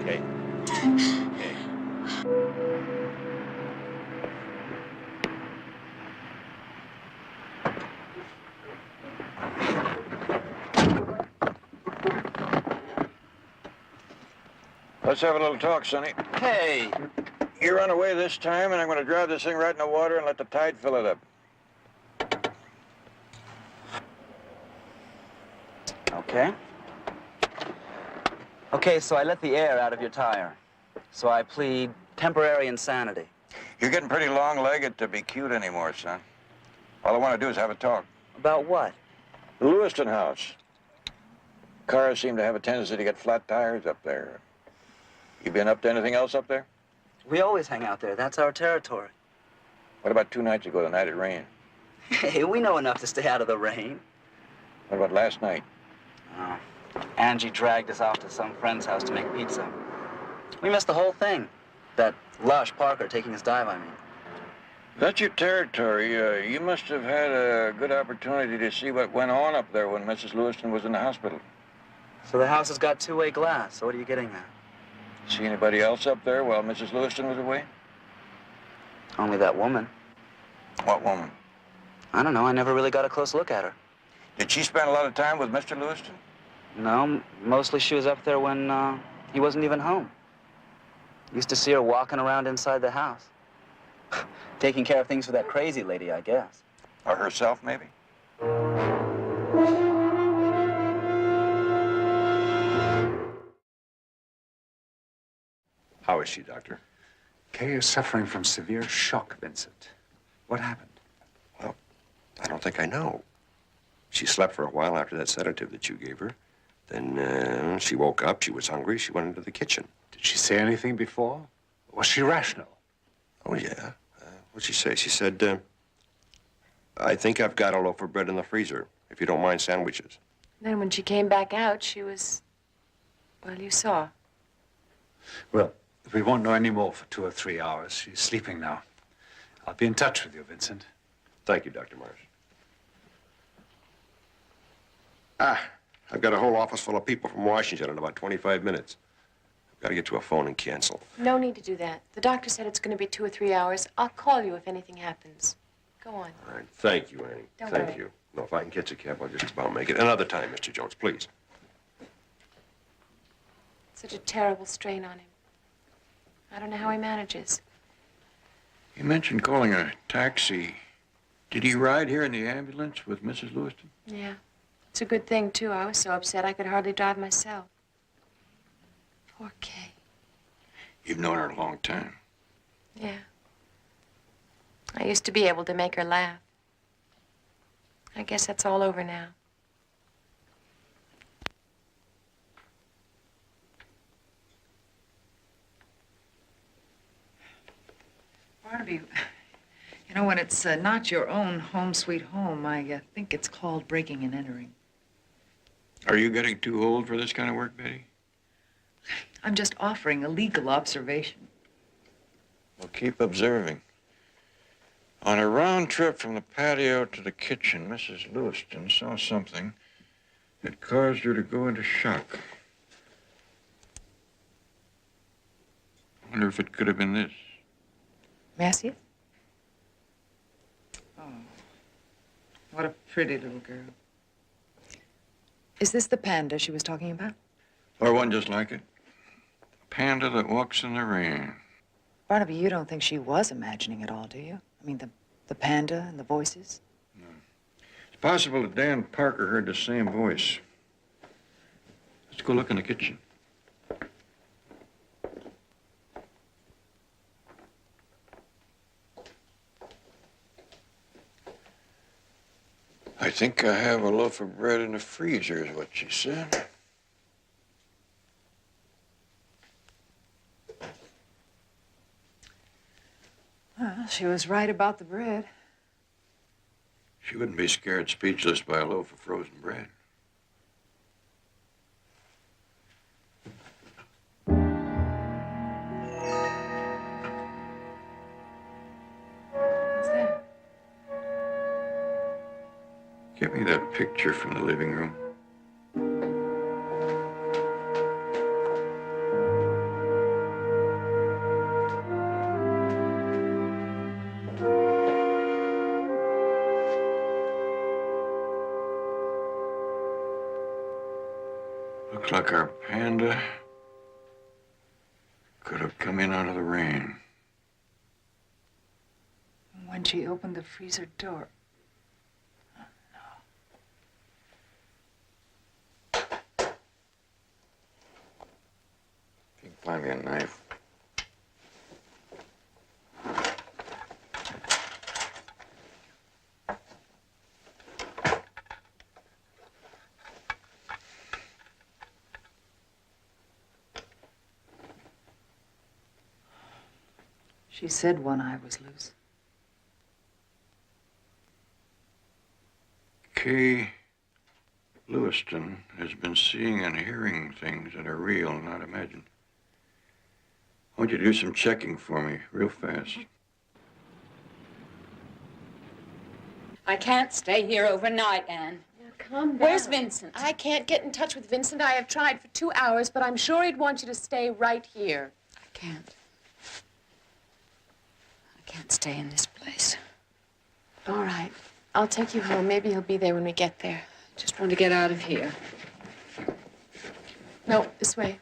Kay. Let's have a little talk, Sonny. Hey, You run away this time, and I'm going to drive this thing right in the water and let the tide fill it up. okay. Okay, so I let the air out of your tire. So I plead temporary insanity. You're getting pretty long-legged to be cute anymore, son. All I want to do is have a talk. About what? The Lewiston house. Cars seem to have a tendency to get flat tires up there. You been up to anything else up there? We always hang out there. That's our territory. What about 2 nights ago, the night it rained? Hey, we know enough to stay out of the rain. What about last night? Oh, Angie dragged us off to some friend's house to make pizza. We missed the whole thing. That lush Parker taking his dive, I mean. That's your territory. You must have had a good opportunity to see what went on up there when Mrs. Lewiston was in the hospital. So the house has got two-way glass. So what are you getting at? See anybody else up there while Mrs. Lewiston was away? Only that woman. What woman? I don't know. I never really got a close look at her. Did she spend a lot of time with Mr. Lewiston? No, mostly she was up there when he wasn't even home. Used to see her walking around inside the house. Taking care of things for that crazy lady, I guess. Or herself, maybe? How is she, Doctor? Kay is suffering from severe shock, Vincent. What happened? Well, I don't think I know. She slept for a while after that sedative that you gave her. Then she woke up, she was hungry, she went into the kitchen. Did she say anything before? Was she rational? Oh, yeah. What'd she say? She said, I think I've got a loaf of bread in the freezer, if you don't mind sandwiches. Then when she came back out, she was, well, you saw. Well, we won't know any more for 2 or 3 hours. She's sleeping now. I'll be in touch with you, Vincent. Thank you, Dr. Morris. I've got a whole office full of people from Washington in about 25 minutes. I've got to get to a phone and cancel. No need to do that. The doctor said it's going to be 2 or 3 hours. I'll call you if anything happens. Go on. All right. Thank you, Annie. Don't Thank worry. you. No, if I can catch a cab, I'll just about make it. Another time, Mr. Jones, please. Such a terrible strain on him. I don't know how he manages. He mentioned calling a taxi. Did he ride here in the ambulance with Mrs. Lewiston? Yeah. It's a good thing, too. I was so upset I could hardly drive myself. Poor Kay. You've known her a long time. Yeah. I used to be able to make her laugh. I guess that's all over now. Barnaby, you know, when it's not your own home sweet home, I think it's called breaking and entering. Are you getting too old for this kind of work, Betty? I'm just offering a legal observation. Well, keep observing. On a round trip from the patio to the kitchen, Mrs. Lewiston saw something that caused her to go into shock. I wonder if it could have been this. May I see it? Oh, what a pretty little girl. Is this the panda she was talking about? Or one just like it. A panda that walks in the rain. Barnaby, you don't think she was imagining it all, do you? I mean, the panda and the voices? It's possible that Dan Parker heard the same voice. Let's go look in the kitchen. I think I have a loaf of bread in the freezer, is what she said. Well, she was right about the bread. She wouldn't be scared speechless by a loaf of frozen bread. What's that? Get me that picture from the living room. Looks like our panda could have come in out of the rain. When she opened the freezer door. If you can find me a knife. She said one eye was loose. Kay Lewiston has been seeing and hearing things that are real, not imagined. I want you to do some checking for me, real fast. I can't stay here overnight, Anne. calm down. Where's Vincent? I can't get in touch with Vincent. I have tried for 2 hours, but I'm sure he'd want you to stay right here. I can't. I can't stay in this place. All right. I'll take you home. Maybe he'll be there when we get there. Just want to get out of here. No, this way.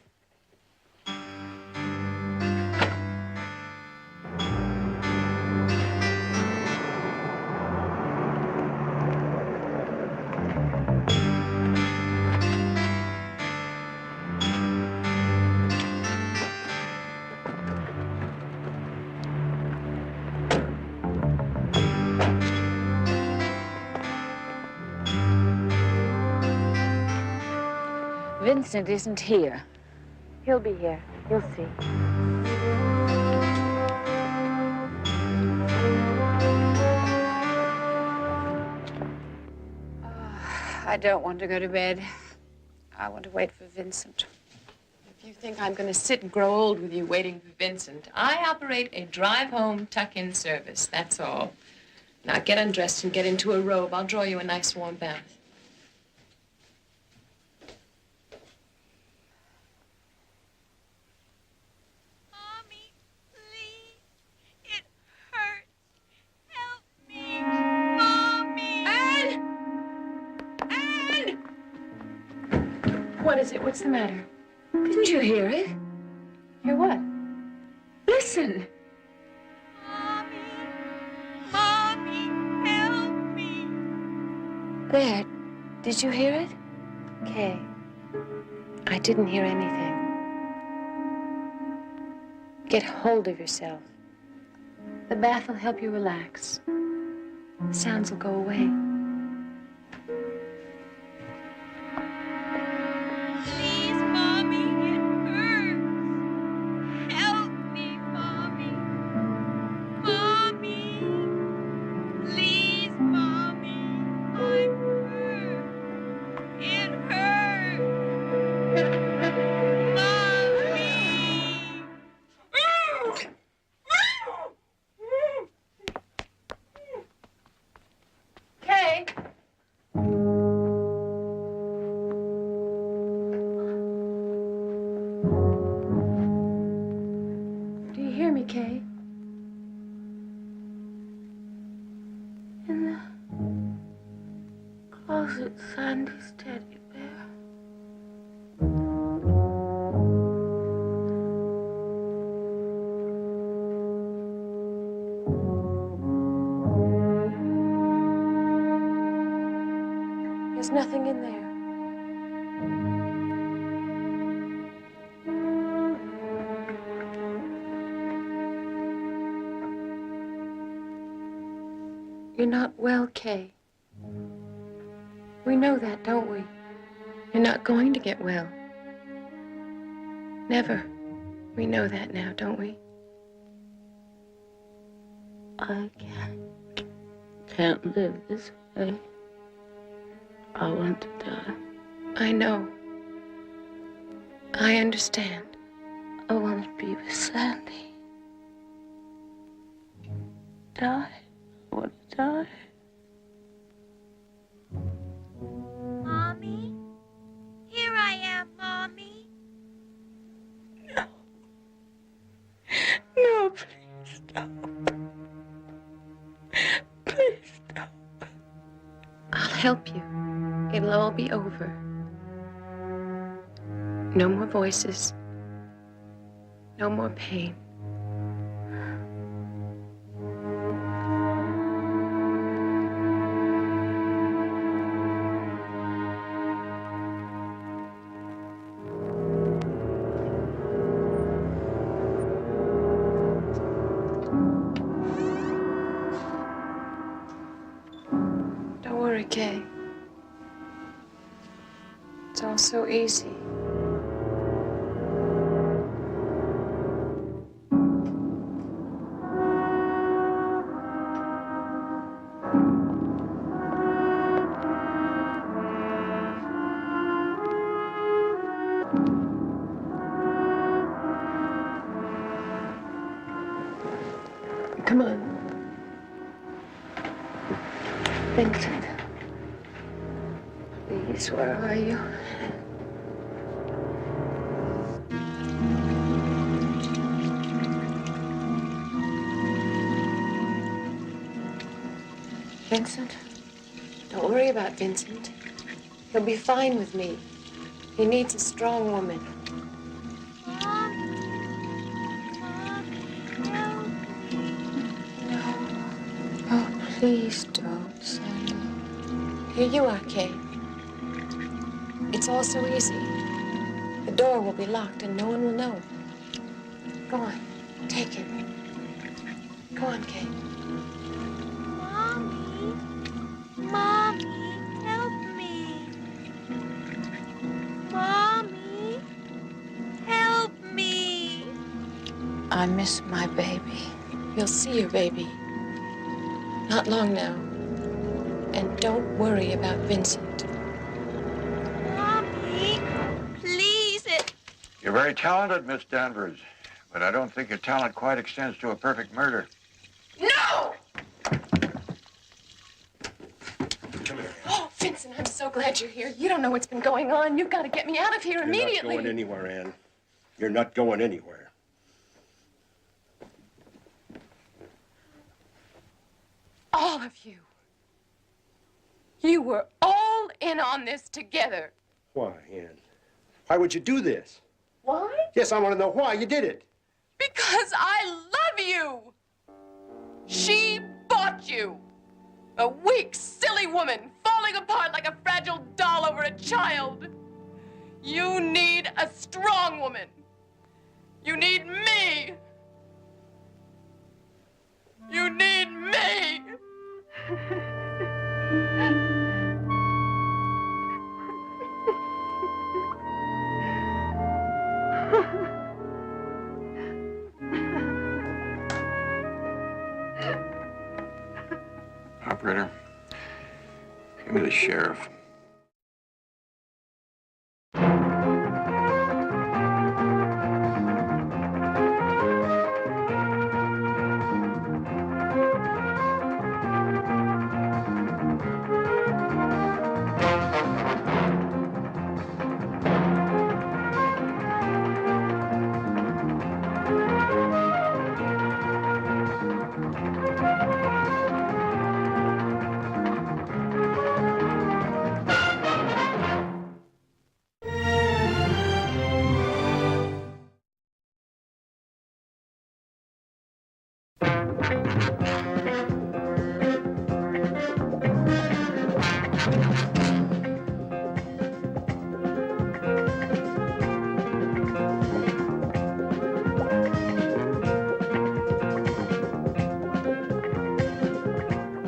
Vincent isn't here. He'll be here. You'll see. I don't want to go to bed. I want to wait for Vincent. If you think I'm going to sit and grow old with you waiting for Vincent, I operate a drive-home tuck-in service, that's all. Now get undressed and get into a robe. I'll draw you a nice warm bath. What is it? What's the matter? Didn't you hear it? Hear what? Listen. Mommy, help me. There. Did you hear it? Kay, I didn't hear anything. Get hold of yourself. The bath will help you relax. The sounds will go away. Please, Mommy, it hurts. Help me, Mommy. Mommy. Please, Mommy. I'm hurt. It hurts. Kay! Do you hear me, Kay? In the closet, Sandy's teddy bear. There's nothing in there. You're not well, Kay. We know that, don't we? You're not going to get well. Never. We know that now, don't we? I can't live this way. I want to die. I know. I understand. I want to be with Sandy. Die. I want to die. Mommy? Here I am, Mommy. No, please stop. Please stop. I'll help you. It'll all be over. No more voices. No more pain. Don't worry, Kay. It's all so easy. Come on. Vincent. where are you? Vincent? Don't worry about Vincent. He'll be fine with me. He needs a strong woman. Oh, please don't, Sandy. Here you are, Kay. It's all so easy. The door will be locked and no one will know. Go on, take him. Go on, Kay. Mommy, help me. Mommy, help me. I miss my baby. You'll see your baby. Not long now. And don't worry about Vincent. Mommy, please. You're very talented, Miss Danvers, but I don't think your talent quite extends to a perfect murder. No! Oh, Vincent, I'm so glad you're here. You don't know what's been going on. You've got to get me out of here immediately. You're not going anywhere, Ann. You're not going anywhere. All of you. You were all in on this together. Why, Ann? Why would you do this? Why? Yes, I want to know why you did it. Because I love you. She bought you. A weak, silly woman falling apart like a fragile doll over a child. You need a strong woman. You need me. You need me. Operator, give me the sheriff.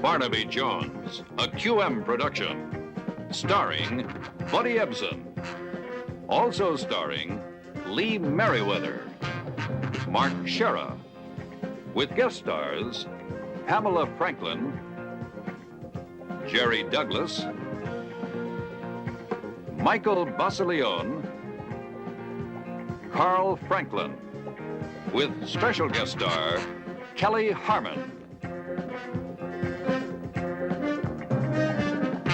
Barnaby Jones, a QM production, starring Buddy Ebsen. Also starring Lee Merriweather, Mark Shera, with guest stars Pamela Franklin, Jerry Douglas, Michael Basilione, Carl Franklin, with special guest star Kelly Harmon.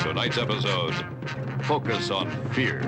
Tonight's episode, focus on fear.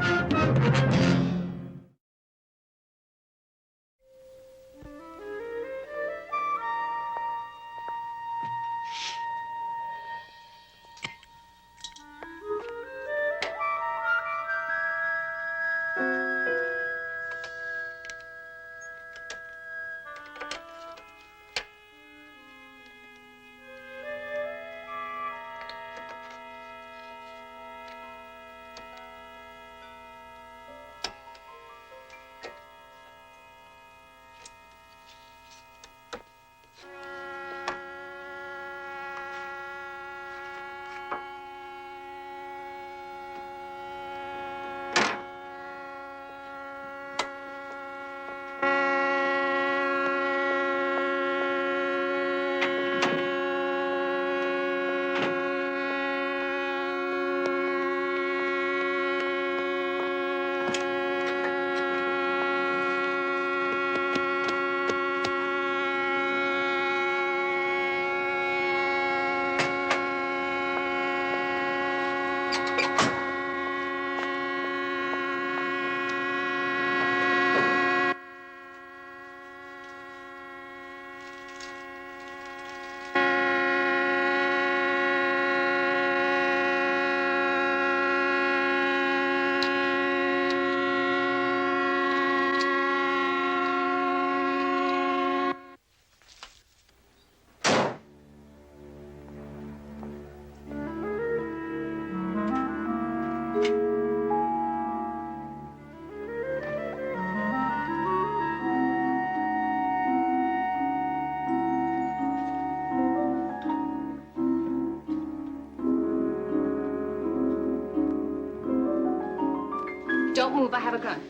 Don't move, I have a gun.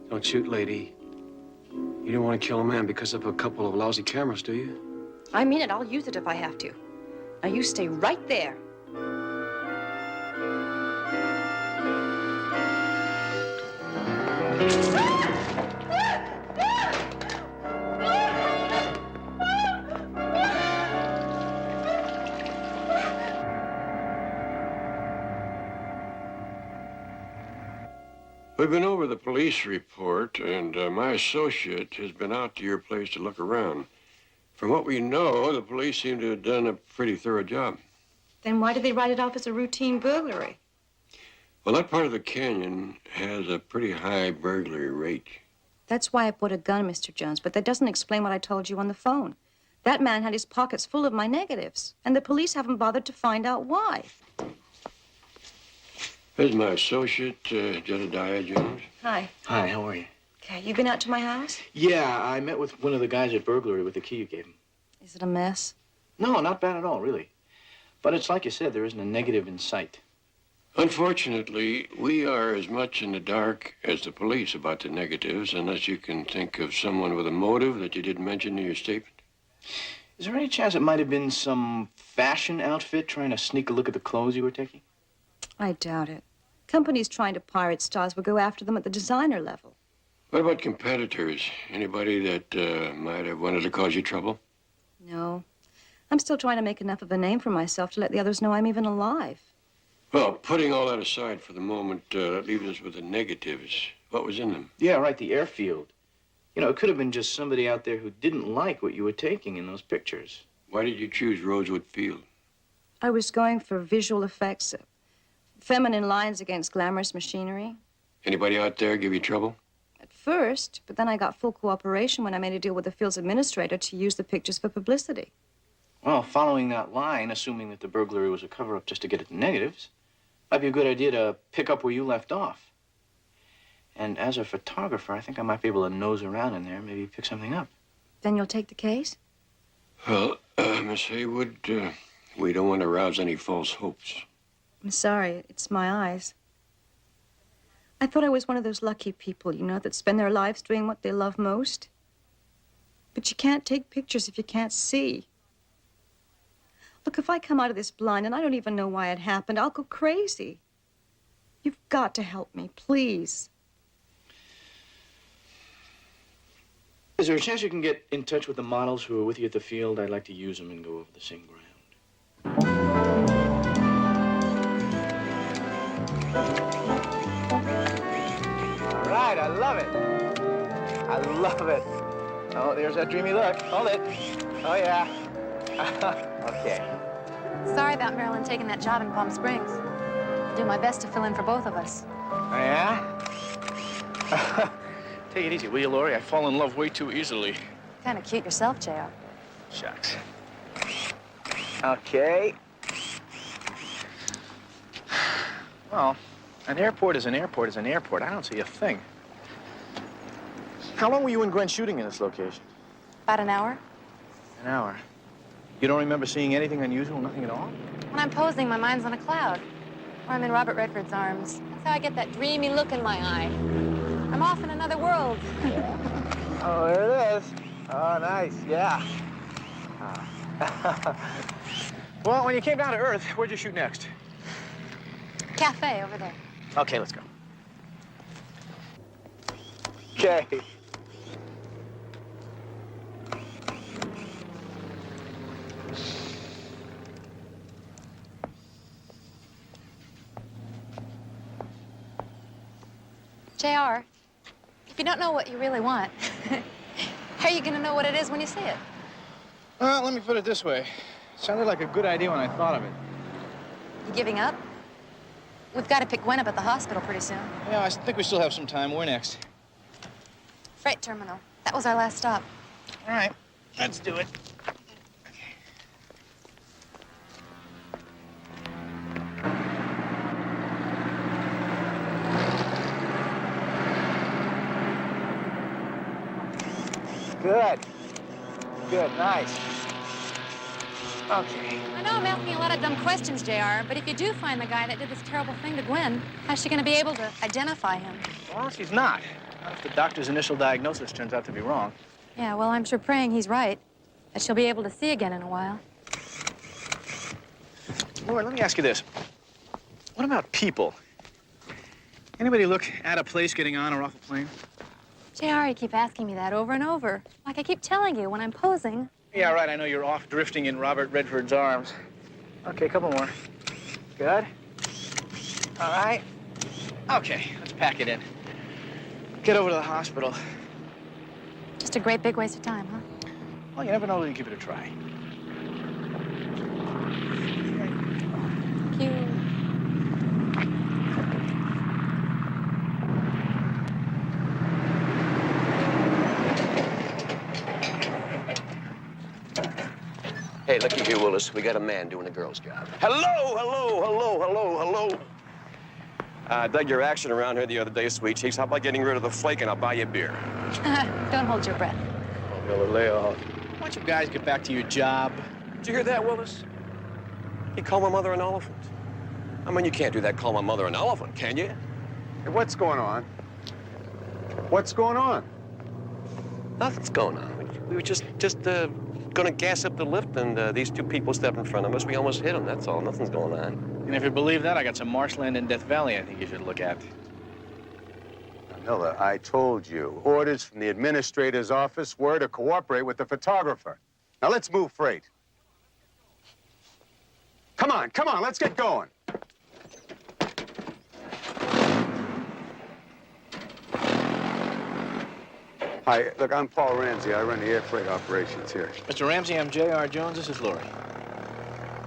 Don't shoot, lady. You don't want to kill a man because of a couple of lousy cameras, do you? I mean it. I'll use it if I have to. Now you stay right there. We've been over the police report, and my associate has been out to your place to look around. From what we know, the police seem to have done a pretty thorough job. Then why did they write it off as a routine burglary? Well, that part of the canyon has a pretty high burglary rate. That's why I bought a gun, Mr. Jones, but that doesn't explain what I told you on the phone. That man had his pockets full of my negatives, and the police haven't bothered to find out why. There's my associate, Jedediah Jones. Hi. Hi, how are you? Okay, you been out to my house? Yeah, I met with one of the guys at burglary with the key you gave him. Is it a mess? No, not bad at all, really. But it's like you said, there isn't a negative in sight. Unfortunately, we are as much in the dark as the police about the negatives, unless you can think of someone with a motive that you didn't mention in your statement. Is there any chance it might have been some fashion outfit trying to sneak a look at the clothes you were taking? I doubt it. Companies trying to pirate stars will go after them at the designer level. What about competitors? Anybody that might have wanted to cause you trouble? No. I'm still trying to make enough of a name for myself to let the others know I'm even alive. Well, putting all that aside for the moment, that leaves us with the negatives. What was in them? Yeah, right, the airfield. You know, it could have been just somebody out there who didn't like what you were taking in those pictures. Why did you choose Rosewood Field? I was going for visual effects, feminine lines against glamorous machinery. Anybody out there give you trouble? At first, but then I got full cooperation when I made a deal with the field's administrator to use the pictures for publicity. Well, following that line, assuming that the burglary was a cover-up just to get at the negatives, might be a good idea to pick up where you left off. And as a photographer, I think I might be able to nose around in there, maybe pick something up. Then you'll take the case? Well, Miss Haywood, we don't want to arouse any false hopes. I'm sorry, it's my eyes. I thought I was one of those lucky people, you know, that spend their lives doing what they love most. But you can't take pictures if you can't see. Look, if I come out of this blind and I don't even know why it happened, I'll go crazy. You've got to help me, please. Is there a chance you can get in touch with the models who were with you at the field? I'd like to use them and go over the same ground. All right, I love it. I love it. Oh, there's that dreamy look. Hold it. Oh, yeah. Okay. Sorry about Marilyn taking that job in Palm Springs. I'll do my best to fill in for both of us. Oh, yeah? Take it easy, will you, Laurie? I fall in love way too easily. Kind of cute yourself, JR. Shucks. Okay. Well, an airport is an airport is an airport. I don't see a thing. How long were you and Gwen shooting in this location? About an hour. An hour. You don't remember seeing anything unusual, nothing at all? When I'm posing, my mind's on a cloud. Or I'm in Robert Redford's arms. That's how I get that dreamy look in my eye. I'm off in another world. Oh, there it is. Oh, nice, yeah. Well, when you came down to Earth, where'd you shoot next? Cafe over there. Okay, let's go. Okay. JR, if you don't know what you really want, how are you going to know what it is when you see it? Well, let me put it this way. It sounded like a good idea when I thought of it. You giving up? We've got to pick Gwen up at the hospital pretty soon. Yeah, I think we still have some time. Where next? Freight terminal. That was our last stop. All right, let's do it. Good. Good, nice. Okay. I know I'm asking a lot of dumb questions, JR, but if you do find the guy that did this terrible thing to Gwen, how's she going to be able to identify him? Well, she's not. Not if the doctor's initial diagnosis turns out to be wrong. Yeah, well, I'm sure praying he's right, that she'll be able to see again in a while. Laura, let me ask you this. What about people? Anybody look out of place getting on or off a plane? JR, you keep asking me that over and over. Like I keep telling you when I'm posing. Yeah, right. I know you're off drifting in Robert Redford's arms. Okay, a couple more. Good. All right. Okay, let's pack it in. Get over to the hospital. Just a great big waste of time, huh? Well, you never know till you give it a try. Thank you. Hey, looky here, Willis. We got a man doing a girl's job. Hello. Dug your action around here the other day, sweet cheeks. How about getting rid of the flake and I'll buy you a beer? Don't hold your breath. Oh, Galileo. Why don't you guys get back to your job? Did you hear that, Willis? He called my mother an elephant. I mean, you can't do that, call my mother an elephant, can you? Hey, what's going on? What's going on? Nothing's going on. We were just gonna gas up the lift, and these two people stepped in front of us. We almost hit them, that's all. Nothing's going on. And if you believe that, I got some marshland in Death Valley I think you should look at. Miller, I told you. Orders from the administrator's office were to cooperate with the photographer. Now let's move freight. Come on, let's get going. Hi, look, I'm Paul Ramsey. I run the air freight operations here. Mr. Ramsey, I'm J.R. Jones. This is Lori.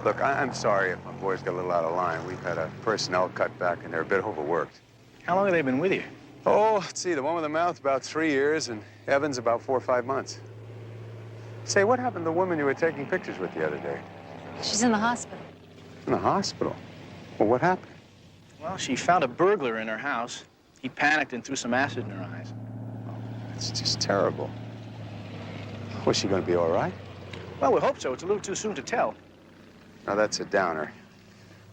Look, I'm sorry if my boys got a little out of line. We've had a personnel cutback, and they're a bit overworked. How long have they been with you? Oh, let's see, the one with the mouth about 3 years, and Evans about 4 or 5 months. Say, what happened to the woman you were taking pictures with the other day? She's in the hospital. In the hospital? Well, what happened? Well, she found a burglar in her house. He panicked and threw some acid in her eyes. It's just terrible. Was she going to be all right? Well, we hope so. It's a little too soon to tell. Now, that's a downer.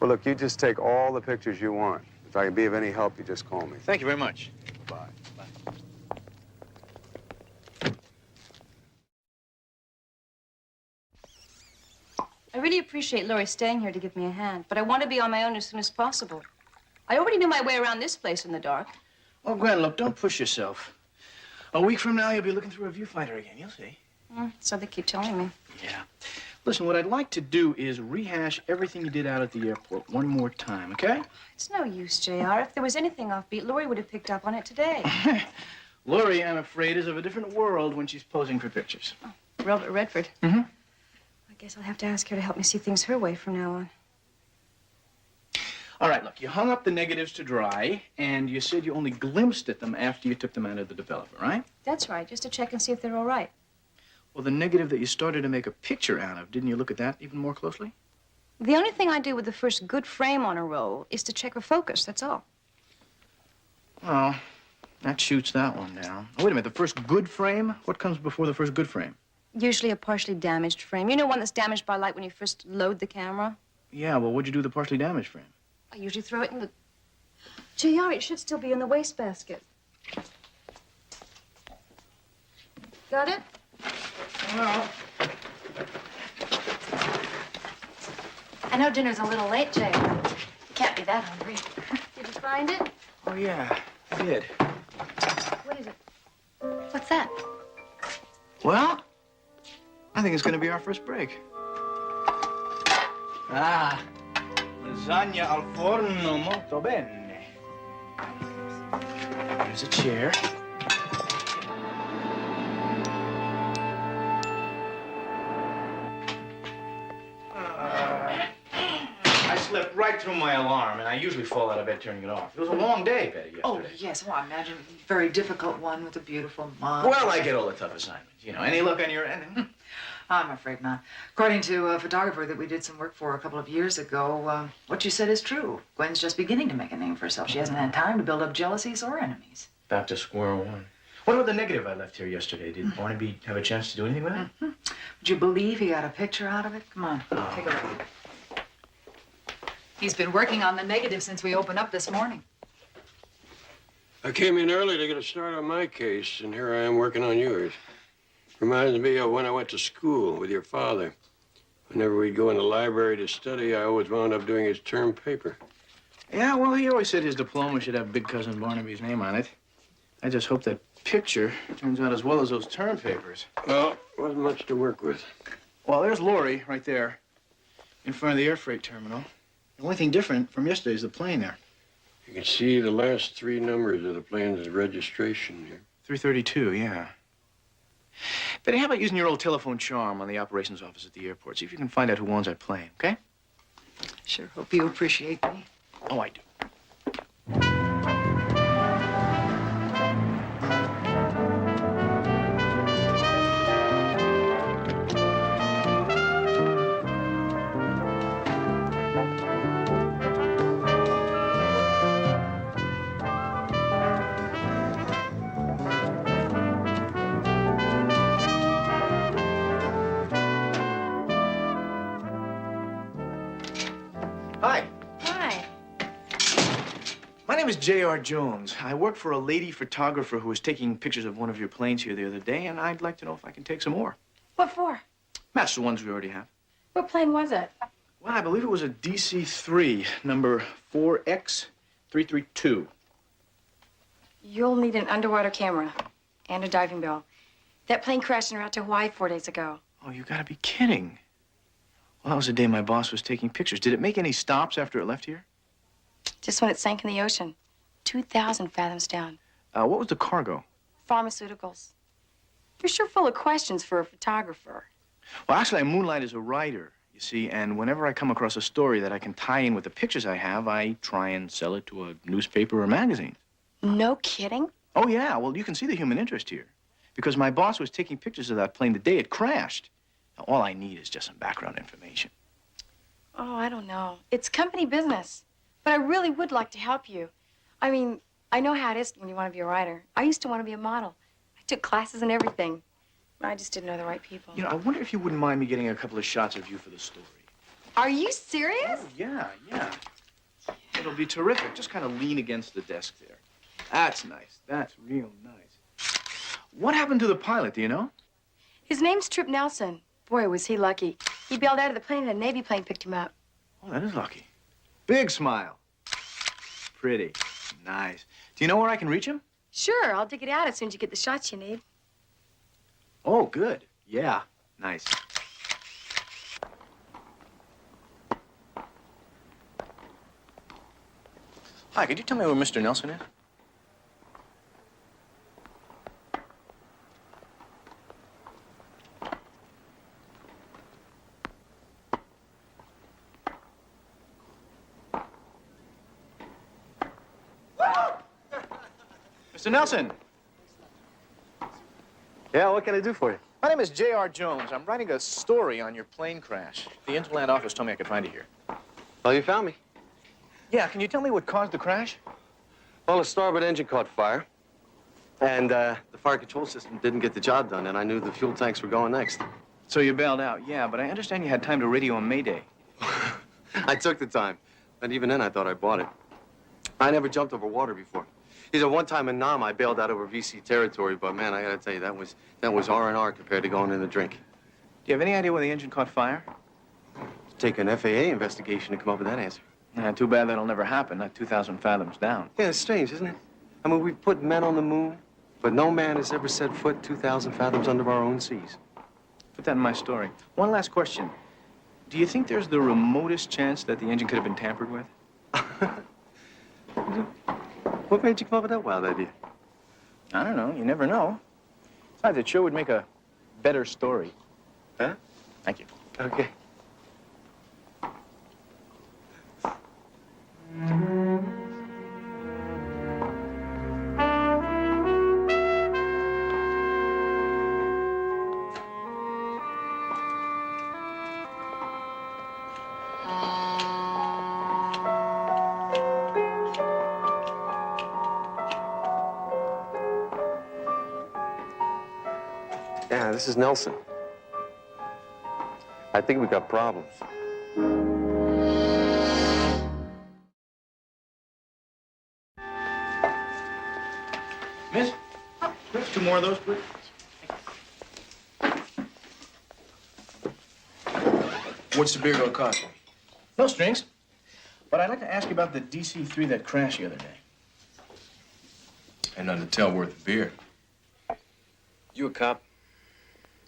Well, look, you just take all the pictures you want. If I can be of any help, you just call me. Thank you very much. Bye. I really appreciate Laurie staying here to give me a hand, but I want to be on my own as soon as possible. I already knew my way around this place in the dark. Oh, Gwen, look, don't push yourself. A week from now, you'll be looking through a viewfinder again. You'll see. So they keep telling me. Yeah. Listen, what I'd like to do is rehash everything you did out at the airport one more time, okay? It's no use, JR. If there was anything offbeat, Laurie would have picked up on it today. Laurie, I'm afraid, is of a different world when she's posing for pictures. Oh, Robert Redford. Mm-hmm. I guess I'll have to ask her to help me see things her way from now on. All right, look, you hung up the negatives to dry, and you said you only glimpsed at them after you took them out of the developer, right? That's right, just to check and see if they're all right. Well, the negative that you started to make a picture out of, didn't you look at that even more closely? The only thing I do with the first good frame on a roll is to check for focus, that's all. Well, that shoots that one down. Oh, wait a minute, the first good frame? What comes before the first good frame? Usually a partially damaged frame. You know, one that's damaged by light when you first load the camera? Yeah, well, what'd you do with the partially damaged frame? I usually throw it in the... JR, it should still be in the wastebasket. Got it? Well... I know dinner's a little late, JR. You can't be that hungry. Did you find it? Oh, yeah, I did. What is it? What's that? Well, I think it's going to be our first break. Ah, lasagna al forno molto bene. Here's a chair. I slept right through my alarm, and I usually fall out of bed turning it off. It was a long day, Betty, yesterday. Oh, yes. Well, I imagine a very difficult one with a beautiful mom. Well, I get all the tough assignments. You know, any luck on your end? I'm afraid not. According to a photographer that we did some work for a couple of years ago, what you said is true. Gwen's just beginning to make a name for herself. She hasn't had time to build up jealousies or enemies. Back to square one. What about the negative I left here yesterday? Did Barnaby have a chance to do anything with it? Would you believe he got a picture out of it? Come on, take a look. He's been working on the negative since we opened up this morning. I came in early to get a start on my case, and here I am working on yours. Reminds me of when I went to school with your father. Whenever we'd go in the library to study, I always wound up doing his term paper. Yeah, well, he always said his diploma should have Big Cousin Barnaby's name on it. I just hope that picture turns out as well as those term papers. Well, wasn't much to work with. Well, there's Lori right there in front of the air freight terminal. The only thing different from yesterday is the plane there. You can see the last 3 numbers of the plane's registration here. 332, yeah. Betty, how about using your old telephone charm on the operations office at the airport? See if you can find out who owns that plane, okay? Sure hope you appreciate me. Oh, I do. Hi. Hi. My name is J.R. Jones. I work for a lady photographer who was taking pictures of one of your planes here the other day, and I'd like to know if I can take some more. What for? Match the ones we already have. What plane was it? Well, I believe it was a DC-3, number 4X332. You'll need an underwater camera and a diving bell. That plane crashed en route to Hawaii 4 days ago. Oh, you gotta be kidding. Well, that was the day my boss was taking pictures. Did it make any stops after it left here? Just when it sank in the ocean. 2,000 fathoms down. What was the cargo? Pharmaceuticals. You're sure full of questions for a photographer. Well, actually, I moonlight as a writer, you see, and whenever I come across a story that I can tie in with the pictures I have, I try and sell it to a newspaper or magazine. No kidding? Oh, yeah. Well, you can see the human interest here. Because my boss was taking pictures of that plane the day it crashed. Now, all I need is just some background information. Oh, I don't know. It's company business. But I really would like to help you. I mean, I know how it is when you want to be a writer. I used to want to be a model. I took classes and everything. I just didn't know the right people. You know, I wonder if you wouldn't mind me getting a couple of shots of you for the story. Are you serious? Oh, yeah. It'll be terrific. Just kind of lean against the desk there. That's nice. That's real nice. What happened to the pilot, do you know? His name's Trip Nelson. Boy, was he lucky. He bailed out of the plane and a Navy plane picked him up. Oh, that is lucky. Big smile. Pretty. Nice. Do you know where I can reach him? Sure, I'll dig it out as soon as you get the shots you need. Oh, good. Yeah. Nice. Hi, could you tell me where Mr. Nelson is? Mr. Nelson. Yeah, what can I do for you? My name is J.R. Jones. I'm writing a story on your plane crash. The Interland office told me I could find you here. Well, you found me. Yeah, can you tell me what caused the crash? Well, the starboard engine caught fire. And the fire control system didn't get the job done, and I knew the fuel tanks were going next. So you bailed out, yeah, but I understand you had time to radio a Mayday. I took the time, but even then I thought I bought it. I never jumped over water before. He said one time in Nam I bailed out over VC territory, but man, I gotta tell you, that was R&R compared to going in the drink. Do you have any idea why the engine caught fire? Take an FAA investigation to come up with that answer. Too bad that'll never happen, not 2,000 fathoms down. Yeah, it's strange, isn't it? I mean, we've put men on the moon, but no man has ever set foot 2,000 fathoms under our own seas. Put that in my story. One last question. Do you think there's the remotest chance that the engine could have been tampered with? What made you come up with that wild idea? I don't know. You never know. Besides, it sure would make a better story. Huh? Thank you. Okay. Yeah, this is Nelson. I think we got problems. Miss, there's 2 more of those, please. What's the beer gonna cost me? No strings. But I'd like to ask you about the DC-3 that crashed the other day. Ain't nothing to tell worth of beer. You a cop?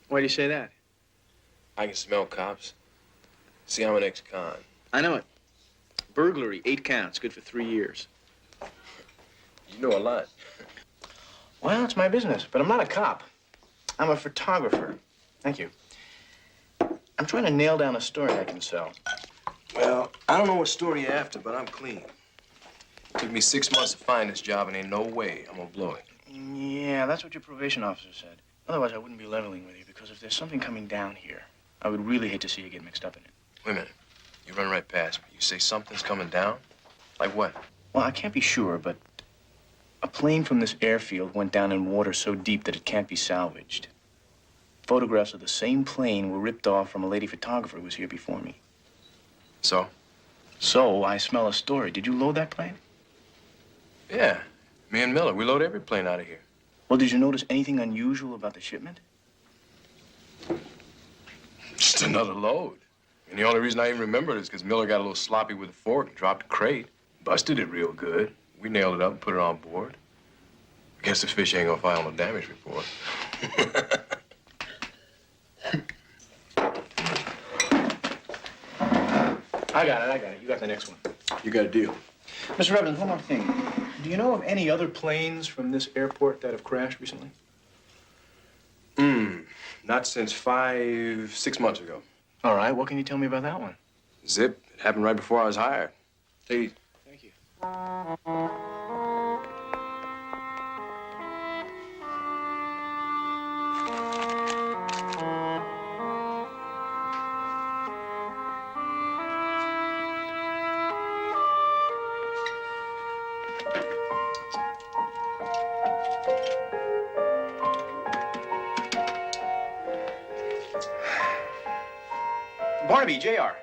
Why do you say that? I can smell cops. See, I'm an ex-con. I know it. Burglary, 8 counts, good for 3 years. You know a lot. Well, it's my business, but I'm not a cop. I'm a photographer. Thank you. I'm trying to nail down a story I can sell. Well, I don't know what story you're after, but I'm clean. It took me 6 months to find this job, and ain't no way I'm gonna blow it. Yeah, that's what your probation officer said. Otherwise, I wouldn't be leveling with you, because if there's something coming down here, I would really hate to see you get mixed up in it. Wait a minute. You run right past me. You say something's coming down? Like what? Well, I can't be sure, but a plane from this airfield went down in water so deep that it can't be salvaged. Photographs of the same plane were ripped off from a lady photographer who was here before me. So? So, I smell a story. Did you load that plane? Yeah. Me and Miller, we load every plane out of here. Well, did you notice anything unusual about the shipment? Just another load. And the only reason I even remember it is because Miller got a little sloppy with a fork and dropped a crate. Busted it real good. We nailed it up and put it on board. I guess the fish ain't gonna file no damage report. I got it. You got the next one. You got a deal. Mr. Evans, one more thing. Do you know of any other planes from this airport that have crashed recently? Not since 6 months ago. All right, what can you tell me about that one? Zip, it happened right before I was hired. Take it. Thank you. Barnaby, J.R.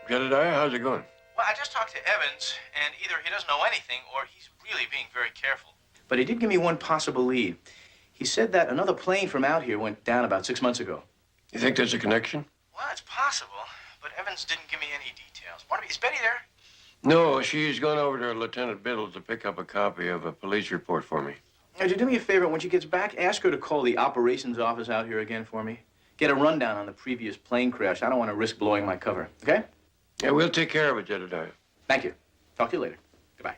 Jedediah, how's it going? Well, I just talked to Evans, and either he doesn't know anything or he's really being very careful. But he did give me one possible lead. He said that another plane from out here went down about 6 months ago. You think there's a connection? Well, it's possible, but Evans didn't give me any details. Barnaby, is Betty there? No, she's gone over to Lieutenant Biddle to pick up a copy of a police report for me. Would you do me a favor? When she gets back, ask her to call the operations office out here again for me. Get a rundown on the previous plane crash. I don't want to risk blowing my cover, okay? Yeah, we'll take care of it, Jedediah. Thank you. Talk to you later. Goodbye.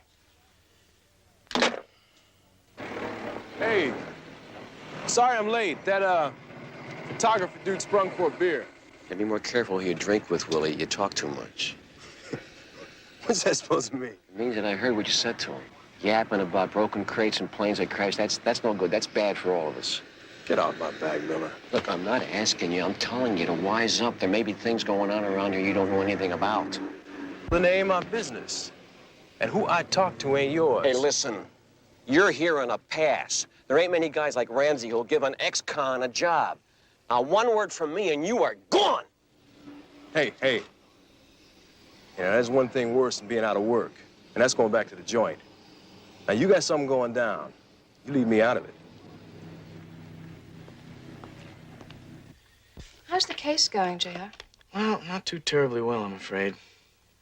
Hey, sorry I'm late. That, photographer dude sprung for a beer. Yeah, be more careful who you drink with, Willie. You talk too much. What's that supposed to mean? It means that I heard what you said to him. Yapping about broken crates and planes that crashed. That's no good. That's bad for all of us. Get off my bag, Miller. Look, I'm not asking you. I'm telling you to wise up. There may be things going on around here you don't know anything about. The name of business. And who I talk to ain't yours. Hey, listen. You're here on a pass. There ain't many guys like Ramsey who'll give an ex-con a job. Now, one word from me and you are gone. Hey. Yeah, there's one thing worse than being out of work. And that's going back to the joint. Now, you got something going down. You leave me out of it. How's the case going, J.R.? Well, not too terribly well, I'm afraid.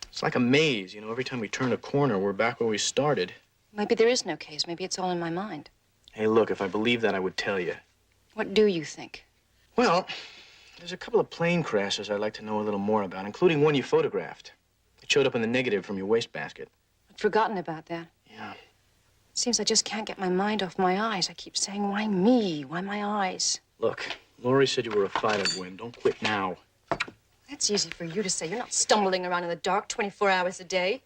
It's like a maze, you know. Every time we turn a corner, we're back where we started. Maybe there is no case. Maybe it's all in my mind. Hey, look, if I believed that, I would tell you. What do you think? Well, there's a couple of plane crashes I'd like to know a little more about, including one you photographed. It showed up in the negative from your wastebasket. I'd forgotten about that. Yeah. It seems I just can't get my mind off my eyes. I keep saying, why me? Why my eyes? Look, Laurie said you were a fighter, Gwen. Don't quit now. That's easy for you to say. You're not stumbling around in the dark 24 hours a day.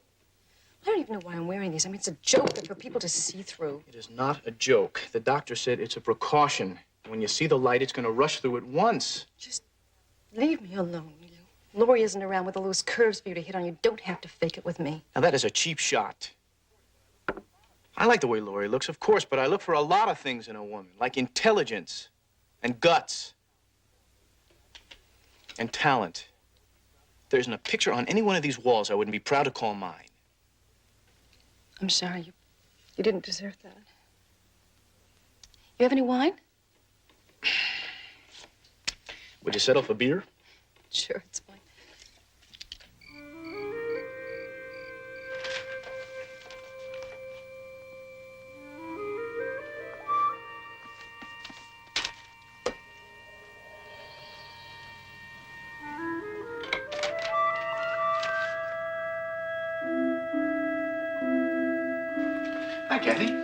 I don't even know why I'm wearing these. I mean, it's a joke for people to see through. It is not a joke. The doctor said it's a precaution. When you see the light, it's going to rush through at once. Just leave me alone, will you? Laurie isn't around with all those curves for you to hit on. You don't have to fake it with me. Now, that is a cheap shot. I like the way Laurie looks, of course, but I look for a lot of things in a woman, like intelligence and guts and talent. There isn't a picture on any one of these walls I wouldn't be proud to call mine. I'm sorry. You didn't deserve that. You have any wine? Would you settle for beer? Sure, it's fine. Hi, Kathy.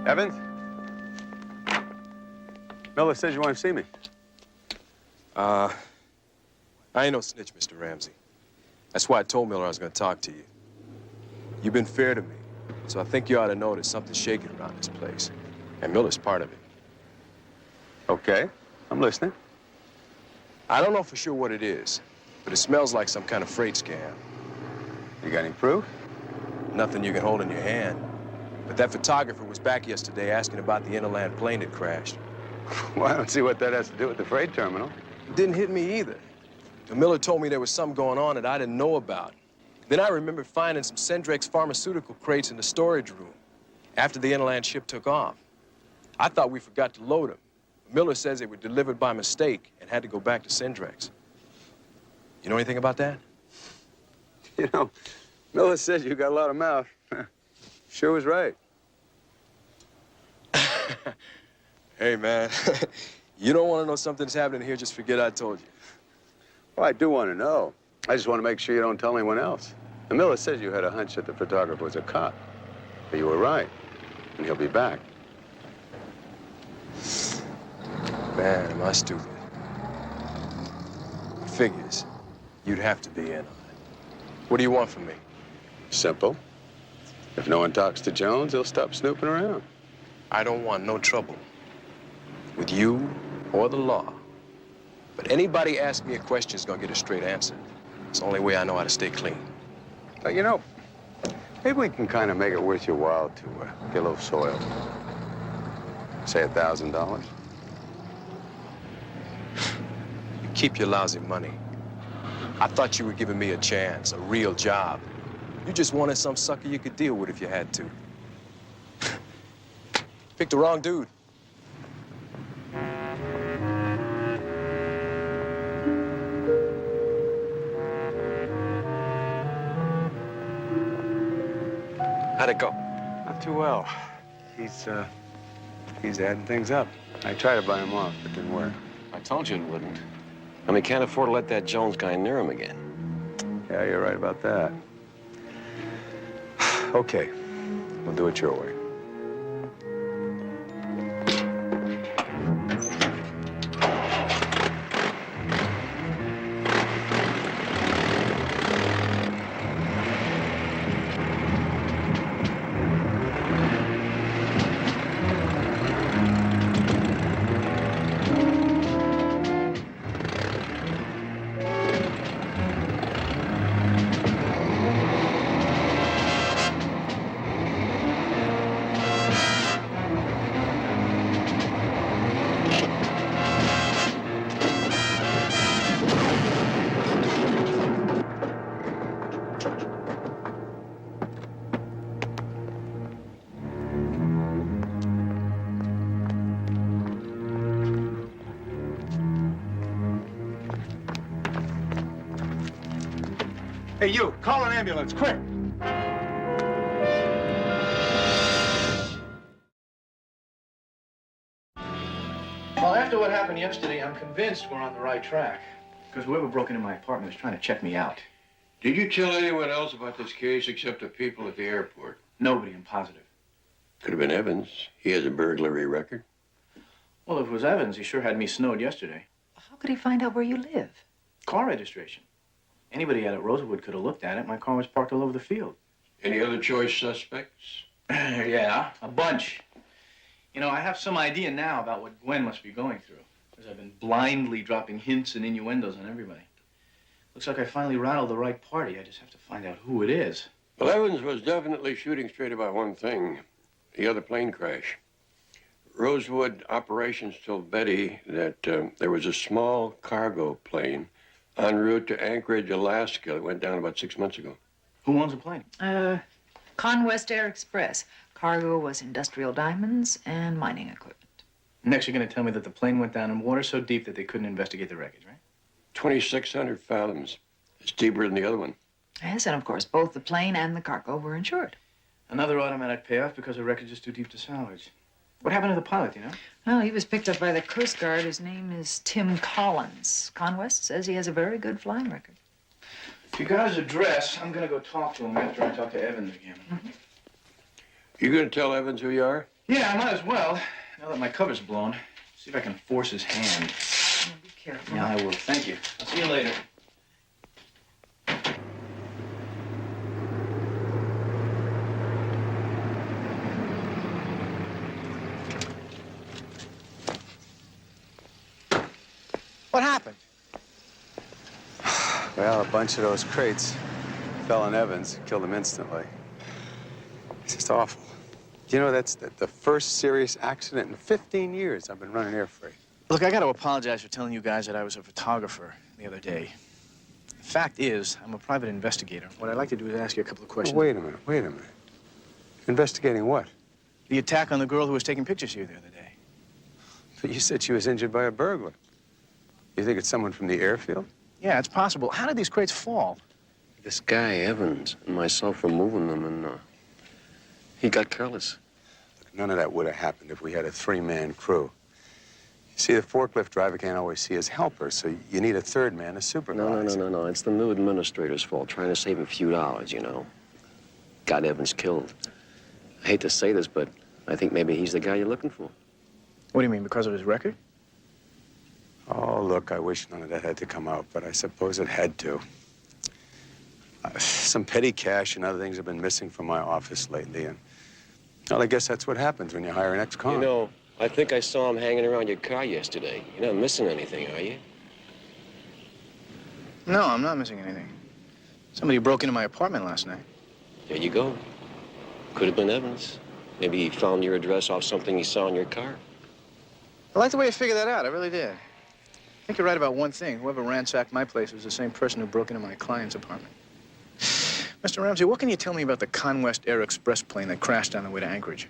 Evans? Miller says you want to see me. I ain't no snitch, Mr. Ramsey. That's why I told Miller I was going to talk to you. You've been fair to me, so I think you ought to know there's something shaking around this place. And Miller's part of it. Okay, I'm listening. I don't know for sure what it is, but it smells like some kind of freight scam. You got any proof? Nothing you can hold in your hand. But that photographer was back yesterday asking about the interland plane that crashed. Well, I don't see what that has to do with the freight terminal. It didn't hit me either. The Miller told me there was something going on that I didn't know about. Then I remembered finding some Sendrex pharmaceutical crates in the storage room after the interland ship took off. I thought we forgot to load them. Miller says they were delivered by mistake and had to go back to Sendrex. You know anything about that? You know, Miller says you got a lot of mouth. Sure was right. Hey, man, you don't want to know something's happening here, just forget I told you. Well, I do want to know. I just want to make sure you don't tell anyone else. And Miller says you had a hunch that the photographer was a cop. But you were right, and he'll be back. Man, am I stupid. Figures. You'd have to be in on it. What do you want from me? Simple. If no one talks to Jones, he'll stop snooping around. I don't want no trouble with you or the law. But anybody ask me a question is gonna get a straight answer. It's the only way I know how to stay clean. But you know, maybe we can kind of make it worth your while to get a little soil. Say $1,000. You keep your lousy money. I thought you were giving me a chance, a real job. You just wanted some sucker you could deal with if you had to. Picked the wrong dude. How'd it go? Not too well. He's adding things up. I tried to buy him off, but it didn't work. I told you it wouldn't. And we can't afford to let that Jones guy near him again. Yeah, you're right about that. Okay, we'll do it your way. Hey, you, call an ambulance, quick! after what happened yesterday, I'm convinced we're on the right track. Because whoever broke into my apartment is trying to check me out. Did you tell anyone else about this case except the people at the airport? Nobody, I'm positive. Could have been Evans. He has a burglary record. Well, if it was Evans, he sure had me snowed yesterday. How could he find out where you live? Car registration. Anybody out at Rosewood could have looked at it. My car was parked all over the field. Any other choice suspects? Yeah, a bunch. You know, I have some idea now about what Gwen must be going through. Because I've been blindly dropping hints and innuendos on everybody. Looks like I finally rattled the right party. I just have to find out who it is. Well, Evans was definitely shooting straight about one thing. The other plane crash. Rosewood operations told Betty that there was a small cargo plane en route to Anchorage, Alaska that went down about 6 months ago. Who owns the plane? Conwest Air Express. Cargo was industrial diamonds and mining equipment. Next, you're going to tell me that the plane went down in water so deep that they couldn't investigate the wreckage, right? 2,600 fathoms. It's deeper than the other one. Yes, and of course, both the plane and the cargo were insured. Another automatic payoff because the wreckage is too deep to salvage. What happened to the pilot, you know? Well, he was picked up by the Coast Guard. His name is Tim Collins. Conwest says he has a very good flying record. If you got his address, I'm going to go talk to him after I talk to Evans again. You going to tell Evans who you are? Yeah, I might as well. Now that my cover's blown, see if I can force his hand. Be careful. Yeah, I will. Thank you. I'll see you later. What happened? Well, a bunch of those crates fell on Evans, killed him instantly. It's just awful. You know, that's the first serious accident in 15 years I've been running air freight. Look, I got to apologize for telling you guys that I was a photographer the other day. The fact is, I'm a private investigator. What I'd like to do is ask you a couple of questions. Well, wait a minute. Investigating what? The attack on the girl who was taking pictures here the other day. But you said she was injured by a burglar. You think it's someone from the airfield? Yeah, it's possible. How did these crates fall? This guy, Evans, and myself were moving them, and he got careless. Look, none of that would have happened if we had a three-man crew. You see, the forklift driver can't always see his helper, so you need a third man to supervise. No. It's the new administrator's fault, trying to save a few dollars, you know. Got Evans killed. I hate to say this, but I think maybe he's the guy you're looking for. What do you mean, because of his record? Oh, look, I wish none of that had to come out, but I suppose it had to. Some petty cash and other things have been missing from my office lately, and, well, I guess that's what happens when you hire an ex-con. You know, I think I saw him hanging around your car yesterday. You're not missing anything, are you? No, I'm not missing anything. Somebody broke into my apartment last night. There you go. Could have been Evans. Maybe he found your address off something he saw in your car. I like the way you figured that out. I really did. I think you're right about one thing. Whoever ransacked my place was the same person who broke into my client's apartment. Mr. Ramsey, what can you tell me about the Conwest Air Express plane that crashed on the way to Anchorage?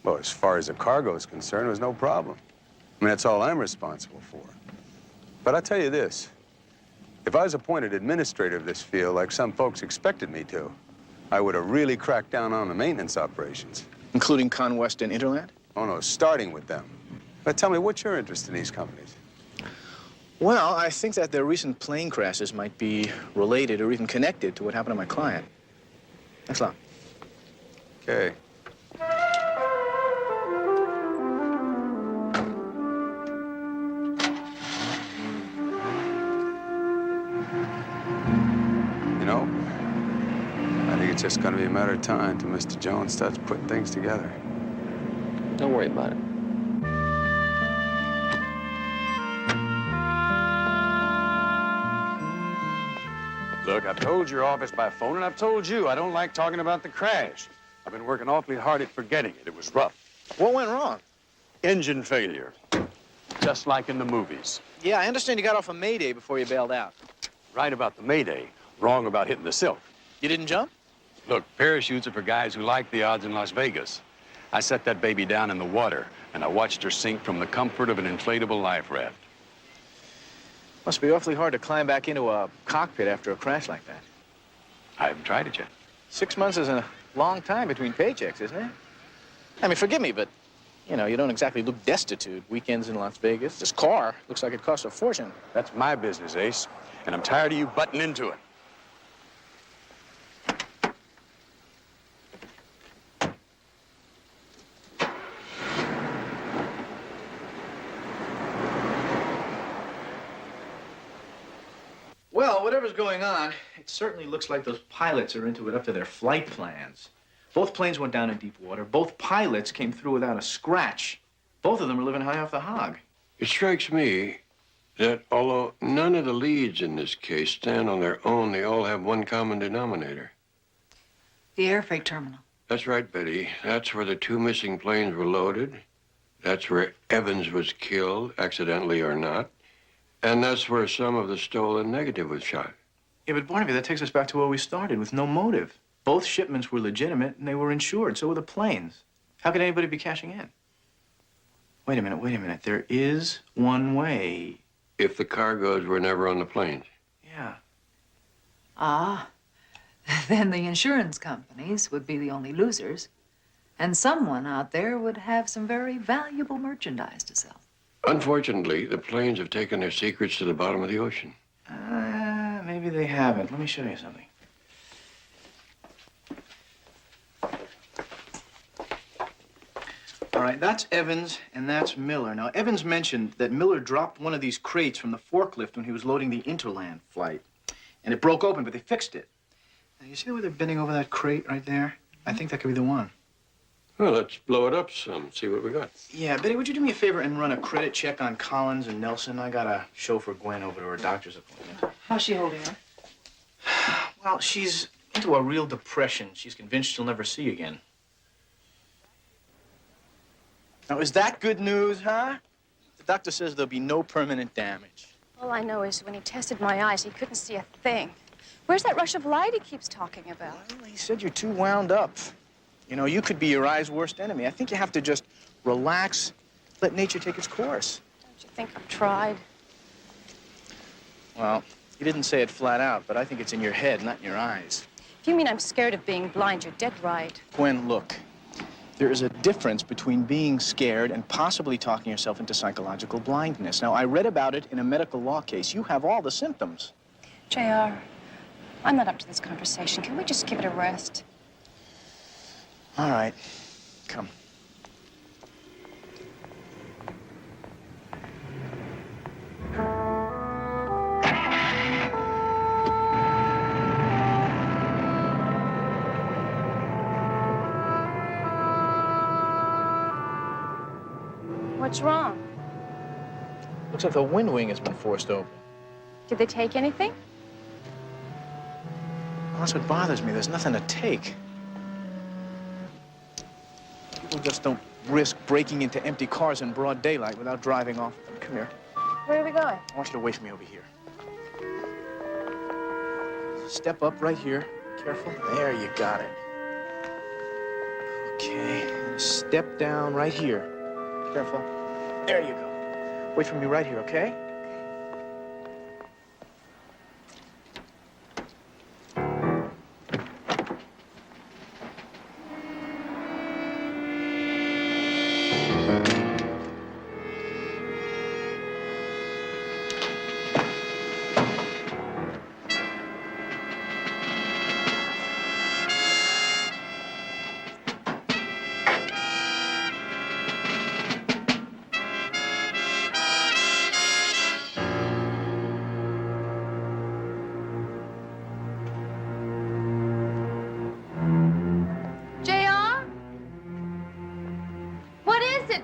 Well, as far as the cargo is concerned, it was no problem. I mean, that's all I'm responsible for. But I'll tell you this. If I was appointed administrator of this field like some folks expected me to, I would have really cracked down on the maintenance operations. Including Conwest and Interland? Oh, no, starting with them. But tell me, what's your interest in these companies? Well, I think that their recent plane crashes might be related or even connected to what happened to my client. Thanks a lot. Okay. You know, I think it's just going to be a matter of time till Mr. Jones starts putting things together. Don't worry about it. Look, I've told your office by phone, and I've told you I don't like talking about the crash. I've been working awfully hard at forgetting it. It was rough. What went wrong? Engine failure. Just like in the movies. Yeah, I understand you got off a Mayday before you bailed out. Right about the Mayday, wrong about hitting the silk. You didn't jump? Look, parachutes are for guys who like the odds in Las Vegas. I set that baby down in the water, and I watched her sink from the comfort of an inflatable life raft. Must be awfully hard to climb back into a cockpit after a crash like that. I haven't tried it yet. 6 months is a long time between paychecks, isn't it? I mean, forgive me, but, You know, you don't exactly look destitute. Weekends in Las Vegas. This car looks like it costs a fortune. That's my business, Ace, and I'm tired of you butting into it. Well, whatever's going on, it certainly looks like those pilots are into it up to their flight plans. Both planes went down in deep water. Both pilots came through without a scratch. Both of them are living high off the hog. It strikes me that although none of the leads in this case stand on their own, they all have one common denominator. The air freight terminal. That's right, Betty. That's where the two missing planes were loaded. That's where Evans was killed, accidentally or not. And that's where some of the stolen negative was shot. Yeah, but Barnaby, that takes us back to where we started, with no motive. Both shipments were legitimate, and they were insured. So were the planes. How could anybody be cashing in? Wait a minute. There is one way. If the cargoes were never on the planes. Yeah. Ah, then the insurance companies would be the only losers, and someone out there would have some very valuable merchandise to sell. Unfortunately, the planes have taken their secrets to the bottom of the ocean. Maybe they haven't. Let me show you something. All right, that's Evans and that's Miller. Now, Evans mentioned that Miller dropped one of these crates from the forklift when he was loading the Interland flight. And it broke open, but they fixed it. Now, you see the way they're bending over that crate right there? I think that could be the one. Well, let's blow it up some, see what we got. Yeah, Betty, would you do me a favor and run a credit check on Collins and Nelson? I gotta chauffeur Gwen over to her doctor's appointment. How's she holding her? Well, she's into a real depression. She's convinced she'll never see again. Now, is that good news, huh? The doctor says there'll be no permanent damage. All I know is when he tested my eyes, he couldn't see a thing. Where's that rush of light he keeps talking about? Well, he said you're too wound up. You know, you could be your eye's worst enemy. I think you have to just relax, let nature take its course. Don't you think I've tried? Well, you didn't say it flat out, but I think it's in your head, not in your eyes. If you mean I'm scared of being blind, you're dead right. Gwen, look. There is a difference between being scared and possibly talking yourself into psychological blindness. Now, I read about it in a medical law case. You have all the symptoms. JR, I'm not up to this conversation. Can we just give it a rest? All right. Come. What's wrong? Looks like the wind wing has been forced open. Did they take anything? Well, that's what bothers me. There's nothing to take. People just don't risk breaking into empty cars in broad daylight without driving off them. Come here. Where are we going? I want you to wait for me over here. Step up right here. Careful. There, you got it. Okay. And step down right here. Careful. There you go. Wait for me right here, okay?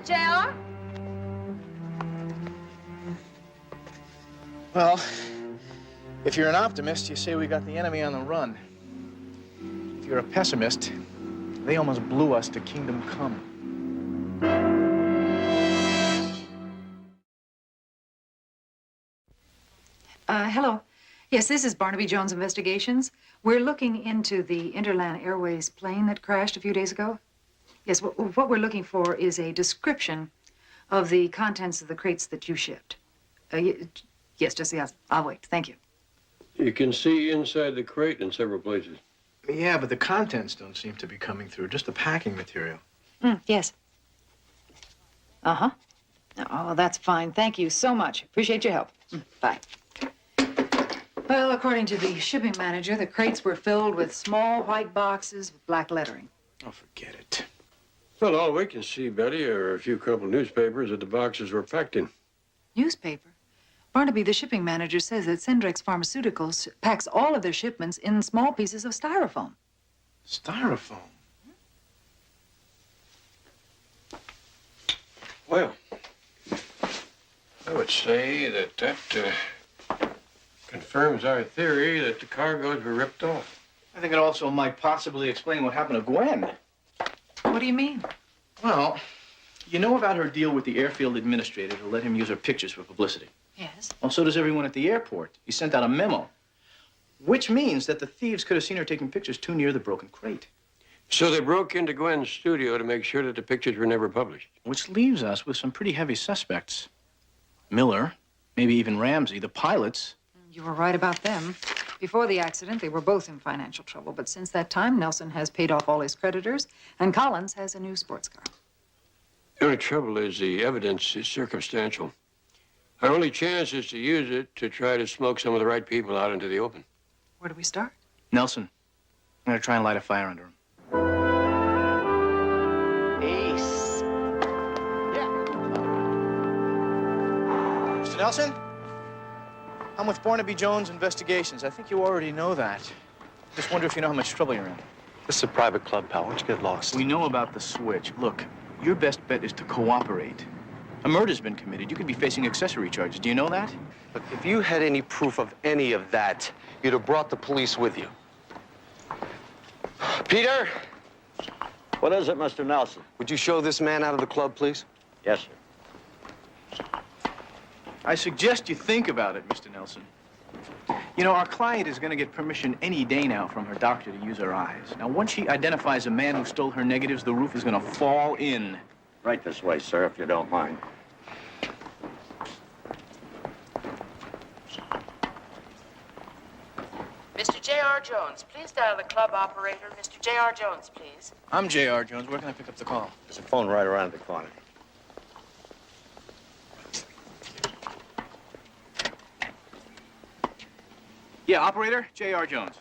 JR? Well, if you're an optimist, you say we got the enemy on the run. If you're a pessimist, they almost blew us to kingdom come. Hello. Yes, this is Barnaby Jones Investigations. We're looking into the Interland Airways plane that crashed a few days ago. Yes, what we're looking for is a description of the contents of the crates that you shipped. Yes, just yes. I'll wait. Thank you. You can see inside the crate in several places. Yeah, but the contents don't seem to be coming through, just the packing material. Yes. Uh-huh. Oh, that's fine. Thank you so much. Appreciate your help. Bye. Well, according to the shipping manager, the crates were filled with small white boxes with black lettering. Oh, forget it. Well, all we can see, Betty, are a few crumpled newspapers that the boxes were packed in. Newspaper? Barnaby, the shipping manager, says that Sendrex Pharmaceuticals packs all of their shipments in small pieces of styrofoam. Styrofoam? Well, I would say that confirms our theory that the cargoes were ripped off. I think it also might possibly explain what happened to Gwen. What do you mean? Well, you know about her deal with the airfield administrator to let him use her pictures for publicity. Yes. Well, so does everyone at the airport. He sent out a memo, which means that the thieves could have seen her taking pictures too near the broken crate. So they broke into Gwen's studio to make sure that the pictures were never published. Which leaves us with some pretty heavy suspects. Miller, maybe even Ramsey, the pilots. You were right about them. Before the accident, they were both in financial trouble. But since that time, Nelson has paid off all his creditors, and Collins has a new sports car. The only trouble is the evidence is circumstantial. Our only chance is to use it to try to smoke some of the right people out into the open. Where do we start? Nelson, I'm gonna try and light a fire under him. Ace. Yeah. Mr. Nelson? I'm with Barnaby Jones Investigations. I think you already know that. Just wonder if you know how much trouble you're in. This is a private club, pal. Why don't you get lost? We know about the switch. Look, your best bet is to cooperate. A murder's been committed. You could be facing accessory charges. Do you know that? Look, if you had any proof of any of that, you'd have brought the police with you. Peter? What is it, Mr. Nelson? Would you show this man out of the club, please? Yes, sir. I suggest you think about it, Mr. Nelson. You know, our client is going to get permission any day now from her doctor to use her eyes. Now, once she identifies a man who stole her negatives, the roof is going to fall in. Right this way, sir, if you don't mind. Mr. J.R. Jones, please dial the club operator. Mr. J.R. Jones, please. I'm J.R. Jones. Where can I pick up the call? There's a phone right around the corner. Yeah, operator, J.R. Jones.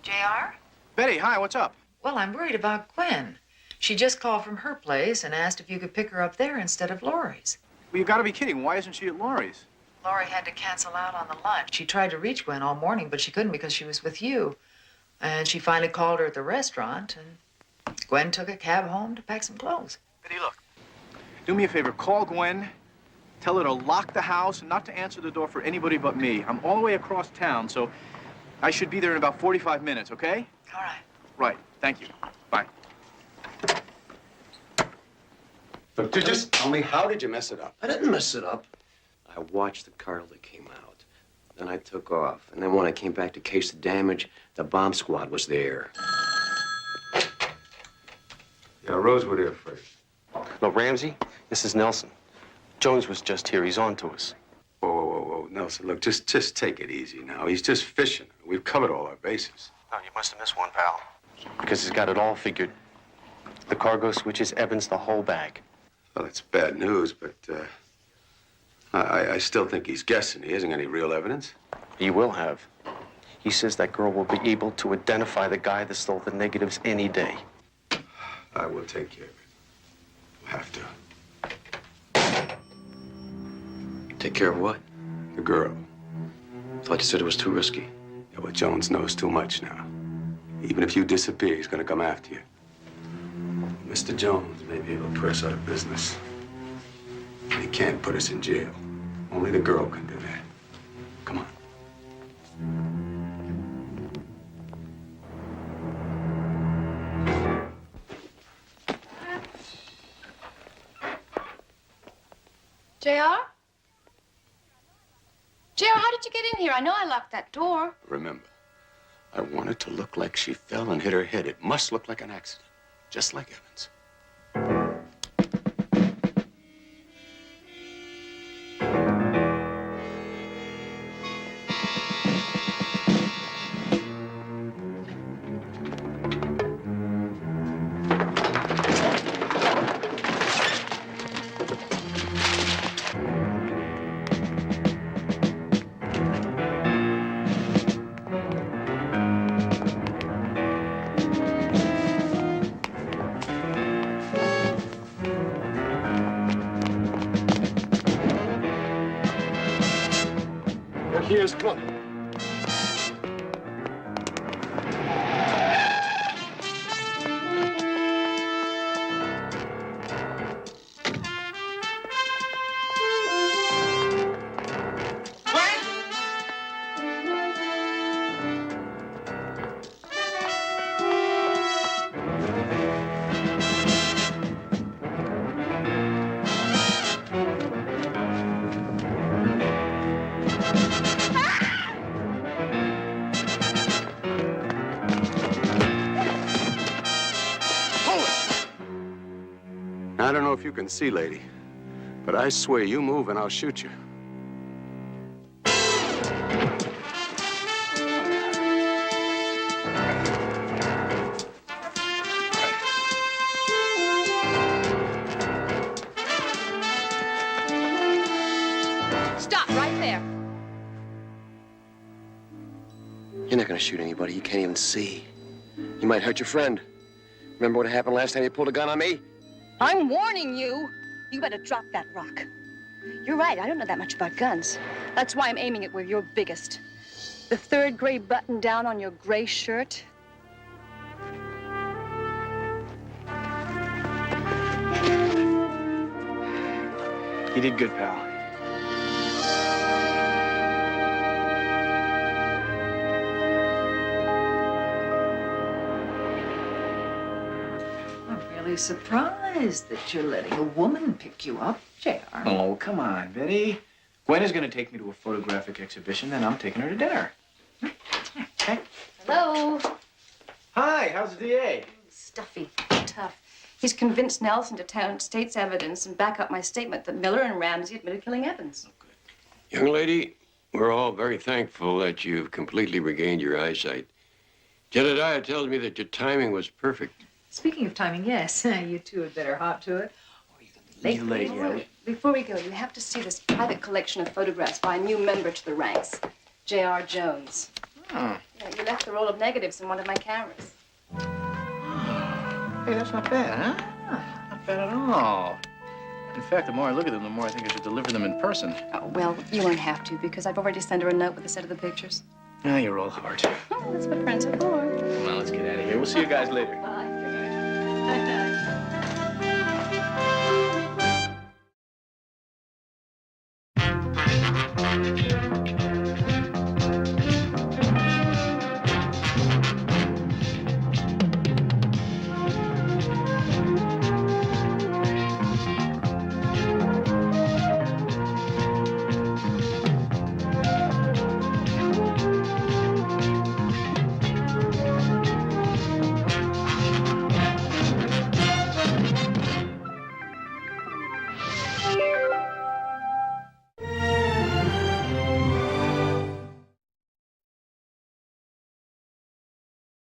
JR? Betty, hi, what's up? Well, I'm worried about Gwen. She just called from her place and asked if you could pick her up there instead of Laurie's. Well, you gotta be kidding. Why isn't she at Laurie's? Laurie had to cancel out on the lunch. She tried to reach Gwen all morning, but she couldn't because she was with you. And she finally called her at the restaurant, and Gwen took a cab home to pack some clothes. Betty, look. Do me a favor. Call Gwen. Tell her to lock the house and not to answer the door for anybody but me. I'm all the way across town, so I should be there in about 45 minutes, okay? All right. Right. Thank you. Bye. Look, just tell me, how did you mess it up? I didn't mess it up. I watched the car that came out. Then I took off. And then when I came back to case the damage, the bomb squad was there. Yeah, Rosewood Air Freight. No, Ramsey, this is Nelson. Jones was just here. He's on to us. Whoa, whoa, whoa, whoa. Nelson, look, just take it easy now. He's just fishing. We've covered all our bases. No, you must have missed one, pal. Because he's got it all figured. The cargo switches Evans the whole bag. Well, it's bad news, but I still think he's guessing. He hasn't any real evidence. He will have. He says that girl will be able to identify the guy that stole the negatives any day. I will take care of it. We'll have to. Take care of what? The girl. Thought you said it was too risky. Yeah, well, Jones knows too much now. Even if you disappear, he's gonna come after you. Mr. Jones may be able to put us out of business. But he can't put us in jail. Only the girl can do that. Come on. JR? JR, how did you get in here? I know I locked that door. Remember, I want it to look like she fell and hit her head. It must look like an accident, just like Evans. Here's come on. I don't know if you can see, lady, but I swear you move and I'll shoot you. Stop right there. You're not gonna shoot anybody. You can't even see. You might hurt your friend. Remember what happened last time you pulled a gun on me? I'm warning you. You better drop that rock. You're right, I don't know that much about guns. That's why I'm aiming it where you're biggest. The third gray button down on your gray shirt. You did good, pal. I'm really surprised that you're letting a woman pick you up, JR. Oh, come on, Betty. Gwen is going to take me to a photographic exhibition, and I'm taking her to dinner. Okay. Hello. Hi, how's the DA? Stuffy, tough. He's convinced Nelson to turn state's evidence and back up my statement that Miller and Ramsey admitted killing Evans. Young lady, we're all very thankful that you've completely regained your eyesight. Jedediah tells me that your timing was perfect. Speaking of timing, yes, you two had better hop to it. You late, yeah. Before we go, you have to see this private collection of photographs by a new member to the ranks, J.R. Jones. Oh. Yeah, you left the roll of negatives in one of my cameras. Hey, that's not bad, huh? Not bad at all. In fact, the more I look at them, the more I think I should deliver them in person. Oh, well, you won't have to, because I've already sent her a note with a set of the pictures. Ah, you're all heart. Oh, that's what friends are for. Come on, let's get out of here. We'll see you guys later. Bye. Good night.